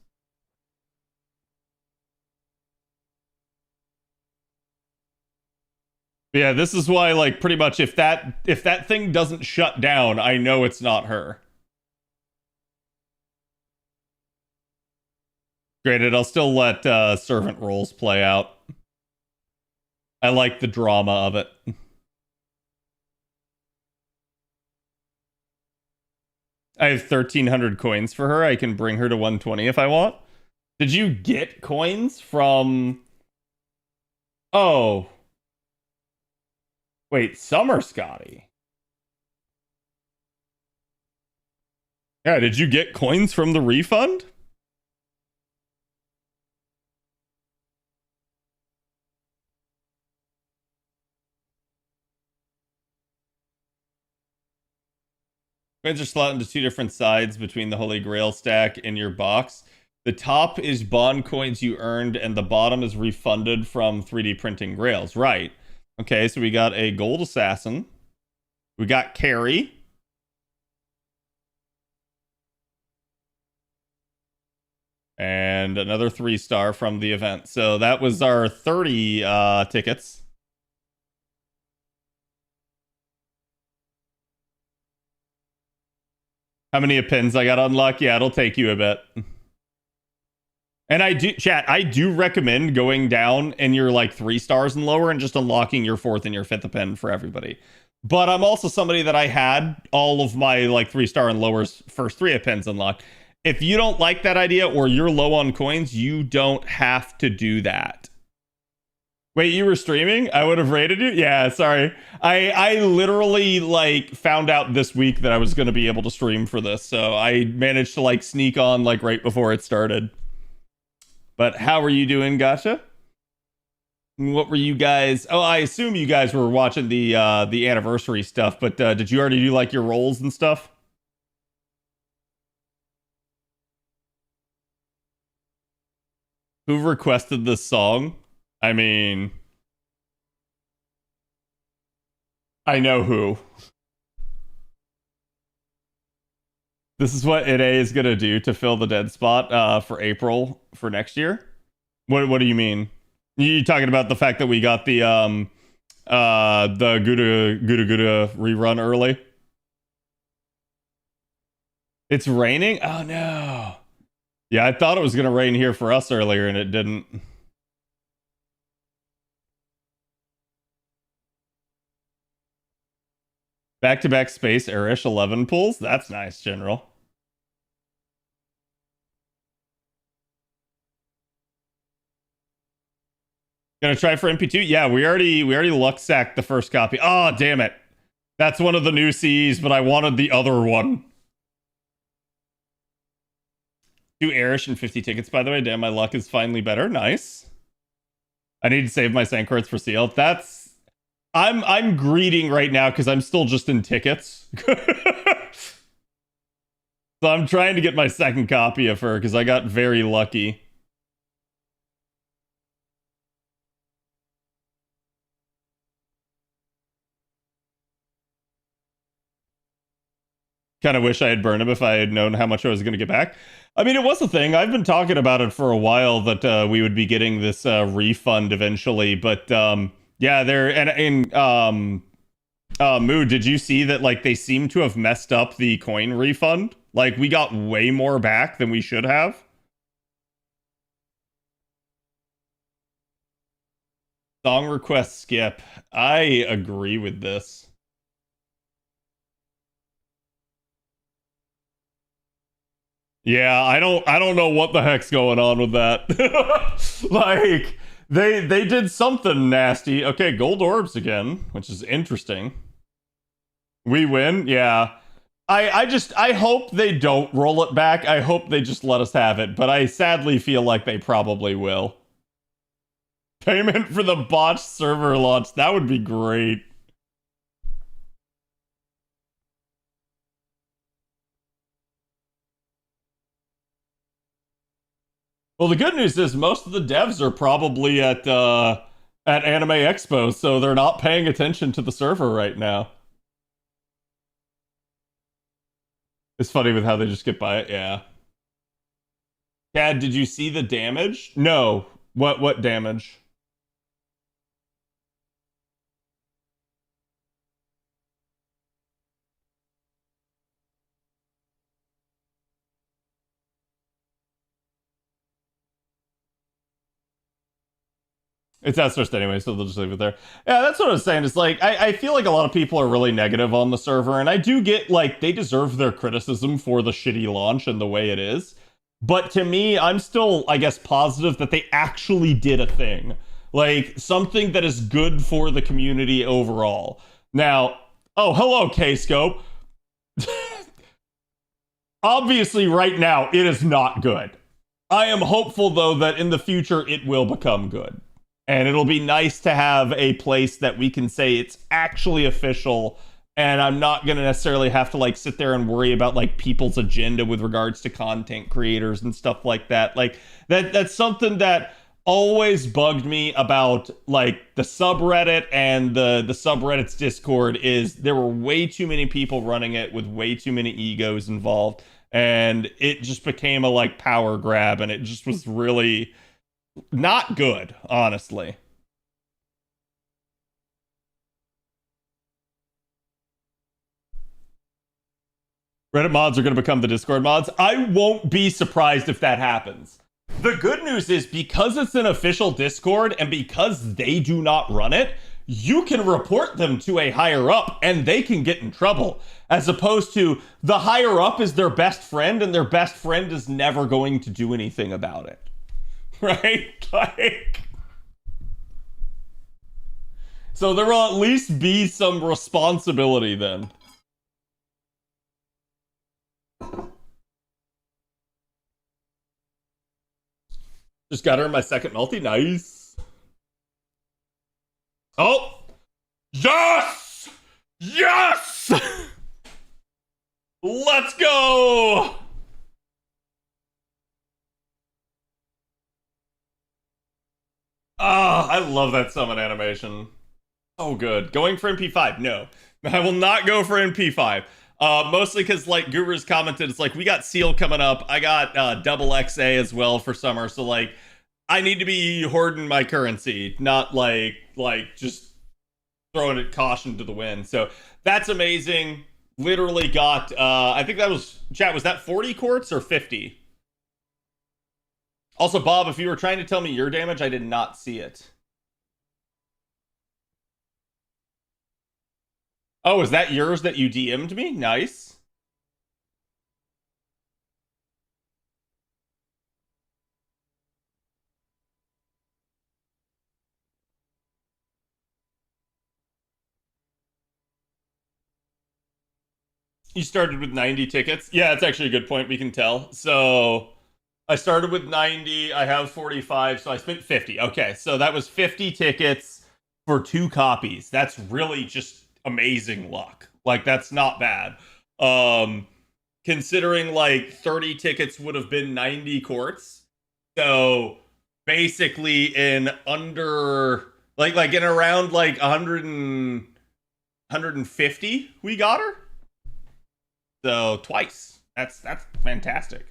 Yeah, this is why, like, pretty much if that thing doesn't shut down, I know it's not her. Granted, I'll still let servant roles play out. I like the drama of it. I have 1,300 coins for her. I can bring her to 120 if I want. Did you get coins from... Oh... Wait, Summer Scotty. Yeah, did you get coins from the refund? Coins are slot into two different sides between the Holy Grail stack in your box. The top is bond coins you earned, and the bottom is refunded from 3D printing grails. Right. Okay, so we got a gold assassin. We got Carrie. And another 3-star from the event. So that was our 30 tickets. How many pins I got unlocked? Yeah, it'll take you a bit. And I do recommend going down in your like 3 stars and lower and just unlocking your 4th and your 5th pin for everybody. But I'm also somebody that I had all of my like 3-star and lowers first 3 pins unlocked. If you don't like that idea or you're low on coins, you don't have to do that. Wait, you were streaming? I would have rated you? Yeah, sorry. I literally like found out this week that I was going to be able to stream for this. So I managed to like sneak on like right before it started. But how are you doing, Gotcha? What were you guys... Oh, I assume you guys were watching the anniversary stuff, but did you already do like your rolls and stuff? Who requested this song? I mean... I know who. This is what NA is going to do to fill the dead spot for April for next year? What do you mean? You talking about the fact that we got the Gouda rerun early? It's raining? Oh no. Yeah, I thought it was going to rain here for us earlier and it didn't. Back-to-back space Erish 11 pulls? That's nice, General. Gonna try for MP2? Yeah, we already luck sacked the first copy. Oh, damn it. That's one of the new CEs, but I wanted the other one. 2 Erish and 50 tickets, by the way. Damn, my luck is finally better. Nice. I need to save my Sankrits for seal. That's... I'm greeting right now because I'm still just in tickets. So I'm trying to get my second copy of her because I got very lucky. Kind of wish I had burned him if I had known how much I was going to get back. I mean, it was a thing. I've been talking about it for a while that we would be getting this refund eventually, but yeah, there Mood, did you see that like they seem to have messed up the coin refund? Like we got way more back than we should have. Song request skip. I agree with this. Yeah, I don't know what the heck's going on with that. Like they did something nasty. Okay, gold orbs again, which is interesting. We win? Yeah. I hope they don't roll it back. I hope they just let us have it, but I sadly feel like they probably will. Payment for the botched server launch. That would be great. Well, the good news is most of the devs are probably at Anime Expo, so they're not paying attention to the server right now. It's funny with how they just get by it, yeah. Cad, did you see the damage? No. What damage? It's outsourced anyway, so they'll just leave it there. Yeah, that's what I was saying. It's like, I feel like a lot of people are really negative on the server, and I do get, like, they deserve their criticism for the shitty launch and the way it is. But to me, I'm still, I guess, positive that they actually did a thing. Like, something that is good for the community overall. Now, oh, hello, K-Scope. Obviously, right now, it is not good. I am hopeful, though, that in the future, it will become good. And it'll be nice to have a place that we can say it's actually official, and I'm not going to necessarily have to, like, sit there and worry about, like, people's agenda with regards to content creators and stuff like that. Like, that's something that always bugged me about, like, the subreddit and the subreddit's Discord is there were way too many people running it with way too many egos involved, and it just became a, like, power grab, and it just was really not good, honestly. Reddit mods are going to become the Discord mods. I won't be surprised if that happens. The good news is because it's an official Discord and because they do not run it, you can report them to a higher up and they can get in trouble. As opposed to the higher up is their best friend and their best friend is never going to do anything about it. Right? Like, so there will at least be some responsibility then. Just got her in my second multi. Nice. Oh! Yes! Yes! Let's go! Ah, I love that summon animation. So good. Going for MP5? No. I will not go for MP5. Mostly because, like, Guru's commented, it's like, we got Seal coming up. I got double XA as well for summer. So, like, I need to be hoarding my currency, not, like just throwing it caution to the wind. So, that's amazing. Literally got, I think that was, chat, was that 40 quartz or 50? Also, Bob, if you were trying to tell me your damage, I did not see it. Oh, is that yours that you DM'd me? Nice. You started with 90 tickets? Yeah, that's actually a good point. We can tell. So I started with 90. I have 45, so I spent 50. Okay, so that was 50 tickets for 2 copies. That's really just amazing luck. Like, that's not bad. Considering, like, 30 tickets would have been 90 quartz. So basically in under, like in around, like, 150, we got her. So twice. That's fantastic.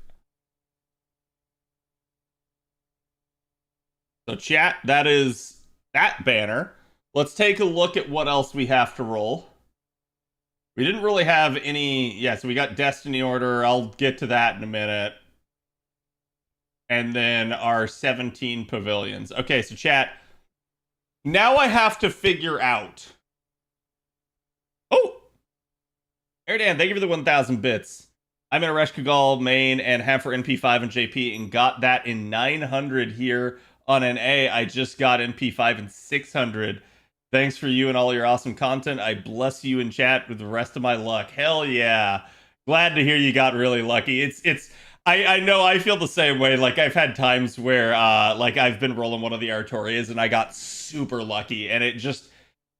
So chat, that is that banner. Let's take a look at what else we have to roll. We didn't really have any... Yeah, so we got Destiny Order. I'll get to that in a minute. And then our 17 pavilions. Okay, so chat. Now I have to figure out... Oh! Erdan, thank you for the 1,000 bits. I'm in a Resh Kagal main and have for NP5 and JP and got that in 900 here on an A. I just got NP5 in 600. Thanks for you and all your awesome content. I bless you in chat with the rest of my luck. Hell yeah. Glad to hear you got really lucky. I know I feel the same way. Like I've had times where like I've been rolling one of the Artorias and I got super lucky, and it just,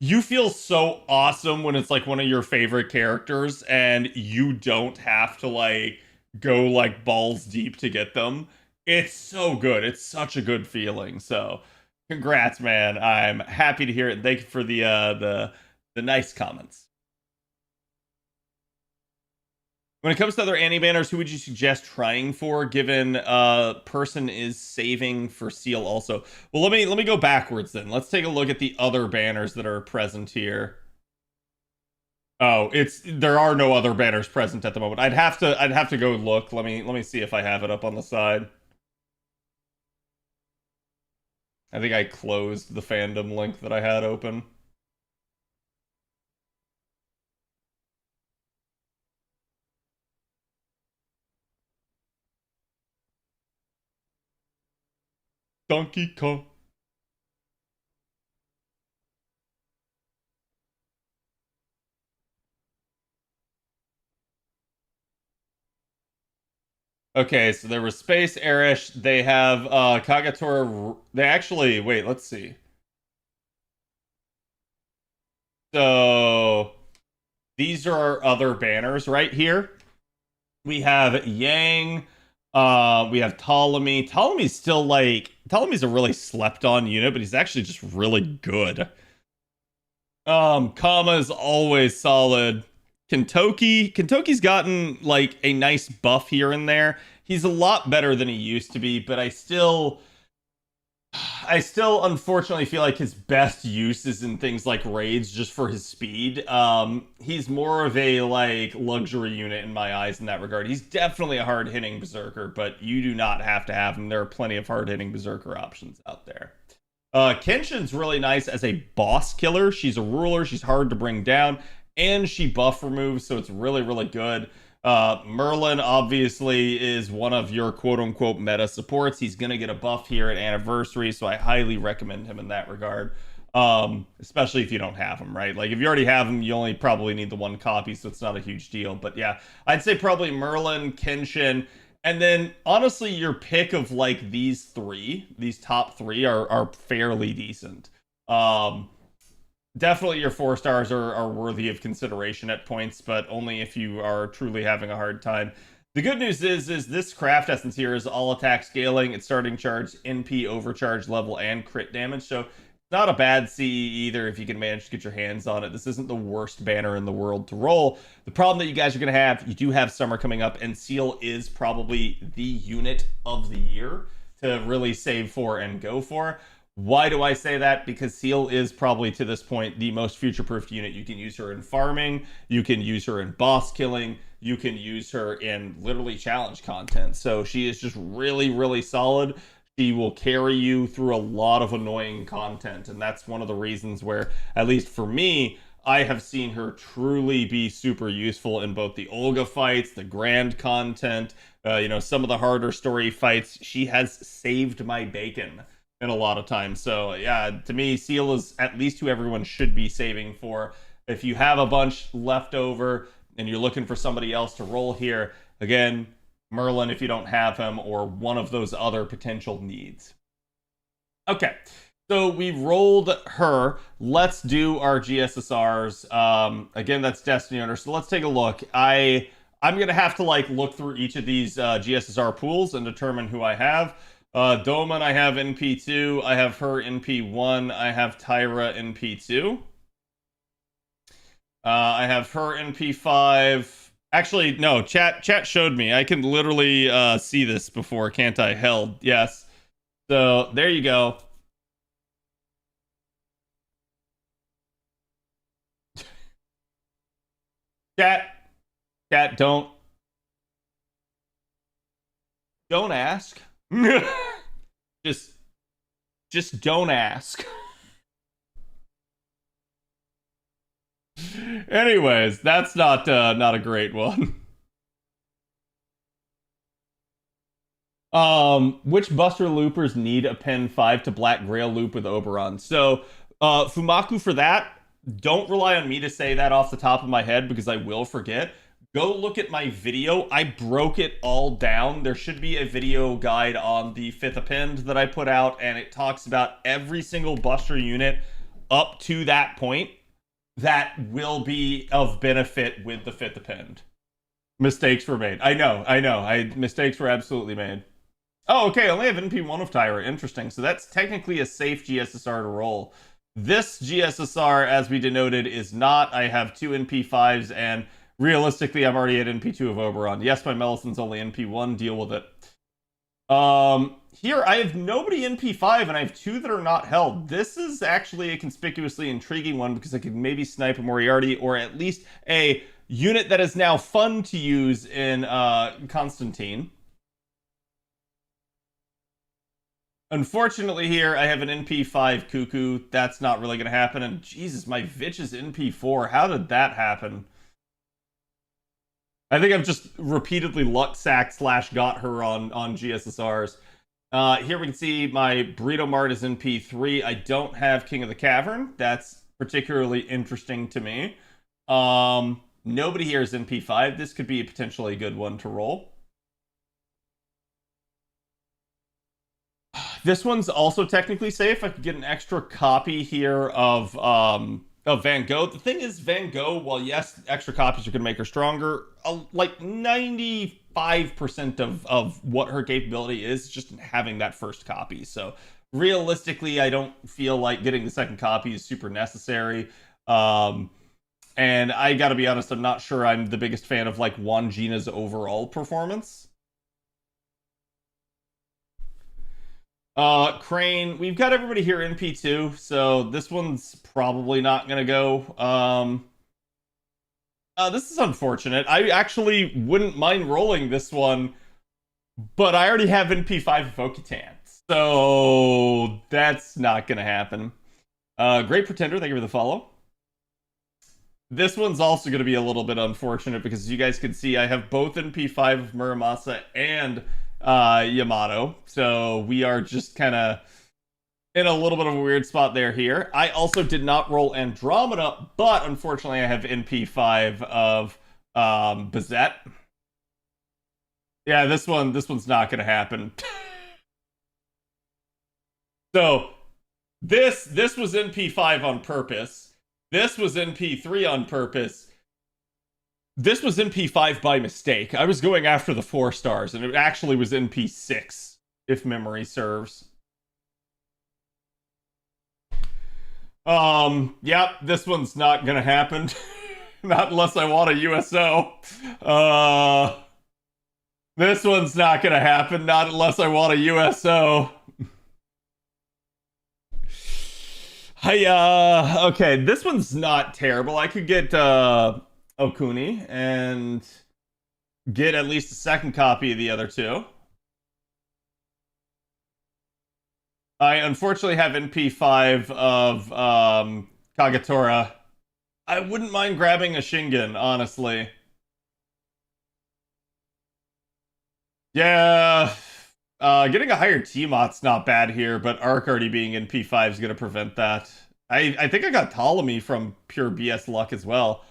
you feel so awesome when it's like one of your favorite characters and you don't have to like go like balls deep to get them. It's so good. It's such a good feeling. So congrats, man. I'm happy to hear it. Thank you for the nice comments. When it comes to other anti-banners, who would you suggest trying for, given person is saving for seal also? Well, let me go backwards then. Let's take a look at the other banners that are present here. Oh, there are no other banners present at the moment. I'd have to go look. Let me see if I have it up on the side. I think I closed the fandom link that I had open. Donkey Kong. Okay, so there was Space Airish. They have Kagatora. They actually, wait, let's see. So these are our other banners right here. We have Yang. We have Ptolemy. Ptolemy's a really slept on unit, but he's actually just really good. Kama is always solid. Kentoki's gotten like a nice buff here and there. He's a lot better than he used to be, but I still unfortunately feel like his best use is in things like raids just for his speed. He's more of a like luxury unit in my eyes in that regard. He's definitely a hard-hitting berserker, but you do not have to have him. There are plenty of hard-hitting berserker options out there. Kenshin's really nice as a boss killer. She's a ruler, she's hard to bring down, and she buff removes, so it's really, really good. Merlin obviously is one of your quote-unquote meta supports. He's going to get a buff here at Anniversary, so I highly recommend him in that regard. Especially if you don't have him, right? Like, if you already have him, you only probably need the one copy, so it's not a huge deal. But yeah, I'd say probably Merlin, Kenshin, and then, honestly, your pick of, like, these top three are fairly decent. Definitely your 4 stars are worthy of consideration at points, but only if you are truly having a hard time. The good news is this craft essence here is all attack scaling. It's starting charge, NP, overcharge level, and crit damage. So it's not a bad CE either if you can manage to get your hands on it. This isn't the worst banner in the world to roll. The problem that you guys are going to have, you do have summer coming up, and Seal is probably the unit of the year to really save for and go for. Why do I say that? Because Seal is probably, to this point, the most future-proofed unit. You can use her in farming, you can use her in boss killing, you can use her in literally challenge content. So she is just really, really solid. She will carry you through a lot of annoying content, and that's one of the reasons where, at least for me, I have seen her truly be super useful in both the Olga fights, the grand content, some of the harder story fights. She has saved my bacon in a lot of times. So yeah, to me, Seal is at least who everyone should be saving for. If you have a bunch left over and you're looking for somebody else to roll here, again, Merlin if you don't have him, or one of those other potential needs. Okay, so we rolled her. Let's do our GSSRs. Again, that's Destiny Owner. So let's take a look. I'm gonna have to like look through each of these GSSR pools and determine who I have. Doman, I have NP2. I have her NP1. I have Tyra NP2. I have her NP5. Actually, no, chat showed me. I can literally see this before, can't I? Held, yes. So, there you go. Chat, don't ask. just don't ask. Anyways, that's not a great one. Which Buster Loopers need a pen 5 to Black Grail loop with Oberon? So, Fumaku for that, don't rely on me to say that off the top of my head because I will forget. go look at my video. I broke it all down. There should be a video guide on the 5th append that I put out, and it talks about every single Buster unit up to that point that will be of benefit with the 5th append. Mistakes were made. I know. Mistakes were absolutely made. Oh, okay, I only have NP1 of Tyra. Interesting. So that's technically a safe GSSR to roll. This GSSR, as we denoted, is not. I have 2 NP5s, and realistically, I'm already at NP2 of Oberon. Yes, my Melison's only NP1. Deal with it. Here, I have nobody NP5, and I have 2 that are not held. This is actually a conspicuously intriguing one, because I could maybe snipe a Moriarty, or at least a unit that is now fun to use in Constantine. Unfortunately here, I have an NP5 Cuckoo. That's not really going to happen. And Jesus, my Vitch is NP4. How did that happen? I think I've just repeatedly luck sacked / got her on GSSRs. Here we can see my Burrito Mart is NP3. I don't have King of the Cavern. That's particularly interesting to me. Nobody here is NP5. This could be a potentially good one to roll. This one's also technically safe. I could get an extra copy here of Van Gogh. The thing is, Van Gogh, while yes, extra copies are going to make her stronger, like 95% of what her capability is just in having that first copy. So realistically, I don't feel like getting the second copy is super necessary. And I got to be honest, I'm not sure I'm the biggest fan of like Wangina's overall performance. Crane, we've got everybody here in P2, so this one's probably not gonna go. This is unfortunate. I actually wouldn't mind rolling this one, but I already have NP5 of Okitan, so that's not gonna happen. Great Pretender, thank you for the follow. This one's also gonna be a little bit unfortunate, because as you guys can see, I have both NP5 of Muramasa and Yamato, so we are just kind of in a little bit of a weird spot there here. I also did not roll Andromeda, but unfortunately I have NP5 of Bazette. Yeah, this one's not gonna happen. So this was NP5 on purpose. This was NP3 on purpose. This was NP5 by mistake. I was going after the 4 stars, and it actually was NP6, if memory serves. Yep, this one's not gonna happen. Not unless I want a USO. This one's not gonna happen, not unless I want a USO. Okay, this one's not terrible. I could get, Okuni and get at least a second copy of the other 2. I unfortunately have NP5 of Kagatora. I wouldn't mind grabbing a Shingen, honestly. Yeah, getting a higher T-Mot's not bad here, but Arc already being NP5 is going to prevent that. I think I got Ptolemy from pure BS luck as well.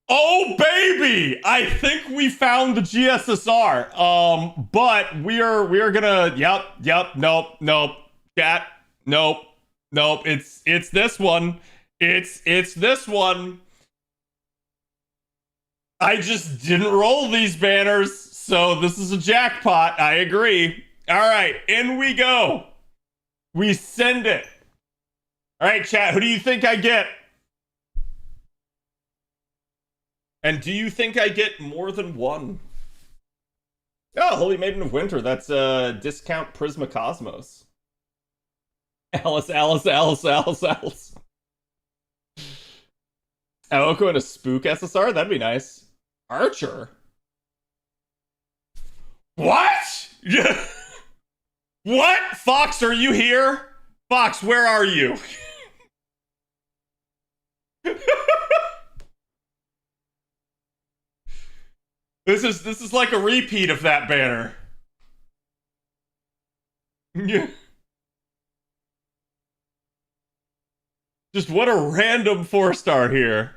Oh, baby! I think we found the GSSR. But we are gonna, yep, nope, chat, nope, it's this one. It's this one. I just didn't roll these banners, so this is a jackpot, I agree. Alright, in we go. We send it. Alright, chat, who do you think I get? And do you think I get more than one? Oh, Holy Maiden of Winter. That's discount Prisma Cosmos. Alice. Aoko and a Spook SSR? That'd be nice. Archer? What? What? Fox, are you here? Fox, where are you? This is like a repeat of that banner. Just what a random 4-star here.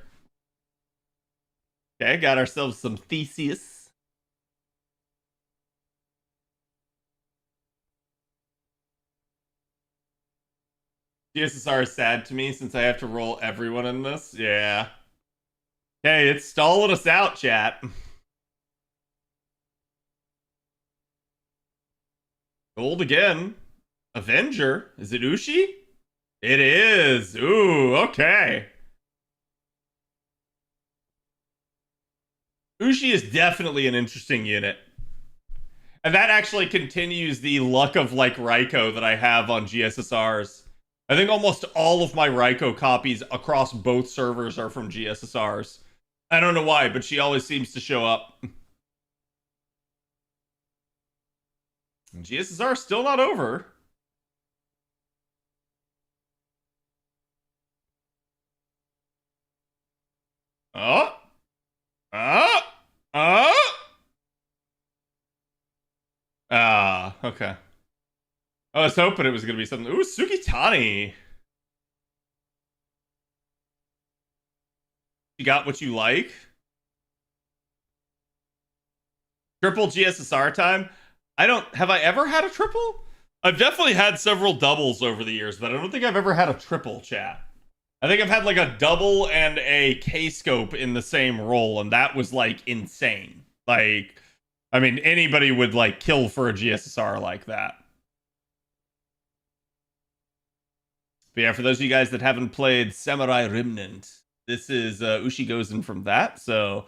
Okay, got ourselves some Theseus. GSSR is sad to me since I have to roll everyone in this. Yeah. Hey, it's stalling us out, chat. Gold again. Avenger? Is it Ushi? It is. Ooh, okay. Ushi is definitely an interesting unit. And that actually continues the luck of like Raiko that I have on GSSRs. I think almost all of my Raiko copies across both servers are from GSSRs. I don't know why, but she always seems to show up. GSSR still not over. Oh. Ah, okay. I was hoping it was going to be something. Ooh, Sukitani. You got what you like? Triple GSSR time? Have I ever had a triple? I've definitely had several doubles over the years, but I don't think I've ever had a triple, chat. I think I've had like a double and a K-scope in the same role, and that was like insane. Like, I mean, anybody would like kill for a GSSR like that. But yeah, for those of you guys that haven't played Samurai Remnant, this is Ushi Gozen from that, so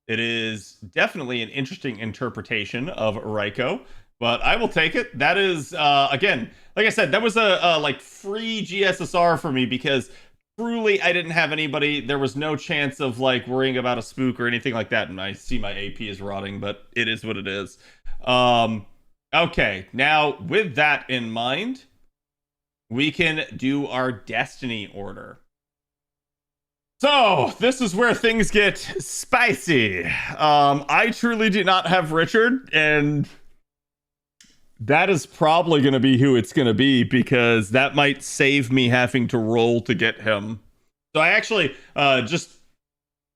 it is definitely an interesting interpretation of Raiko, but I will take it. That is, again, like I said, that was a like free GSSR for me because truly I didn't have anybody. There was no chance of like worrying about a spook or anything like that, and I see my AP is rotting, but it is what it is. Okay, now with that in mind, we can do our destiny order. So, this is where things get spicy. I truly do not have Richard, and that is probably going to be who it's going to be, because that might save me having to roll to get him. So I actually, just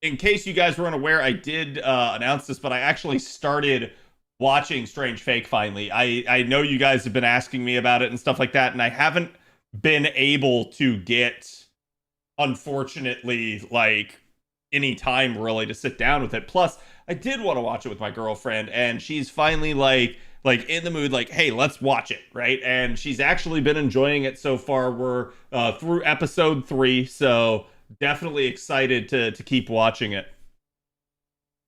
in case you guys weren't aware, I did announce this, but I actually started watching Strange Fake finally. I know you guys have been asking me about it and stuff like that, and I haven't been able to get, unfortunately, like any time really to sit down with it. Plus, I did want to watch it with my girlfriend, and she's finally like in the mood, like, hey, let's watch it, right? And she's actually been enjoying it so far. We're through episode 3, so definitely excited to keep watching it.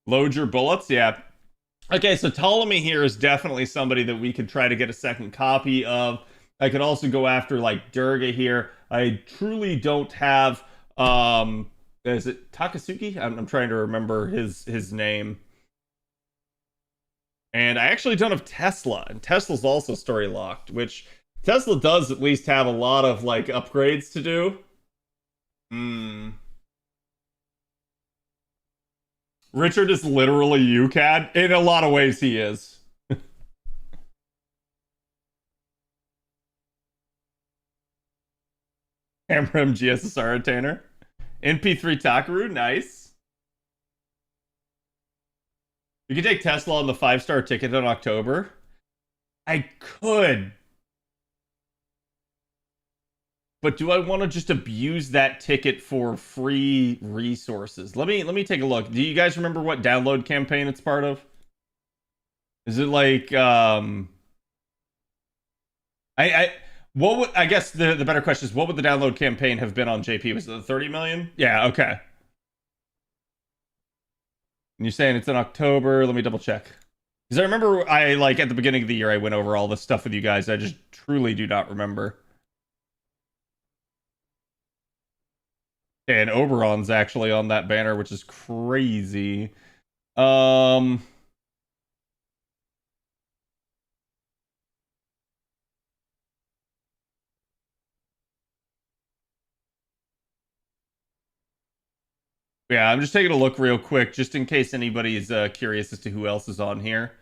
Load your bullets, yeah. Okay, so Ptolemy here is definitely somebody that we could try to get a second copy of. I could also go after like Durga here. I truly don't have is it Takasugi? I'm trying to remember his name. And I actually don't have Tesla, and Tesla's also story locked, which Tesla does at least have a lot of like upgrades to do. Richard is literally you, Cad. In a lot of ways he is. Amram GSSR retainer. NP3 Takaru, nice. You can take Tesla on the 5-star ticket in October. I could. But do I want to just abuse that ticket for free resources? Let me take a look. Do you guys remember what download campaign it's part of? Is it like I guess the better question is, what would the download campaign have been on JP? Was it the 30 million? Yeah, okay. And you're saying it's in October. Let me double check. Because I remember at the beginning of the year, I went over all this stuff with you guys. I just truly do not remember. And Oberon's actually on that banner, which is crazy. Yeah, I'm just taking a look real quick, just in case anybody's curious as to who else is on here,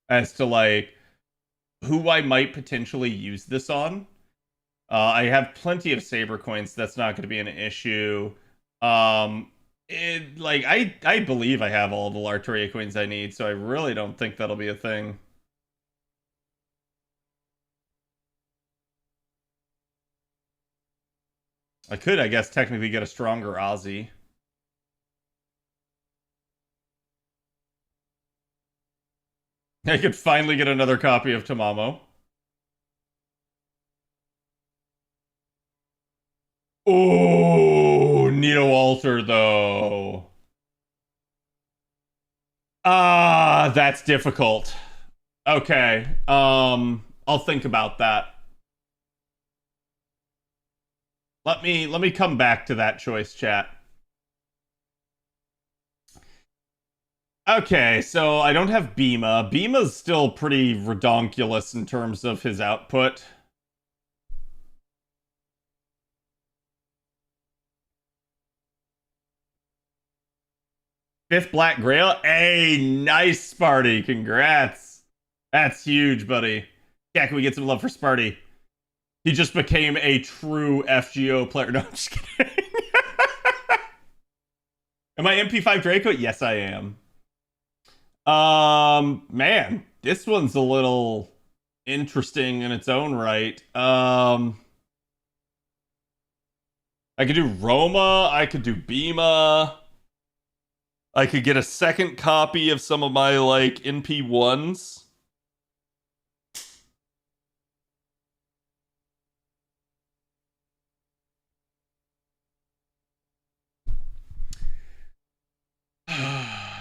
as to like who I might potentially use this on. I have plenty of Saber coins, so that's not going to be an issue. like I believe I have all the Lartoria Queens I need, so I really don't think that'll be a thing. I could, I guess, technically get a stronger Ozzy. I could finally get another copy of Tamamo. Oh, Nito Alter, though. Ah, that's difficult. Okay, I'll think about that. Let me come back to that choice, chat. Okay, so I don't have Bima. Bima's still pretty redonkulous in terms of his output. Fifth Black Grail? Hey, nice, Sparty. Congrats. That's huge, buddy. Yeah, can we get some love for Sparty? He just became a true FGO player. No, I'm just kidding. Am I MP5 Draco? Yes, I am. Man, this one's a little interesting in its own right. I could do Roma. I could do Bima. I could get a second copy of some of my, like, NP1s.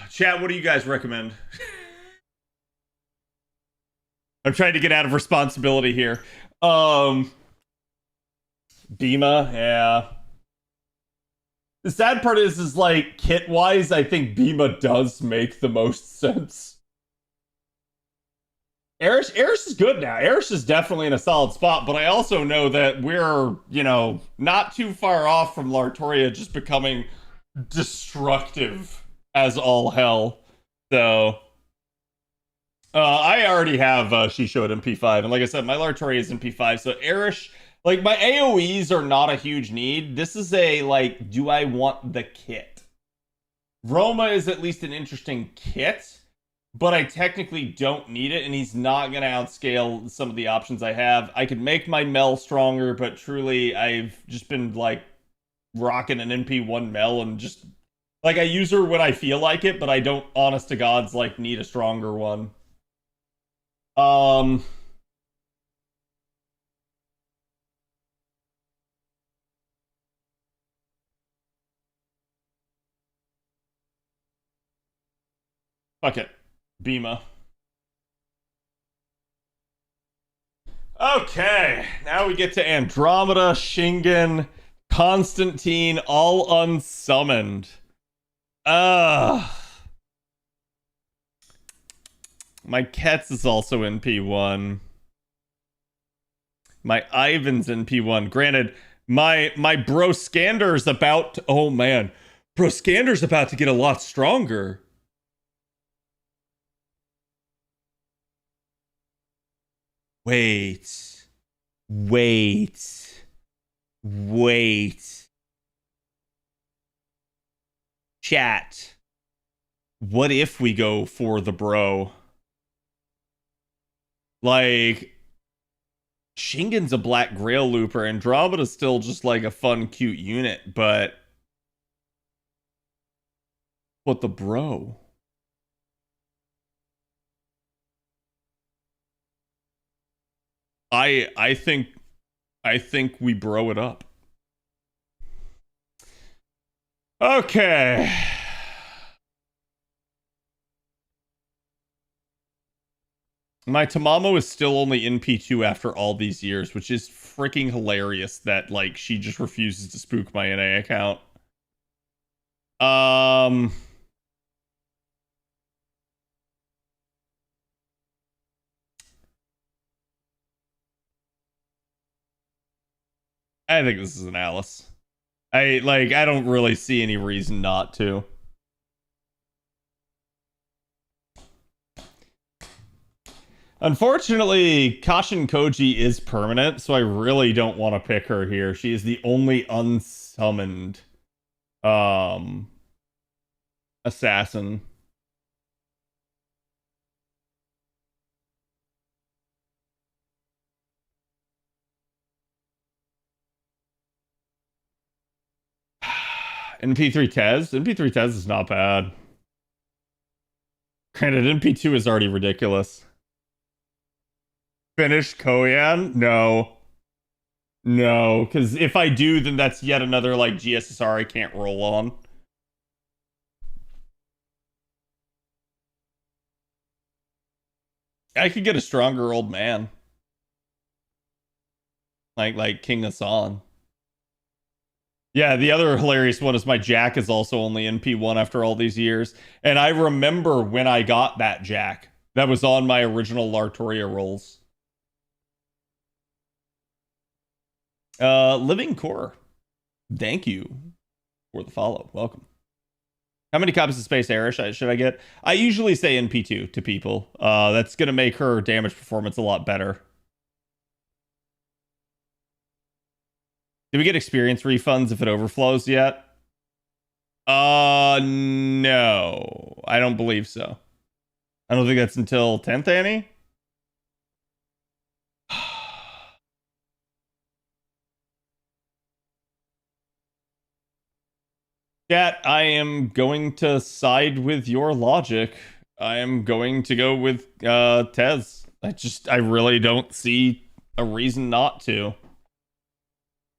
Chat, what do you guys recommend? I'm trying to get out of responsibility here. Bima, yeah. The sad part is like, kit-wise, I think Bima does make the most sense. Erish is good now. Erish is definitely in a solid spot, but I also know that we're, you know, not too far off from Lartoria just becoming destructive as all hell. So, I already have She Showed MP5, and like I said, my Lartoria is MP5, so Erish, like, my AoEs are not a huge need. This is a, like, do I want the kit? Roma is at least an interesting kit, but I technically don't need it, and he's not going to outscale some of the options I have. I could make my Mel stronger, but truly, I've just been, like, rocking an NP1 Mel, and just, like, I use her when I feel like it, but I don't, honest to God's, like, need a stronger one. Fuck it. Bima. Okay, now we get to Andromeda, Shingen, Constantine, all unsummoned. My Ketz is also in P1. My Ivan's in P1. Granted, my Bro Skander's about to, oh man. Bro Skander's about to get a lot stronger. Wait. Chat. What if we go for the bro? Like, Shingen's a Black Grail looper, Andromeda's still just like a fun, cute unit, but the bro? I think we bro it up. Okay. My Tamamo is still only in P2 after all these years, which is freaking hilarious that, like, she just refuses to spook my NA account. I think this is an Alice. I don't really see any reason not to. Unfortunately, Kashin Koji is permanent, so I really don't want to pick her here. She is the only unsummoned assassin. NP3 Tez? NP3 Tez is not bad. Granted, NP2 is already ridiculous. Finish Koyan? No. No, because if I do, then that's yet another, like, GSSR I can't roll on. I could get a stronger old man. Like King Hassan. Yeah, the other hilarious one is my Jack is also only NP1 after all these years. And I remember when I got that Jack. That was on my original Lartoria rolls. Living Core. Thank you for the follow. Welcome. How many copies of Space Air should I get? I usually say NP2 to people. That's going to make her damage performance a lot better. Did we get experience refunds if it overflows yet? No. I don't believe so. I don't think that's until 10th, Annie? Chat, I am going to side with your logic. I am going to go with Tez. I really don't see a reason not to.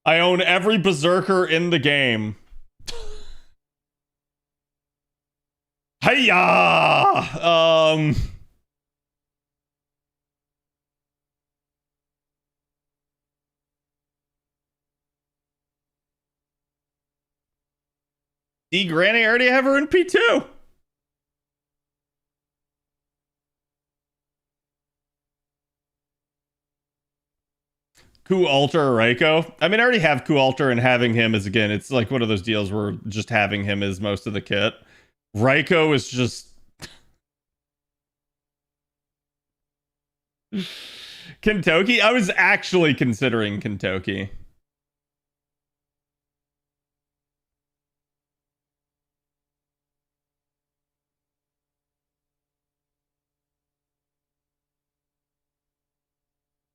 I own every Berserker in the game. Hiya! D Granny, I already have her in P2. Ku Alter or Raiko? I mean, I already have Ku Alter, and having him is, again, it's like one of those deals where just having him is most of the kit. Raiko is just... Kentucky? I was actually considering Kentucky.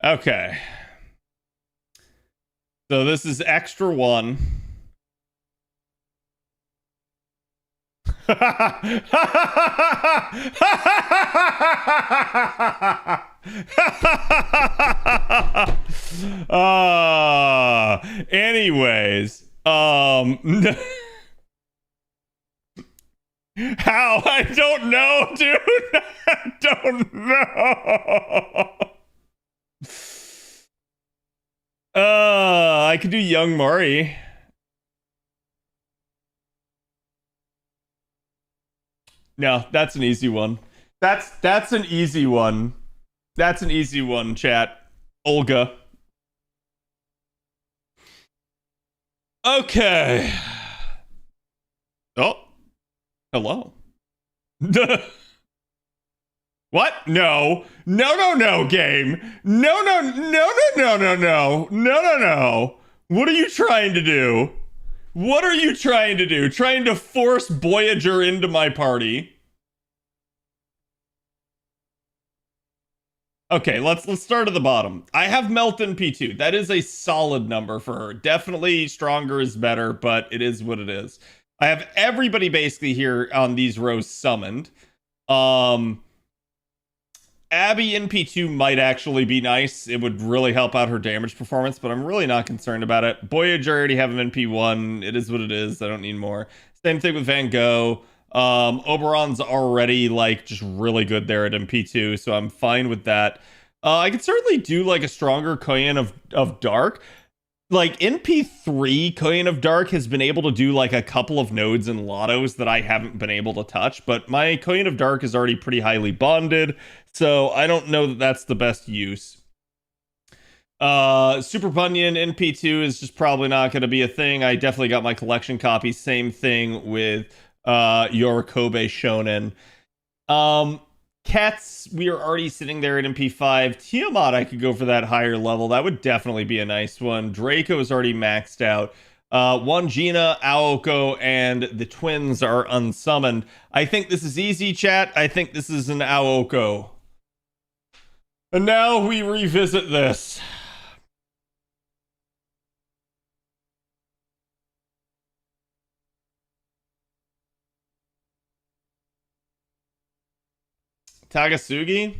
Okay. So this is extra one. Anyways, how? I don't know, dude. I don't know. I could do Young Mari. No, that's an easy one. That's an easy one. That's an easy one, chat. Olga. Okay. Oh. Hello. What? No. No, game. No. What are you trying to do? What are you trying to do? Trying to force Voyager into my party? Okay, let's start at the bottom. I have Melt in P2. That is a solid number for her. Definitely stronger is better, but it is what it is. I have everybody basically here on these rows summoned. Abby in P2 might actually be nice. It would really help out her damage performance, but I'm really not concerned about it. Voyager, I already have him in P1. It is what it is. I don't need more. Same thing with Van Gogh. Oberon's already, like, just really good there at MP2, so I'm fine with that. I could certainly do, like, a stronger Koyan of Dark. Like, in P3, Koyan of Dark has been able to do, like, a couple of nodes and lottos that I haven't been able to touch, but my Koyan of Dark is already pretty highly bonded, so I don't know that that's the best use. Super Bunyan in P2 is just probably not going to be a thing. I definitely got my collection copy. Same thing with Yorikobe Shonen. Cats, we are already sitting there at MP5. Tiamat, I could go for that higher level. That would definitely be a nice one. Draco is already maxed out. One Gina, Aoko, and the twins are unsummoned. I think this is easy, chat. I think this is an Aoko. And now we revisit this. Takasugi?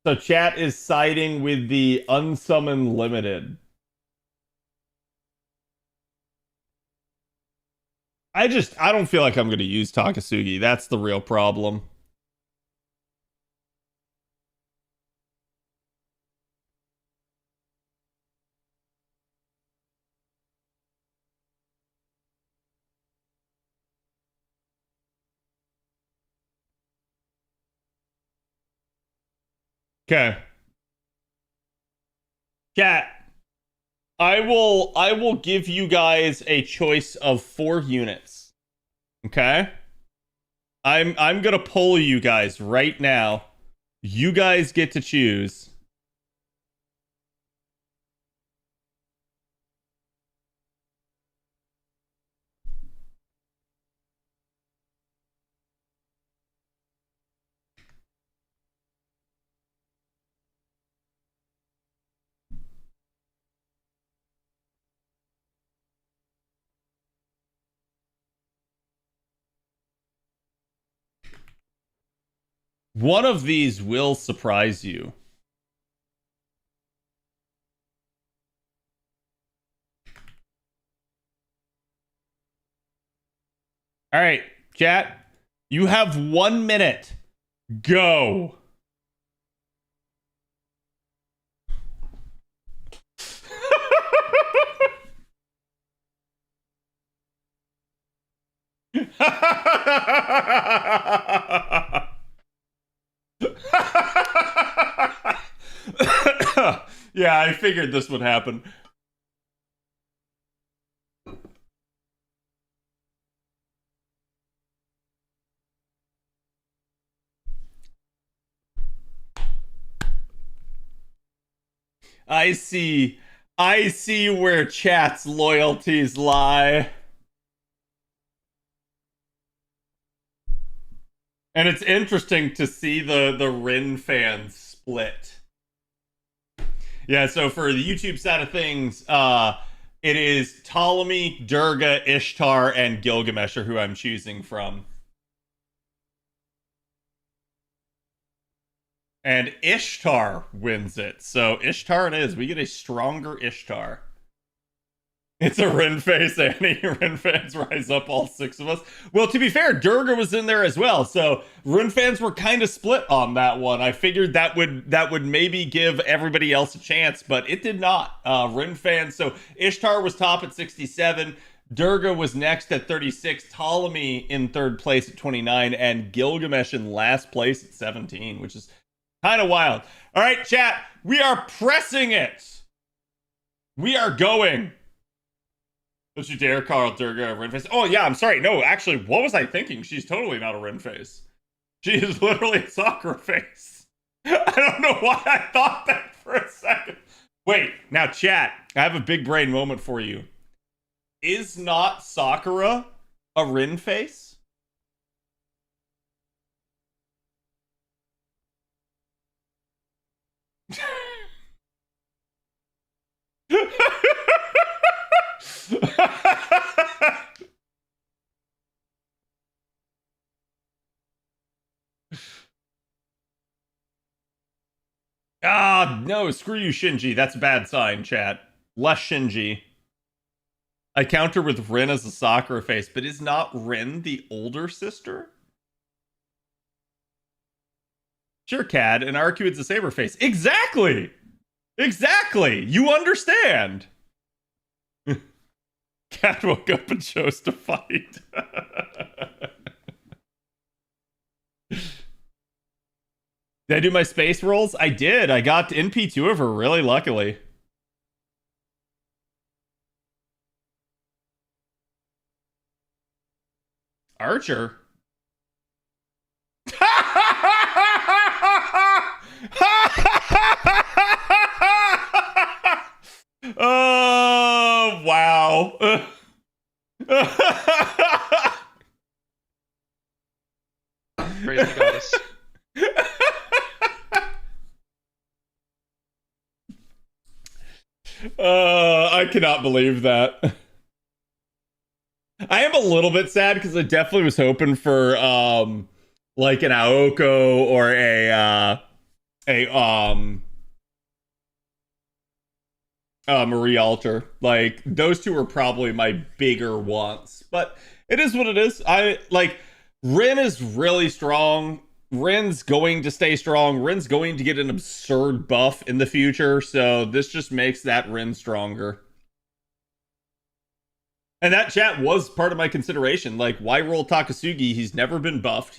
So chat is siding with the unsummoned limited. I don't feel like I'm going to use Takasugi. That's the real problem. Okay. Chat. I will give you guys a choice of 4 units. Okay? I'm going to poll you guys right now. You guys get to choose. One of these will surprise you. All right, chat. You have 1 minute. Go. Yeah, I figured this would happen. I see where chat's loyalties lie. And it's interesting to see the Rin fans split. Yeah, so for the YouTube side of things, it is Ptolemy, Durga, Ishtar, and Gilgamesh are who I'm choosing from. And Ishtar wins it. So Ishtar it is. We get a stronger Ishtar. It's a Rin face, Annie. Rin fans rise up, all 6 of us. Well, to be fair, Durga was in there as well, so Rin fans were kind of split on that one. I figured that would maybe give everybody else a chance, but it did not. Rin fans, so Ishtar was top at 67, Durga was next at 36, Ptolemy in 3rd place at 29, and Gilgamesh in last place at 17, which is kind of wild. All right, chat, we are pressing it. We are going. Don't you dare call Durga a Rin face. Oh, yeah, I'm sorry. No, actually, what was I thinking? She's totally not a Rin face. She is literally a Sakura face. I don't know why I thought that for a second. Wait, now, chat, I have a big brain moment for you. Is not Sakura a Rin face? Ah, no, screw you, Shinji. That's a bad sign, chat. Less Shinji. I counter with Rin as a Sakura face, but is not Rin the older sister? Sure, Cad, and Arcue's a saber face. Exactly! Exactly! You understand! Cad woke up and chose to fight. Did I do my space rolls? I did. I got NP2 of her really luckily. Archer? Oh, wow. Praise the goddess. I cannot believe that. I am a little bit sad because I definitely was hoping for like an Aoko or a Marie Alter. Like those two are probably my bigger wants, but it is what it is. I like Rin is really strong. Rin's going to stay strong. Rin's going to get an absurd buff in the future, so this just makes that Rin stronger. And that chat was part of my consideration. Like, why roll Takasugi? He's never been buffed.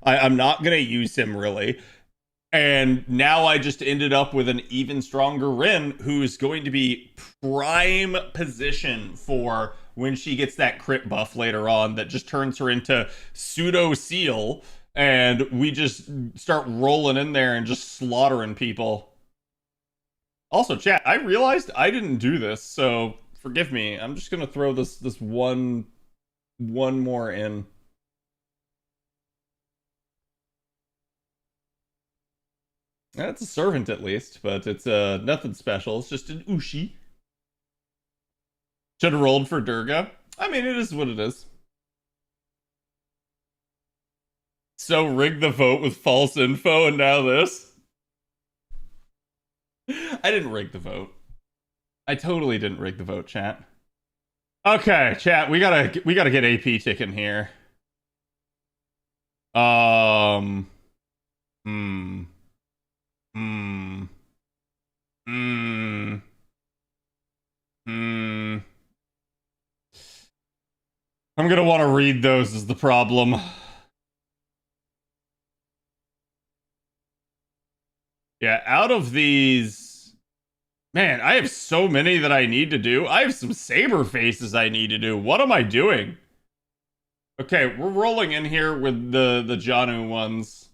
I'm not gonna use him really. And now I just ended up with an even stronger Rin, who is going to be prime position for when she gets that crit buff later on that just turns her into pseudo seal, and we just start rolling in there and just slaughtering people. Also, chat, I realized I didn't do this, so forgive me. I'm just gonna throw this one more in. It's a servant at least, but it's nothing special. It's just an Ushi. Should have rolled for Durga. I mean, it is what it is. So rigged the vote with false info and now this. I didn't rig the vote. I totally didn't rig the vote, chat. Okay, chat, we gotta get AP ticking here. Hmm. I'm gonna want to read those is the problem. Yeah, out of these... Man, I have so many that I need to do. I have some saber faces I need to do. What am I doing? Okay, we're rolling in here with the Janu ones.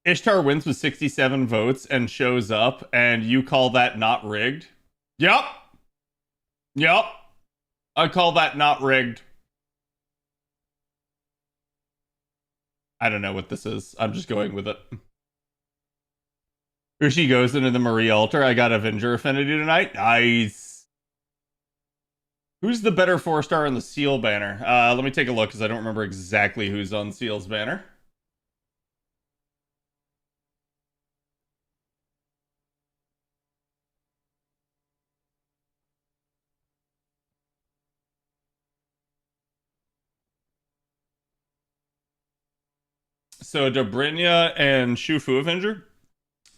Ishtar wins with 67 votes and shows up, and you call that not rigged? Yup. Yup. I call that not rigged. I don't know what this is. I'm just going with it. Here she goes into the Marie Alter. I got Avenger Affinity tonight. Nice. Who's the better 4-star in the Seal banner? Let me take a look because I don't remember exactly who's on Seal's banner. So Dobrynya and Shufu Avenger.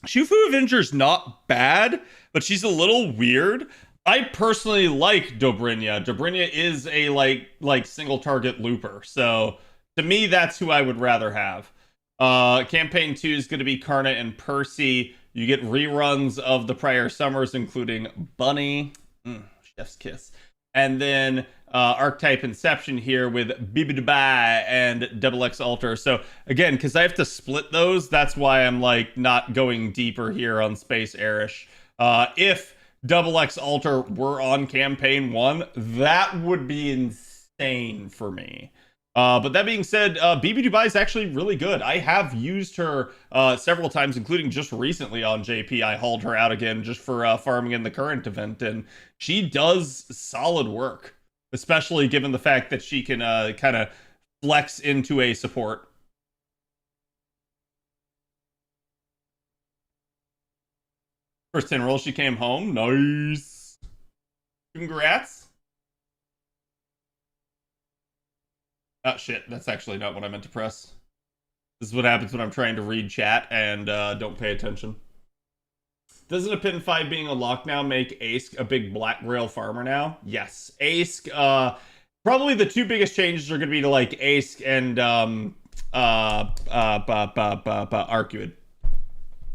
Shufu Avenger's not bad, but she's a little weird. I personally like Dobrynya. Dobrynya is a like single target looper. So to me, that's who I would rather have. Campaign 2 is going to be Karna and Percy. You get reruns of the prior summers, including Bunny. Chef's kiss. And then Archetype Inception here with Bibidubai and Double X Alter. So again, because I have to split those, that's why I'm like not going deeper here on Space Airish. If Double X Alter were on campaign 1, that would be insane for me. But that being said, BB Dubai is actually really good. I have used her several times, including just recently on JP. I hauled her out again just for farming in the current event, and she does solid work, especially given the fact that she can kind of flex into a support. First 10 rolls, she came home. Nice. Congrats. Oh, shit. That's actually not what I meant to press. This is what happens when I'm trying to read chat and don't pay attention. Doesn't a pin 5 being unlocked now make Ask a big Black Grail farmer now? Yes. Ask, probably the two biggest changes are going to be to like Ask and Arcuid.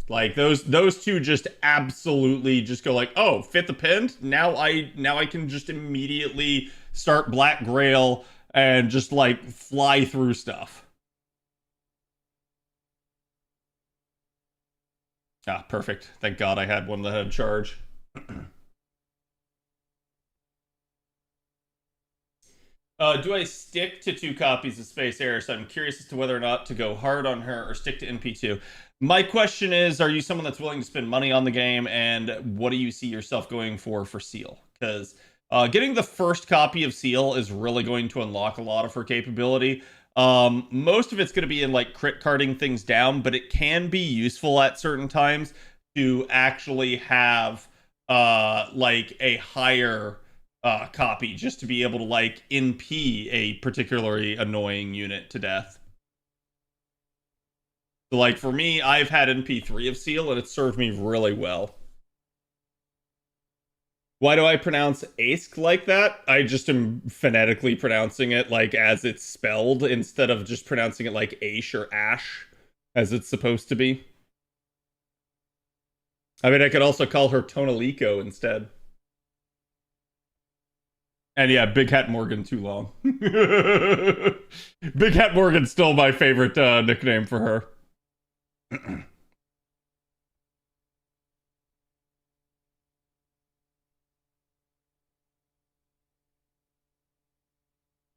Like those two just absolutely just go like, oh, 5th append? Now I can just immediately start Black Grail and just like fly through stuff. Ah, perfect. Thank God I had one that had charge. Do I stick to 2 copies of Space Air? So I'm curious as to whether or not to go hard on her or stick to NP2. My question is, are you someone that's willing to spend money on the game, and what do you see yourself going for Seal? Because getting the first copy of Seal is really going to unlock a lot of her capability. Most of it's going to be in like crit carding things down, but it can be useful at certain times to actually have like a higher copy just to be able to like NP a particularly annoying unit to death. So like for me, I've had NP3 of Seal and it served me really well. Why do I pronounce Ask like that? I just am phonetically pronouncing it like as it's spelled instead of just pronouncing it like Aish or Ash as it's supposed to be. I mean, I could also call her Tonalico instead. And yeah, Big Hat Morgan too long. Big Hat Morgan's still my favorite nickname for her.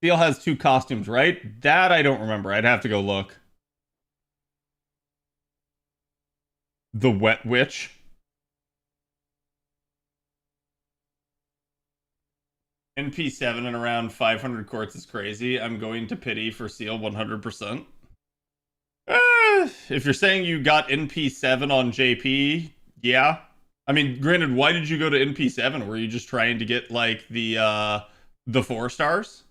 Seal has 2 costumes, right? That I don't remember. I'd have to go look. The Wet Witch. NP7 and around 500 quartz is crazy. I'm going to pity for Seal 100%. If you're saying you got NP7 on JP, yeah. I mean, granted, why did you go to NP7? Were you just trying to get like the 4 stars?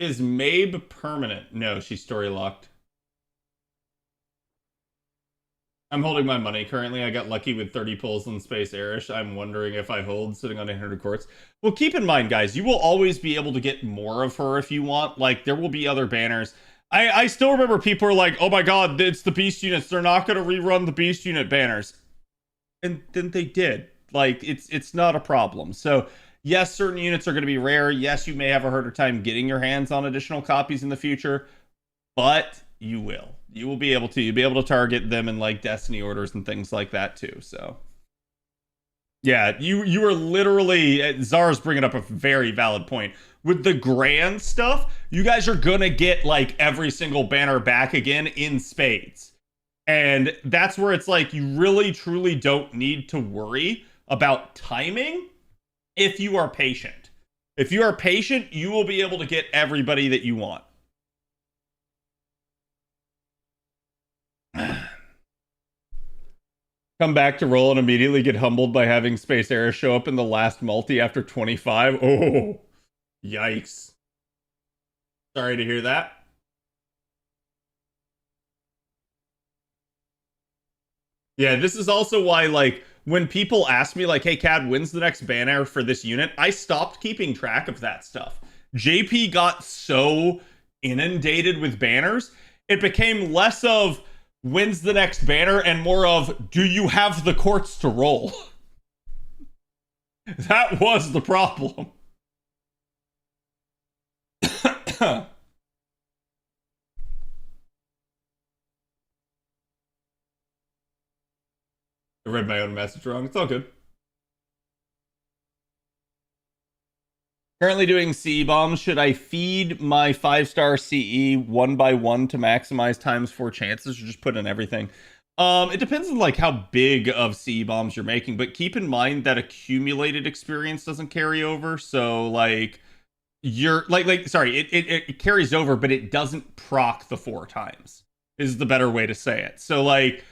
Is Mabe permanent? No, she's story locked. I'm holding my money currently. I got lucky with 30 pulls in Space Airish. I'm wondering if I hold sitting on 800 quartz. Well, keep in mind, guys, you will always be able to get more of her if you want. Like, there will be other banners. I still remember people are like, oh my god, it's the Beast units. They're not going to rerun the Beast unit banners. And then they did. Like, it's not a problem. So, yes, certain units are going to be rare. Yes, you may have a harder time getting your hands on additional copies in the future. But you will. You will be able to. You'll be able to target them in like Destiny orders and things like that too. So, yeah, you are literally. Zara's bringing up a very valid point with the grand stuff. You guys are gonna get like every single banner back again in spades, and that's where it's like you really truly don't need to worry about timing if you are patient. If you are patient, you will be able to get everybody that you want. Come back to roll and immediately get humbled by having Space Air show up in the last multi after 25. Oh, yikes. Sorry to hear that. Yeah, this is also why, like, when people ask me, like, hey, Cad, when's the next banner for this unit? I stopped keeping track of that stuff. JP got so inundated with banners, it became less of when's the next banner and more of do you have the quartz to roll? That was the problem. I read my own message wrong. It's all good. Currently doing CE bombs. Should I feed my 5-star CE 1 by 1 to maximize times 4 chances, or just put in everything? It depends on like how big of CE bombs you're making, but keep in mind that accumulated experience doesn't carry over. So like you're sorry, it carries over, but it doesn't proc the 4 times is the better way to say it. So like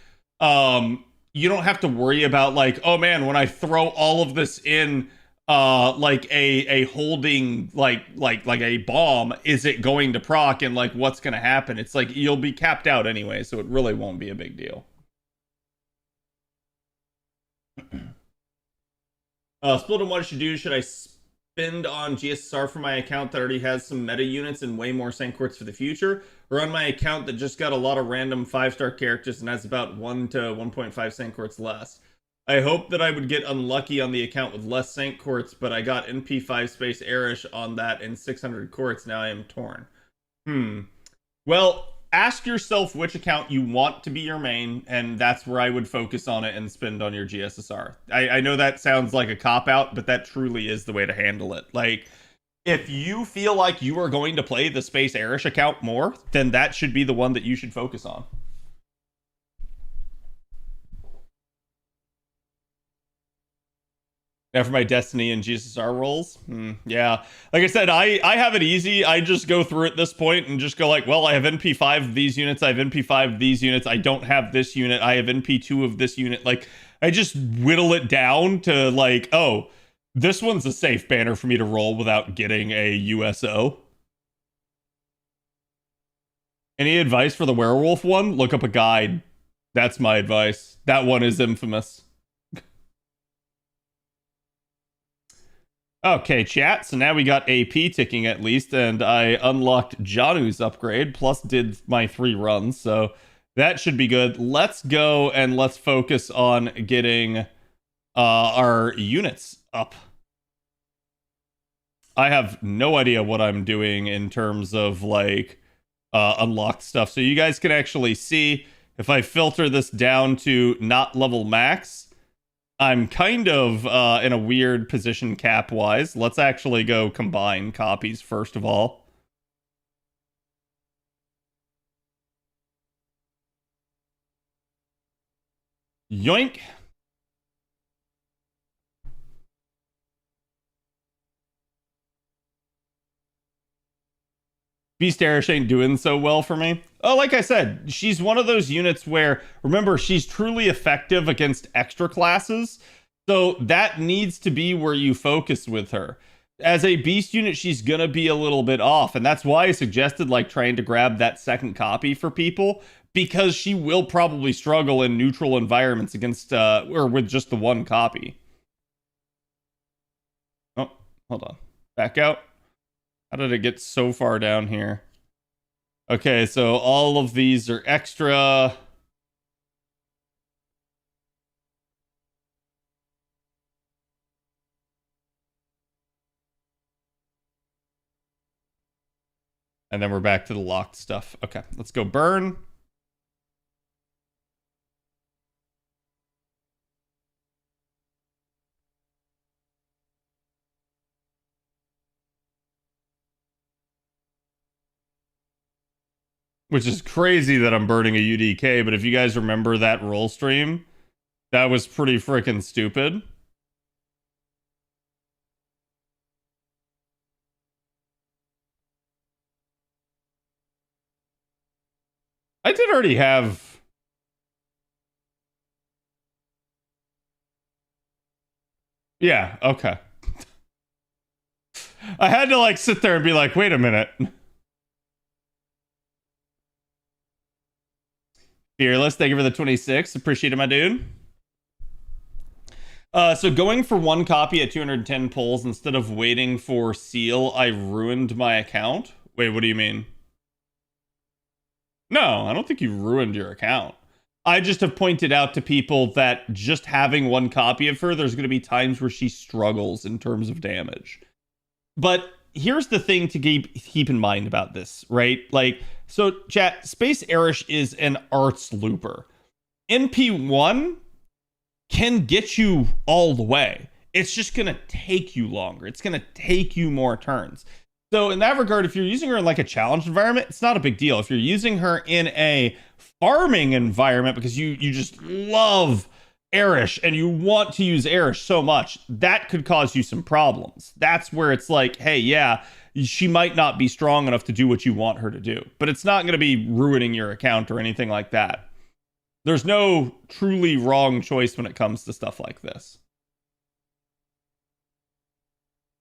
you don't have to worry about like, oh man, when I throw all of this in like a holding like a bomb, is it going to proc and like what's going to happen? It's like you'll be capped out anyway, so it really won't be a big deal. Split on what I should do. Should I spend on GSSR for my account that already has some meta units and way more Saint Quartz for the future, or on my account that just got a lot of random 5-star characters and has about 1 to 1.5 Saint Quartz less? I hope that I would get unlucky on the account with less Saint Quartz, but I got NP5 Space Airish on that and 600 Quartz. Now I am torn. Well, ask yourself which account you want to be your main, and that's where I would focus on it and spend on your GSSR. I know that sounds like a cop-out, but that truly is the way to handle it. Like, if you feel like you are going to play the Space Arish account more, then that should be the one that you should focus on. Now for my Destiny and GSSR rolls, yeah. Like I said, I have it easy. I just go through at this point and just go like, well, I have NP5 of these units. I have NP5 of these units. I don't have this unit. I have NP2 of this unit. Like, I just whittle it down to like, oh, this one's a safe banner for me to roll without getting a USO. Any advice for the werewolf one? Look up a guide. That's my advice. That one is infamous. Okay, chat. So now we got AP ticking at least, and I unlocked Janu's upgrade, plus did my 3 runs, so that should be good. Let's go and let's focus on getting our units up. I have no idea what I'm doing in terms of, like, unlocked stuff. So you guys can actually see, if I filter this down to not level max, I'm kind of in a weird position cap-wise. Let's actually go combine copies first of all. Yoink. Beast Arish ain't doing so well for me. Oh, like I said, she's one of those units where, remember, she's truly effective against extra classes. So that needs to be where you focus with her. As a beast unit, she's going to be a little bit off. And that's why I suggested like trying to grab that second copy for people, because she will probably struggle in neutral environments against, or with just the one copy. Oh, hold on. Back out. How did it get so far down here? Okay, so all of these are extra. And then we're back to the locked stuff. Okay, let's go burn. Which is crazy that I'm burning a UDK, but if you guys remember that roll stream, that was pretty freaking stupid. I did already have... Yeah, okay. I had to like sit there and be like, wait a minute. Fearless, thank you for the 26. Appreciate it, my dude. So going for one copy at 210 pulls instead of waiting for seal, I ruined my account. Wait, what do you mean? No, I don't think you ruined your account. I just have pointed out to people that just having one copy of her, there's going to be times where she struggles in terms of damage. But here's the thing to keep in mind about this, right? Like, so chat, Space Arish is an arts looper. NP1 can get you all the way. It's just going to take you longer. It's going to take you more turns. So in that regard, if you're using her in like a challenge environment, it's not a big deal. If you're using her in a farming environment because you just love Arish and you want to use Arish so much, that could cause you some problems. That's where it's like, hey, yeah, she might not be strong enough to do what you want her to do, but it's not going to be ruining your account or anything like that. There's no truly wrong choice when it comes to stuff like this.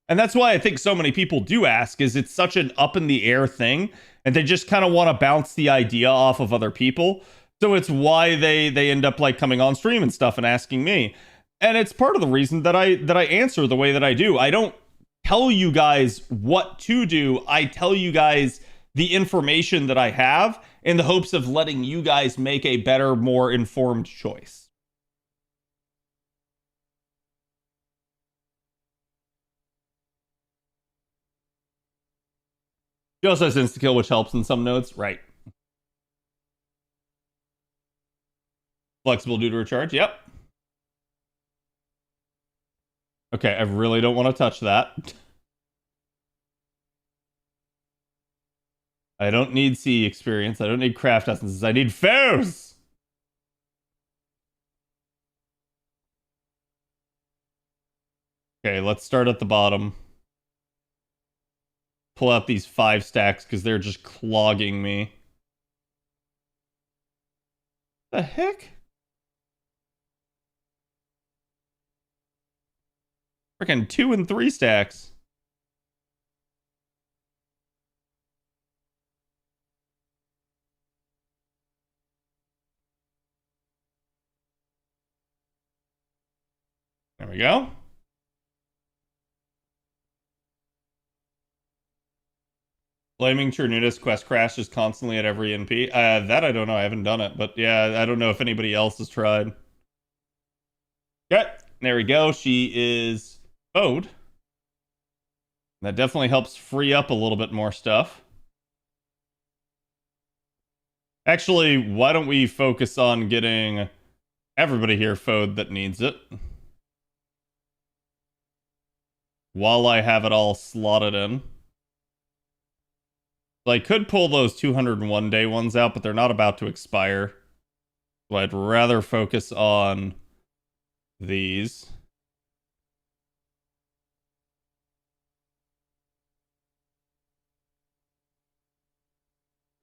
And that's why I think so many people do ask, is it's such an up in the air thing, and they just kind of want to bounce the idea off of other people. So it's why they end up like coming on stream and stuff and asking me. And it's part of the reason that I answer the way that I do. I don't tell you guys what to do. I tell you guys the information that I have in the hopes of letting you guys make a better, more informed choice. She also has insta-kill, which helps in some nodes. Right. Flexible due to recharge. Yep. Okay, I really don't want to touch that. I don't need sea experience. I don't need craft essences. I need foes! Okay, let's start at the bottom. Pull out these 5 stacks because they're just clogging me. The heck? Freaking 2 and 3 stacks. There we go. Blaming Chernudis quest crashes constantly at every NP. That I don't know. I haven't done it. But yeah, I don't know if anybody else has tried. Yep. There we go. She is bowed. That definitely helps free up a little bit more stuff. Actually, why don't we focus on getting everybody here foed that needs it? While I have it all slotted in. So I could pull those 201 day ones out, but they're not about to expire. So I'd rather focus on these.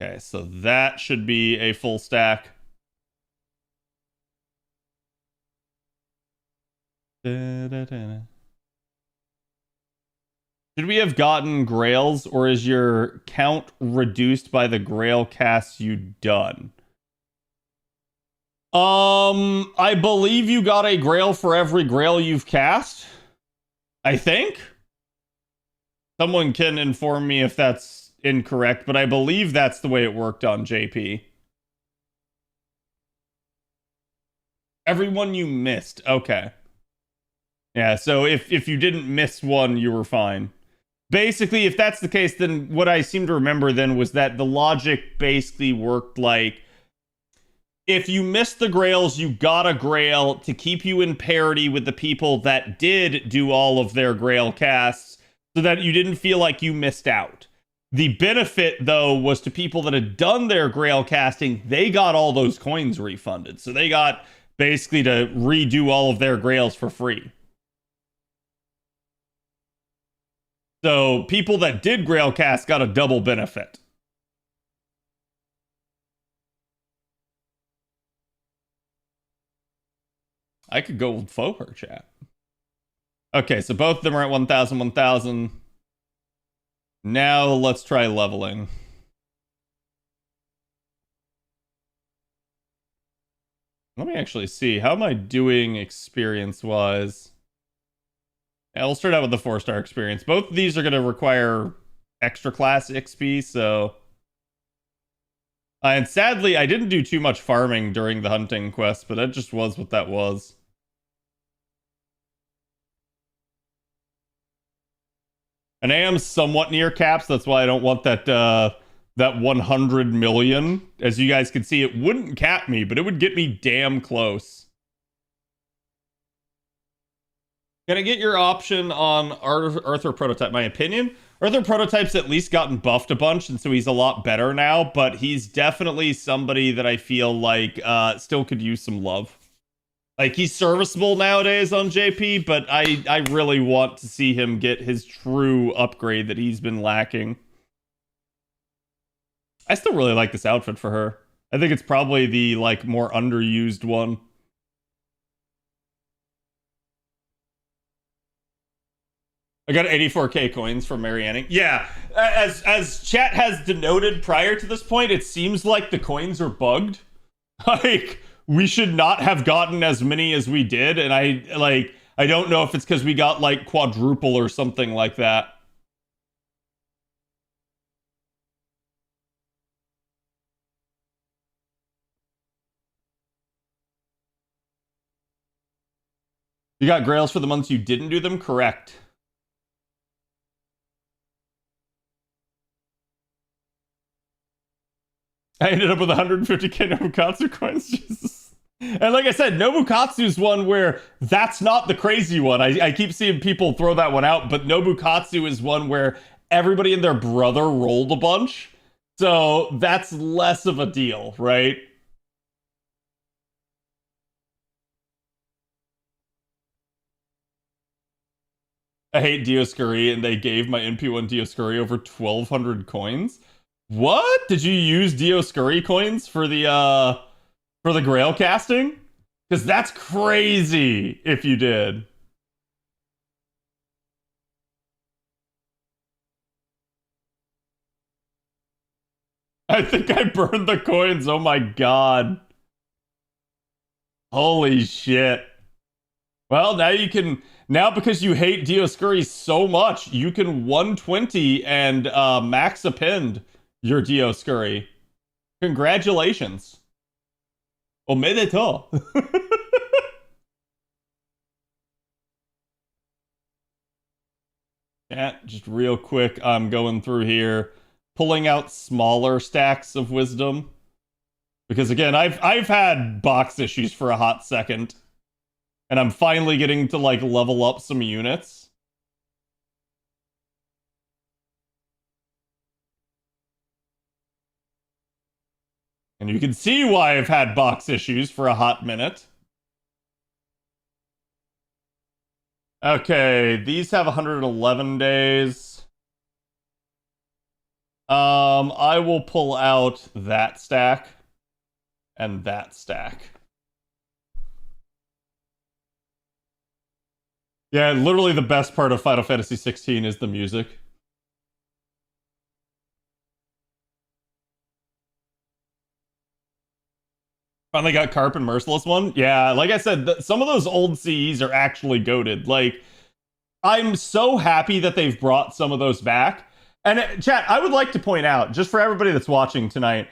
Okay, so that should be a full stack. Should we have gotten grails, or is your count reduced by the grail casts you done? I believe you got a grail for every grail you've cast. I think. Someone can inform me if that's incorrect, but I believe that's the way it worked on JP. Everyone you missed. Okay. Yeah, so if you didn't miss one, you were fine. Basically, if that's the case, then what I seem to remember then was that the logic basically worked like, if you missed the grails, you got a grail to keep you in parity with the people that did do all of their grail casts, so that you didn't feel like you missed out. The benefit, though, was to people that had done their grail casting, they got all those coins refunded. So they got basically to redo all of their grails for free. So people that did grail cast got a double benefit. I could go with faux her chat. Okay, so both of them are at 1,000, 1,000. Now let's try leveling. Let me actually see. How am I doing experience-wise? Yeah, we'll start out with the 4-star experience. Both of these are going to require extra class XP, so... and sadly, I didn't do too much farming during the hunting quest, but that just was what that was. And I am somewhat near caps, that's why I don't want that that 100 million. As you guys can see, it wouldn't cap me, but it would get me damn close. Can I get your option on Arthur Prototype? My opinion? Arthur Prototype's at least gotten buffed a bunch, and so he's a lot better now, but he's definitely somebody that I feel like still could use some love. Like, he's serviceable nowadays on JP, but I really want to see him get his true upgrade that he's been lacking. I still really like this outfit for her. I think it's probably the, like, more underused one. I got 84k coins from Marianne. Yeah, as chat has denoted prior to this point, it seems like the coins are bugged. Like, we should not have gotten as many as we did, and I don't know if it's because we got, like, quadruple or something like that. You got grails for the months you didn't do them? Correct. I ended up with 150k no consequence. Jesus. And like I said, Nobukatsu's one where that's not the crazy one. I keep seeing people throw that one out, but Nobukatsu is one where everybody and their brother rolled a bunch. So that's less of a deal, right? I hate Dioscuri, and they gave my NP1 Dioscuri over 1,200 coins. What? Did you use Dioscuri coins for the Grail casting? Because that's crazy if you did. I think I burned the coins. Oh my god. Holy shit. Well, now you can... Now, because you hate Dioscuri so much, you can 120 and max append your Dioscuri. Congratulations. Omedetou. Yeah, just real quick, I'm going through here, pulling out smaller stacks of wisdom. Because again, I've had box issues for a hot second. And I'm finally getting to, like, level up some units. And you can see why I've had box issues for a hot minute. Okay, these have 111 days. I will pull out that stack. And that stack. Yeah, literally the best part of Final Fantasy 16 is the music. Finally got Carp and Merciless one. Yeah, like I said, some of those old CEs are actually goated. Like, I'm so happy that they've brought some of those back. And chat, I would like to point out, just for everybody that's watching tonight,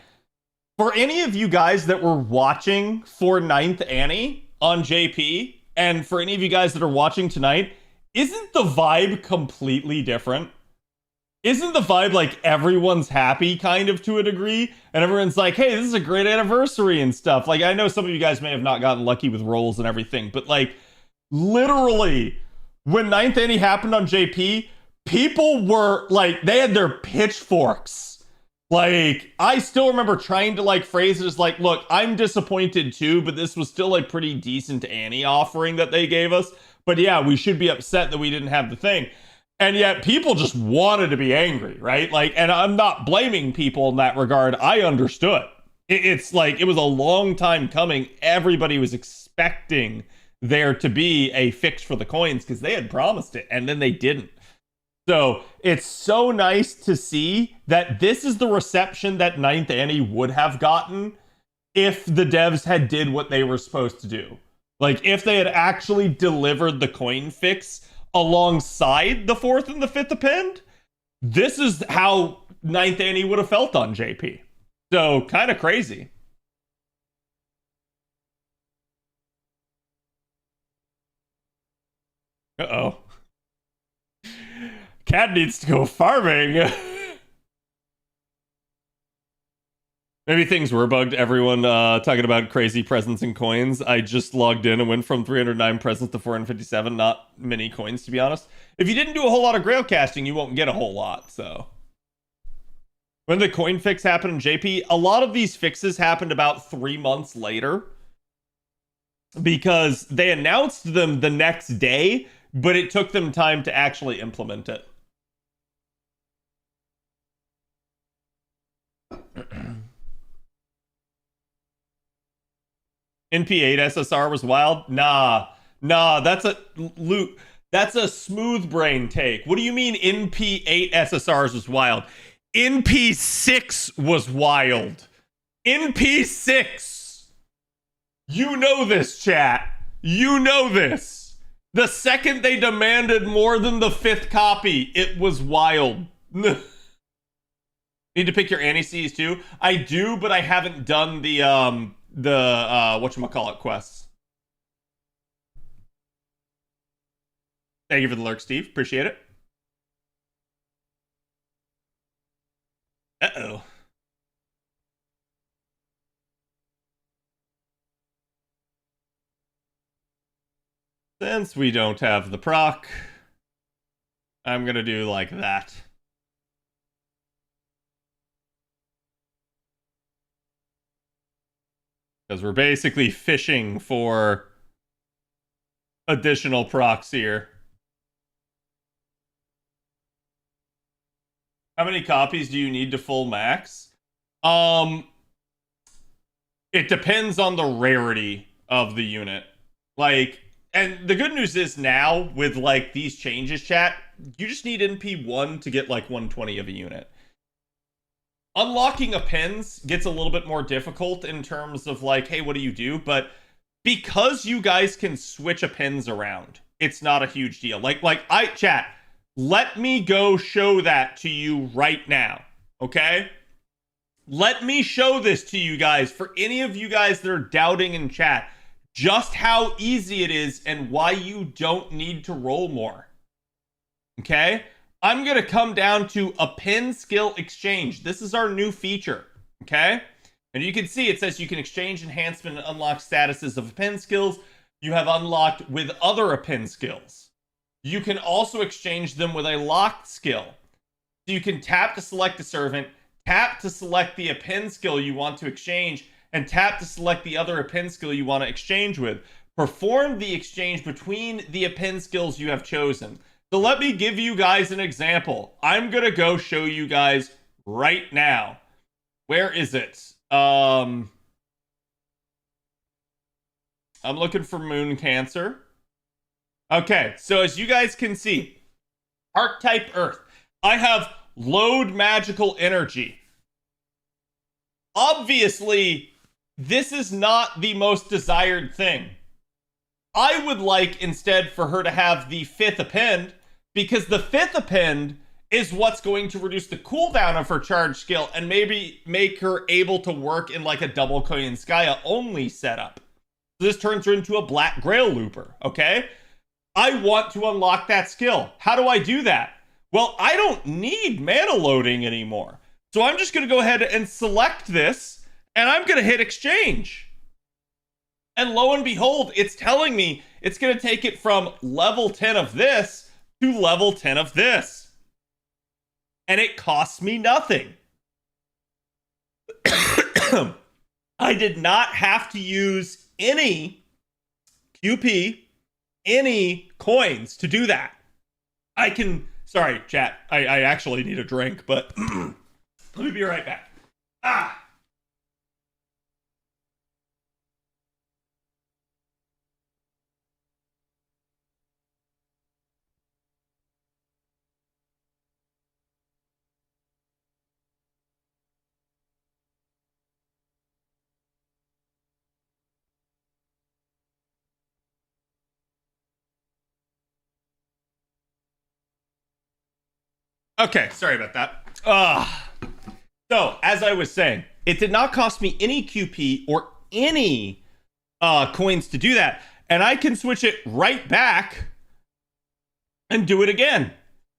for any of you guys that were watching for 9th Annie on JP, and for any of you guys that are watching tonight, isn't the vibe completely different? Isn't the vibe like everyone's happy kind of to a degree? And everyone's like, hey, this is a great anniversary and stuff. Like, I know some of you guys may have not gotten lucky with rolls and everything, but like, literally, when 9th Annie happened on JP, people were like, they had their pitchforks. Like, I still remember trying to like phrase it as like, look, I'm disappointed too, but this was still a pretty decent Annie offering that they gave us. But yeah, we should be upset that we didn't have the thing. And yet people just wanted to be angry, right? Like, and I'm not blaming people in that regard. I understood. It's like, it was a long time coming. Everybody was expecting there to be a fix for the coins because they had promised it and then they didn't. So it's so nice to see that this is the reception that 9th Annie would have gotten if the devs had did what they were supposed to do. Like, if they had actually delivered the coin fix alongside the 4th and the 5th append, this is how 9th Annie would have felt on JP. So, kind of crazy. Uh-oh. Cat needs to go farming. Maybe things were bugged. Everyone talking about crazy presents and coins. I just logged in and went from 309 presents to 457. Not many coins, to be honest. If you didn't do a whole lot of grail casting, you won't get a whole lot, so. When the coin fix happened in JP, a lot of these fixes happened about 3 months later. Because they announced them the next day, but it took them time to actually implement it. NP8 SSR was wild? Nah, that's a smooth brain take. What do you mean NP8 SSRs was wild? NP6 was wild. NP6. You know this, chat. You know this. The second they demanded more than the 5th copy, it was wild. Need to pick your anti-Cs too? I do, but I haven't done the whatchamacallit quests. Thank you for the lurk, Steve. Appreciate it. Uh-oh. Since we don't have the proc, I'm gonna do like that. Because we're basically fishing for additional procs here. How many copies do you need to full max? It depends on the rarity of the unit. Like, and the good news is now with like these changes, chat, you just need NP1 to get like 120 of a unit. Unlocking appends gets a little bit more difficult in terms of like, hey, what do you do? But because you guys can switch appends around, it's not a huge deal. Chat, let me go show that to you right now, okay? Let me show this to you guys, for any of you guys that are doubting in chat, just how easy it is and why you don't need to roll more. Okay? I'm going to come down to append skill exchange. This is our new feature. Okay? And you can see it says you can exchange enhancement and unlock statuses of append skills you have unlocked with other append skills. You can also exchange them with a locked skill. So you can tap to select a servant, tap to select the append skill you want to exchange, and tap to select the other append skill you want to exchange with. Perform the exchange between the append skills you have chosen. So let me give you guys an example. I'm going to go show you guys right now. Where is it? I'm looking for Moon Cancer. Okay, so as you guys can see, Archetype Earth. I have load magical energy. Obviously, this is not the most desired thing. I would like instead for her to have the 5th append, because the 5th append is what's going to reduce the cooldown of her charge skill and maybe make her able to work in like a double Koyanskaya only setup. So this turns her into a Black Grail looper, okay? I want to unlock that skill. How do I do that? Well, I don't need mana loading anymore. So I'm just going to go ahead and select this, and I'm going to hit exchange. And lo and behold, it's telling me it's going to take it from level 10 of this to level 10 of this. And it costs me nothing. I did not have to use any QP, any coins to do that. I can... Sorry, chat. I actually need a drink, but let me be right back. Ah! Okay, sorry about that. So, as I was saying, it did not cost me any QP or any coins to do that. And I can switch it right back and do it again.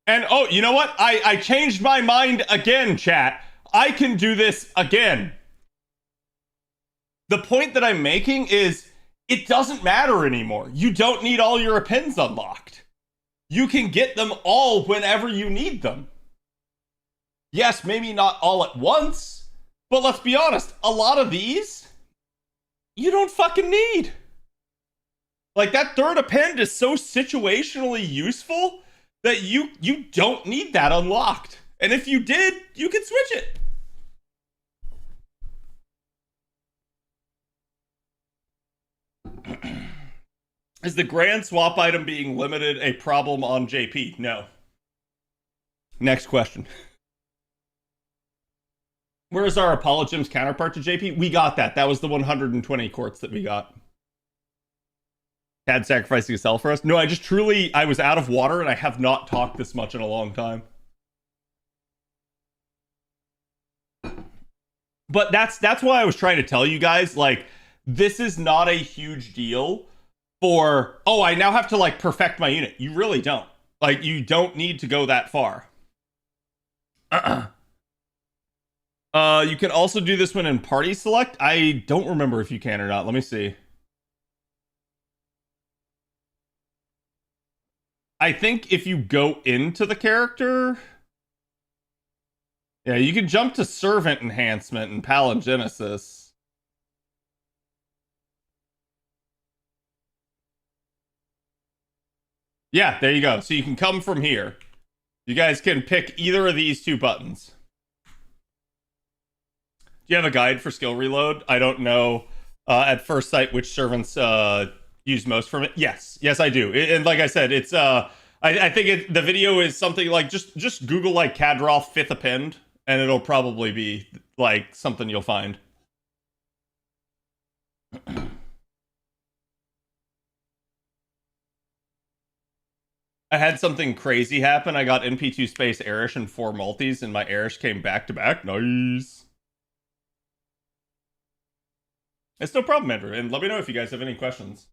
And oh, you know what? I changed my mind again, chat. I can do this again. The point that I'm making is it doesn't matter anymore. You don't need all your appends unlocked. You can get them all whenever you need them. Yes, maybe not all at once, but let's be honest, a lot of these, you don't fucking need. Like, that 3rd append is so situationally useful that you don't need that unlocked. And if you did, you can switch it. Is the grand swap item being limited a problem on JP? No. Next question. Where is our Apologym's counterpart to JP? We got that. That was the 120 quartz that we got. Had sacrificing a cell for us? No, I was out of water and I have not talked this much in a long time. But that's why I was trying to tell you guys, like, this is not a huge deal for, oh, I now have to, like, perfect my unit. You really don't. Like, you don't need to go that far. You can also do this one in party select. I don't remember if you can or not. Let me see. I think if you go into the character, yeah, you can jump to servant enhancement and palingenesis. Yeah, there you go. So you can come from here. You guys can pick either of these two buttons. Do you have a guide for skill reload? I don't know at first sight which servants use most from it. Yes, I do. And like I said, it's I think the video is something like just Google like Kadroth 5th append, and it'll probably be like something you'll find. I had something crazy happen. I got NP2 space Erish and 4 multis, and my Erish came back to back. Nice. It's no problem, Andrew. And let me know if you guys have any questions.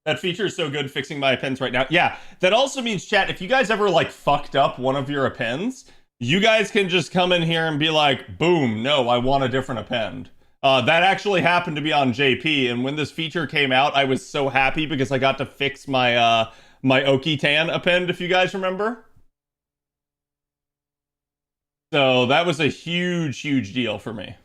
That feature is so good fixing my appends right now. Yeah, that also means, chat, if you guys ever like fucked up one of your appends, you guys can just come in here and be like, boom, no, I want a different append. That actually happened to be on JP, and when this feature came out, I was so happy because I got to fix my my Oki-Tan append, if you guys remember. So that was a huge deal for me.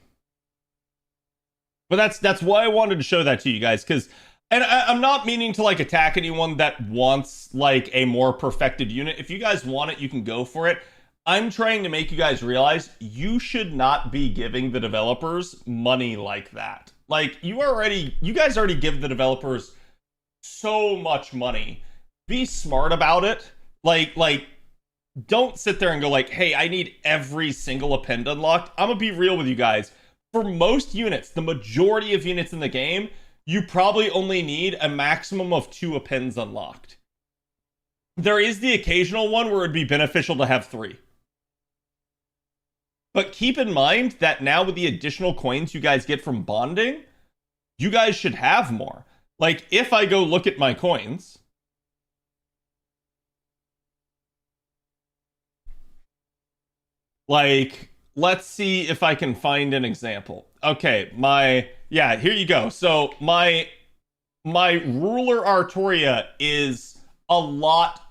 But that's why I wanted to show that to you guys, because, and I'm not meaning to like attack anyone that wants like a more perfected unit. If you guys want it, you can go for it. I'm trying to make you guys realize you should not be giving the developers money like that. Like, you guys already give the developers so much money. Be smart about it. Like, don't sit there and go like, hey, I need every single append unlocked. I'm gonna be real with you guys. For most units, the majority of units in the game, you probably only need a maximum of 2 appends unlocked. There is the occasional one where it'd be beneficial to have 3. But keep in mind that now with the additional coins you guys get from bonding, you guys should have more. Like, if I go look at my coins, like, let's see if I can find an example. Okay, yeah, here you go. So my ruler Artoria is a lot,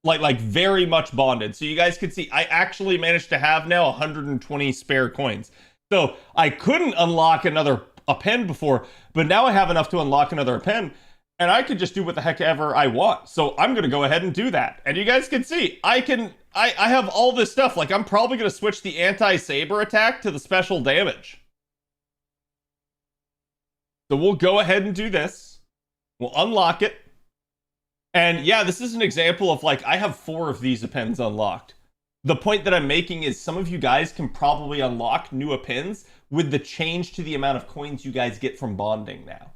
like very much bonded. So you guys can see I actually managed to have now 120 spare coins. So I couldn't unlock another append before, but now I have enough to unlock another append, and I can just do what the heck ever I want. So I'm gonna go ahead and do that. And you guys can see I have all this stuff. Like, I'm probably gonna switch the anti-saber attack to the special damage. So we'll go ahead and do this. We'll unlock it. And yeah, this is an example of like, I have 4 of these appends unlocked. The point that I'm making is some of you guys can probably unlock new appends with the change to the amount of coins you guys get from bonding now.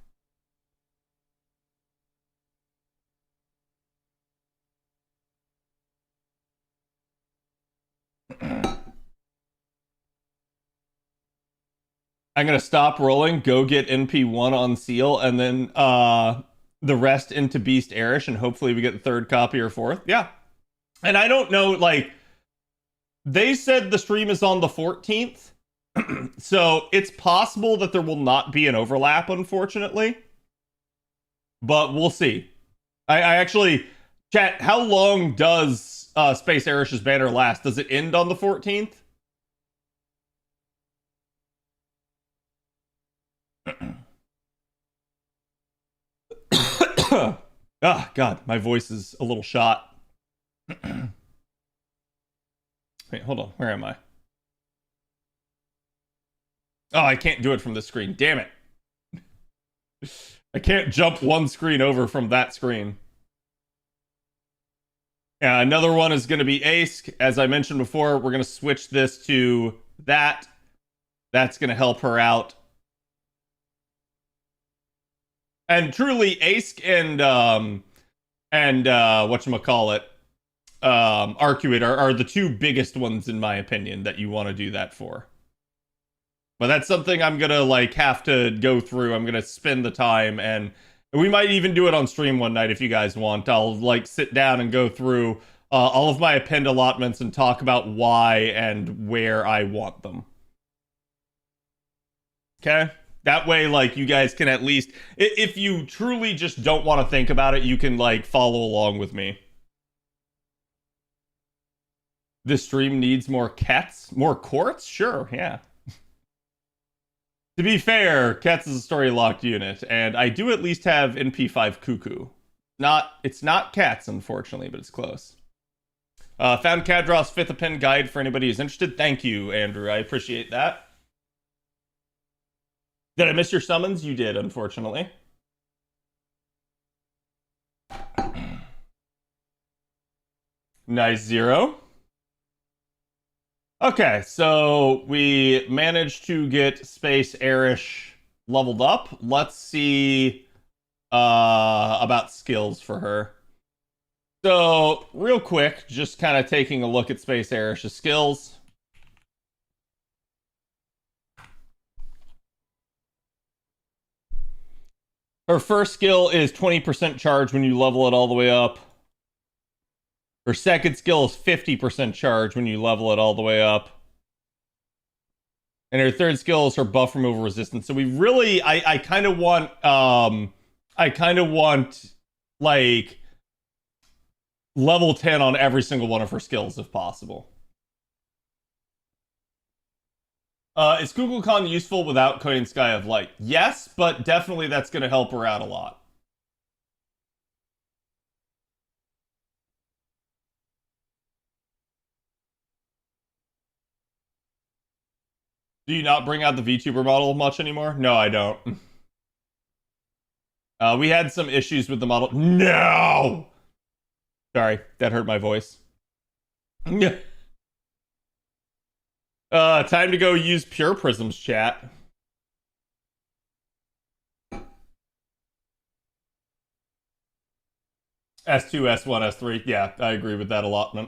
I'm going to stop rolling, go get NP1 on seal, and then the rest into Beast Erish, and hopefully we get the 3rd copy or 4th. Yeah. And I don't know, like, they said the stream is on the 14th, so it's possible that there will not be an overlap, unfortunately. But we'll see. I actually, chat, how long does Space Erish's banner last? Does it end on the 14th? Ah, God, my voice is a little shot. Wait, hold on. Where am I? Oh, I can't do it from this screen. Damn it. I can't jump one screen over from that screen. Yeah, another one is going to be Ace. As I mentioned before, we're going to switch this to that. That's going to help her out. And truly, Ace and whatchamacallit, Arcuate are the 2 biggest ones in my opinion that you want to do that for. But that's something I'm gonna like have to go through. I'm gonna spend the time, and we might even do it on stream one night if you guys want. I'll like sit down and go through all of my append allotments and talk about why and where I want them. Okay? That way, like, you guys can at least, if you truly just don't want to think about it, you can, like, follow along with me. This stream needs more cats? More courts? Sure, yeah. To be fair, cats is a story-locked unit, and I do at least have NP5 Cuckoo. It's not cats, unfortunately, but it's close. Found Kadrov's 5th Append guide for anybody who's interested. Thank you, Andrew. I appreciate that. Did I miss your summons? You did, unfortunately. Nice 0. Okay, so we managed to get Space Airish leveled up. Let's see about skills for her. So, real quick, just kind of taking a look at Space Airish's skills. Her first skill is 20% charge when you level it all the way up. Her second skill is 50% charge when you level it all the way up. And her third skill is her buff removal resistance. So we really, I kind of want, like, level 10 on every single one of her skills if possible. Is Kukulkan useful without Coin Sky of Light? Yes, but definitely that's going to help her out a lot. Do you not bring out the VTuber model much anymore? No, I don't. We had some issues with the model. No! Sorry, that hurt my voice. Time to go use Pure Prism's chat. S2, S1, S3. Yeah, I agree with that allotment.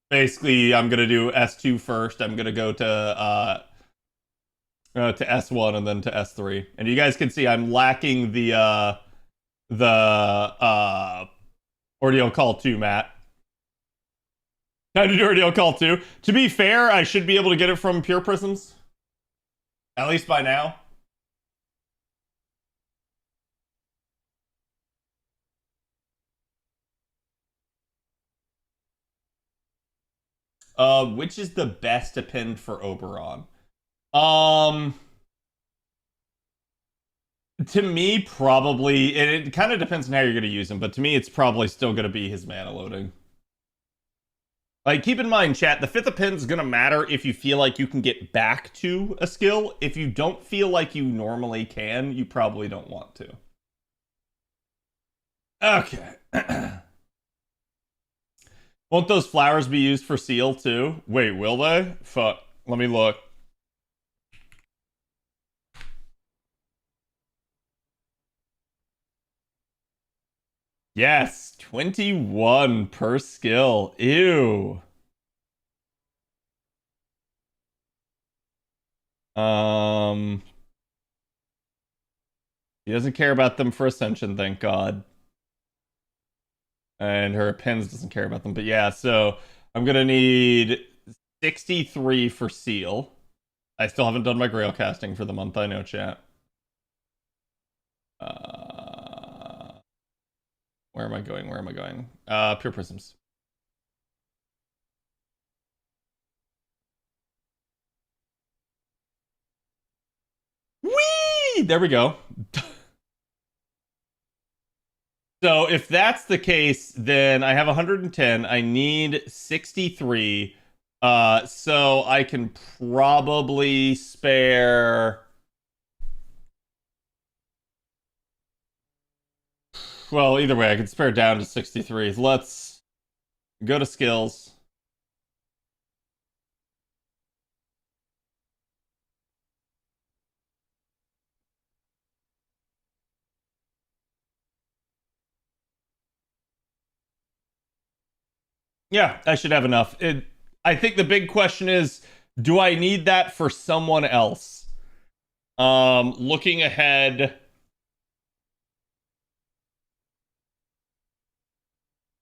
Basically, I'm gonna do S2 first. I'm gonna go to S1 and then to S3. And you guys can see I'm lacking the Ordeal Call 2, Matt. Time to do Ordeal Call 2. To be fair, I should be able to get it from Pure Prisms. At least by now. Which is the best append for Oberon? To me, probably, it kind of depends on how you're going to use him, but to me, it's probably still going to be his mana loading. Like, keep in mind, chat, the 5th append is going to matter if you feel like you can get back to a skill. If you don't feel like you normally can, you probably don't want to. Okay. Won't those flowers be used for seal, too? Wait, will they? Fuck. Let me look. Yes, 21 per skill. Ew. He doesn't care about them for Ascension, thank God. And her pins doesn't care about them. But yeah, so I'm gonna need 63 for seal. I still haven't done my Grail casting for the month, I know, chat. Where am I going? Where am I going? Pure Prisms. Whee! There we go. So if that's the case, then I have 110. I need 63. So I can probably spare... Well, either way, I can spare down to 63. Let's go to skills. Yeah, I should have enough. I think the big question is, do I need that for someone else? Looking ahead...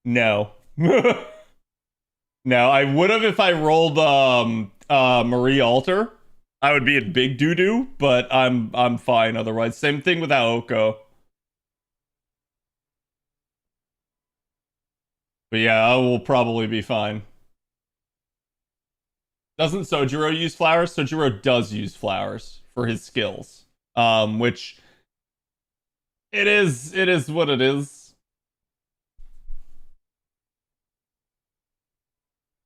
No. No, I would have if I rolled Marie Alter. I would be in big doo-doo, but I'm fine otherwise. Same thing with Aoko. But yeah, I will probably be fine. Doesn't Sojiro use flowers? Sojiro does use flowers for his skills. Which it is what it is.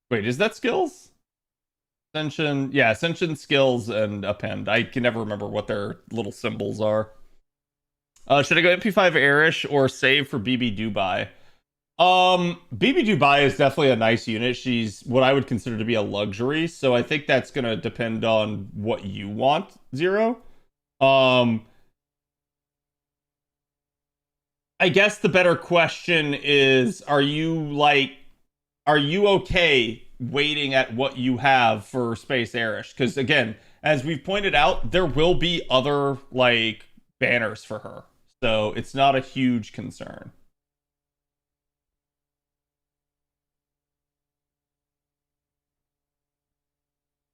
Wait, is that skills? Ascension, yeah, Ascension skills and append. I can never remember what their little symbols are. Should I go MP5 Airish or save for BB Dubai? BB Dubai is definitely a nice unit. She's what I would consider to be a luxury, so I think that's gonna depend on what you want, Zero. I guess the better question is, are you okay waiting at what you have for Space Airish? Because again, as we've pointed out, there will be other like banners for her, so it's not a huge concern.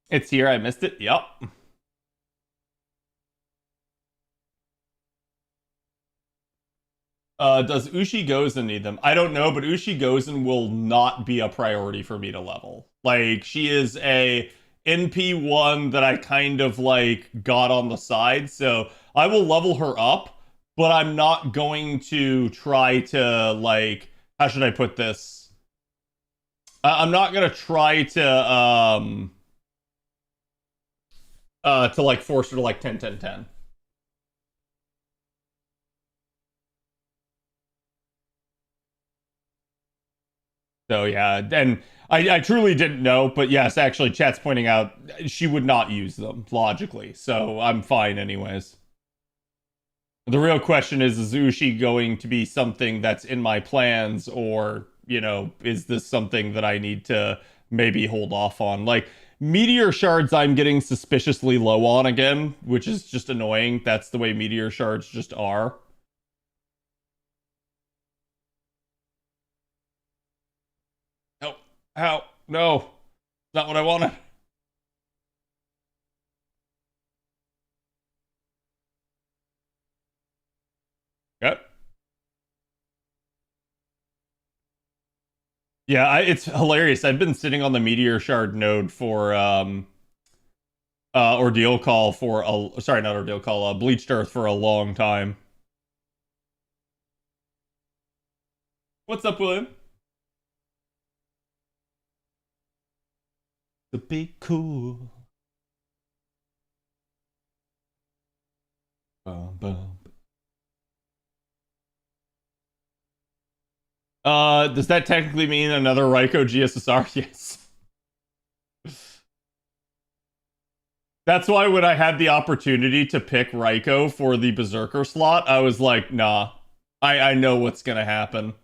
It's here. I missed it. Yep. Does Ushi Gozen need them? I don't know, but Ushi Gozen will not be a priority for me to level. Like, she is a NP1 that I kind of, like, got on the side, so I will level her up, but I'm not going to try to, like, how should I put this? I'm not gonna try to like, force her to, like, 10-10-10. So yeah, and I truly didn't know, but yes, actually, chat's pointing out she would not use them logically, so I'm fine anyways. The real question is Ushi going to be something that's in my plans, or you know, is this something that I need to maybe hold off on? Like meteor shards, I'm getting suspiciously low on again, which is just annoying. That's the way meteor shards just are. Ow, no, not what I wanted. Yep. Yeah, it's hilarious. I've been sitting on the meteor shard node for ordeal call for a sorry, not ordeal call, bleached earth for a long time. What's up, William? The be cool. Bum, bum. Does that technically mean another Raiko GSSR? Yes. That's why when I had the opportunity to pick Raiko for the Berserker slot, I was like, nah. I know what's gonna happen.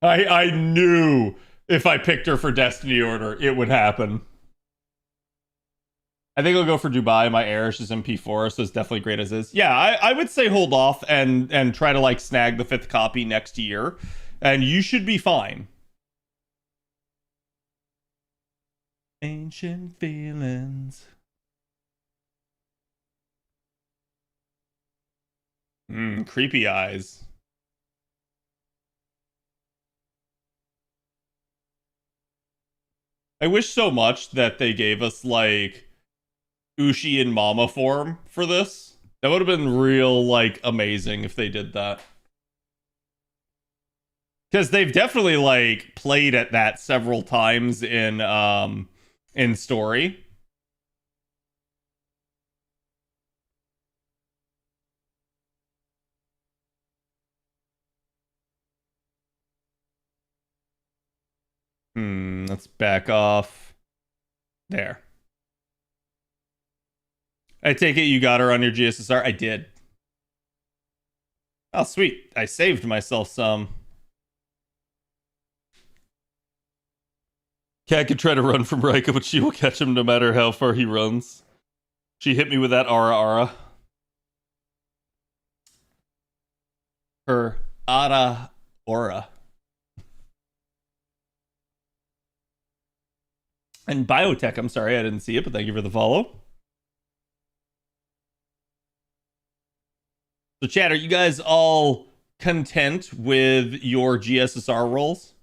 I knew if I picked her for Destiny Order, it would happen. I think I'll go for Dubai. My Airish is MP4, so it's definitely great as is. Yeah, I would say hold off and try to like snag the 5th copy next year, and you should be fine. Ancient feelings. Creepy eyes. I wish so much that they gave us like Ushi and Mama form for this. That would have been real like amazing if they did that. Because they've definitely like played at that several times in story. Let's back off. There. I take it you got her on your GSSR? I did. Oh, sweet. I saved myself some. Cat could try to run from Raika, but she will catch him no matter how far he runs. She hit me with that Ara. Her Ara Aura. And Biotech, I'm sorry, I didn't see it, but thank you for the follow. So, chat, are you guys all content with your GSSR rolls?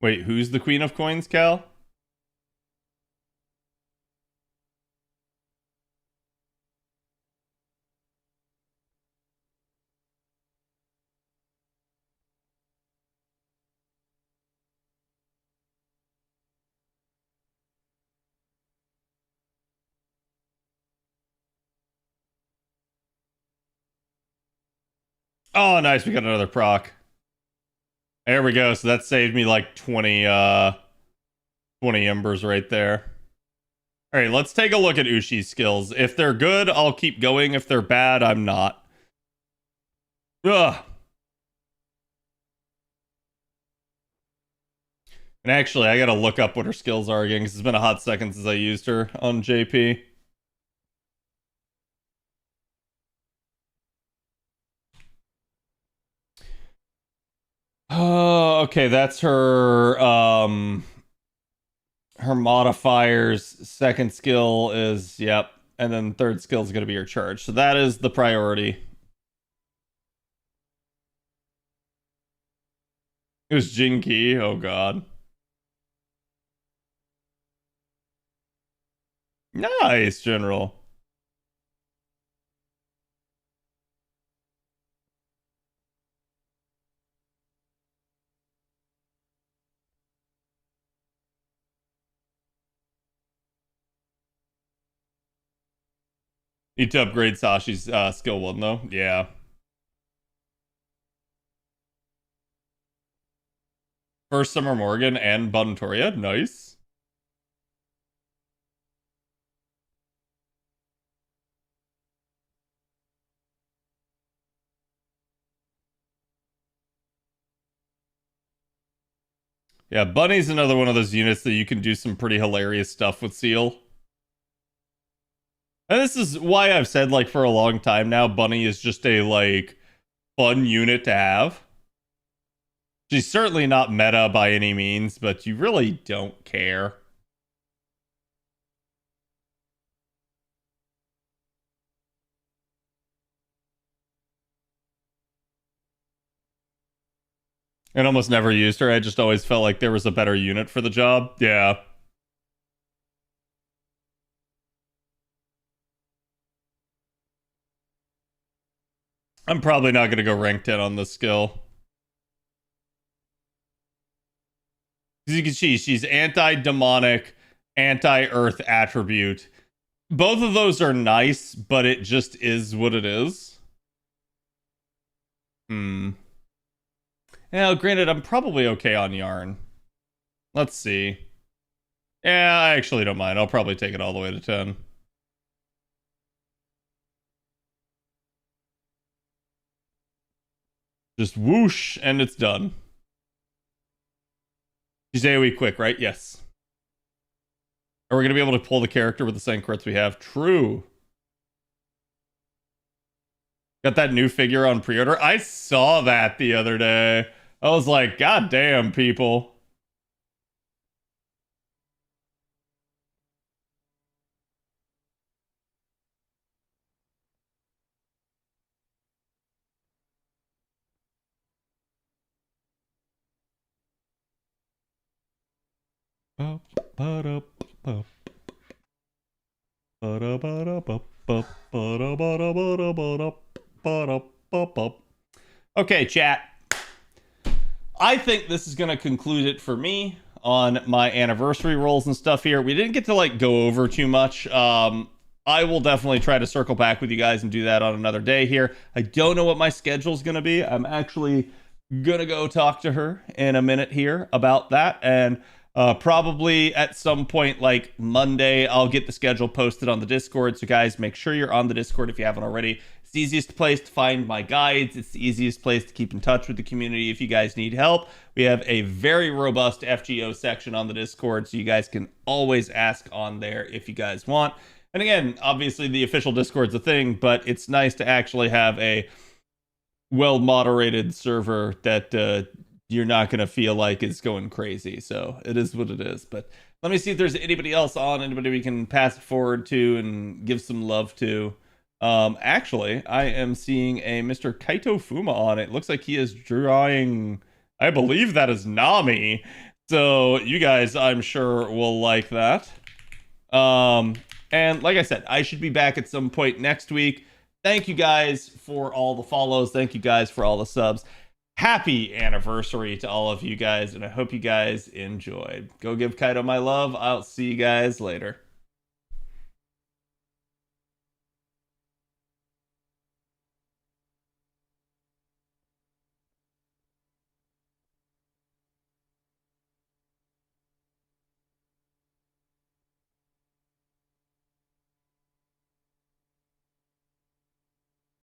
Wait, who's the Queen of Coins, Cal? Oh, nice. We got another proc. There we go. So that saved me like 20 embers right there. All right, let's take a look at Ushi's skills. If they're good, I'll keep going. If they're bad, I'm not. Ugh. And actually, I gotta look up what her skills are again, because it's been a hot second since I used her on JP. Oh, okay, that's her her modifiers. Second skill is, yep, and then third skill is going to be her charge. So that is the priority. It was Jinky. Oh god. Nice, General. Need to upgrade Sashi's skill one, though. Yeah. First Summer Morgan and Buntoria. Nice. Yeah, Bunny's another one of those units that you can do some pretty hilarious stuff with Seal. And this is why I've said, like, for a long time now, Bunny is just a, like, fun unit to have. She's certainly not meta by any means, but you really don't care. And almost never used her. I just always felt like there was a better unit for the job. Yeah. I'm probably not going to go rank 10 on this skill. As you can see, she's anti-demonic, anti-earth attribute. Both of those are nice, but it just is what it is. Now, granted, I'm probably okay on Yarn. Let's see. Yeah, I actually don't mind. I'll probably take it all the way to 10. Just whoosh, and it's done. She's AoE quick, right? Yes. Are we going to be able to pull the character with the same crits we have? True. Got that new figure on pre-order? I saw that the other day. I was like, God damn, people. Okay, chat. I think this is going to conclude it for me on my anniversary rolls and stuff here. We didn't get to like go over too much. I will definitely try to circle back with you guys and do that on another day here. I don't know what my schedule is going to be. I'm actually going to go talk to her in a minute here about that. And probably at some point like Monday, I'll get the schedule posted on the Discord. So guys, make sure you're on the Discord if you haven't already. It's the easiest place to find my guides. It's the easiest place to keep in touch with the community if you guys need help. We have a very robust FGO section on the Discord, so you guys can always ask on there if you guys want. And again, obviously the official Discord's a thing, but it's nice to actually have a well-moderated server that you're not going to feel like is going crazy. So it is what it is. But let me see if there's anybody else on, anybody we can pass it forward to and give some love to. Actually, I am seeing a Mr. Kaito Fuma on it. Looks like he is drawing, I believe that is Nami. So you guys, I'm sure, will like that. And like I said, I should be back at some point next week. Thank you guys for all the follows. Thank you guys for all the subs. Happy anniversary to all of you guys, and I hope you guys enjoyed. Go give Kaito my love. I'll see you guys later.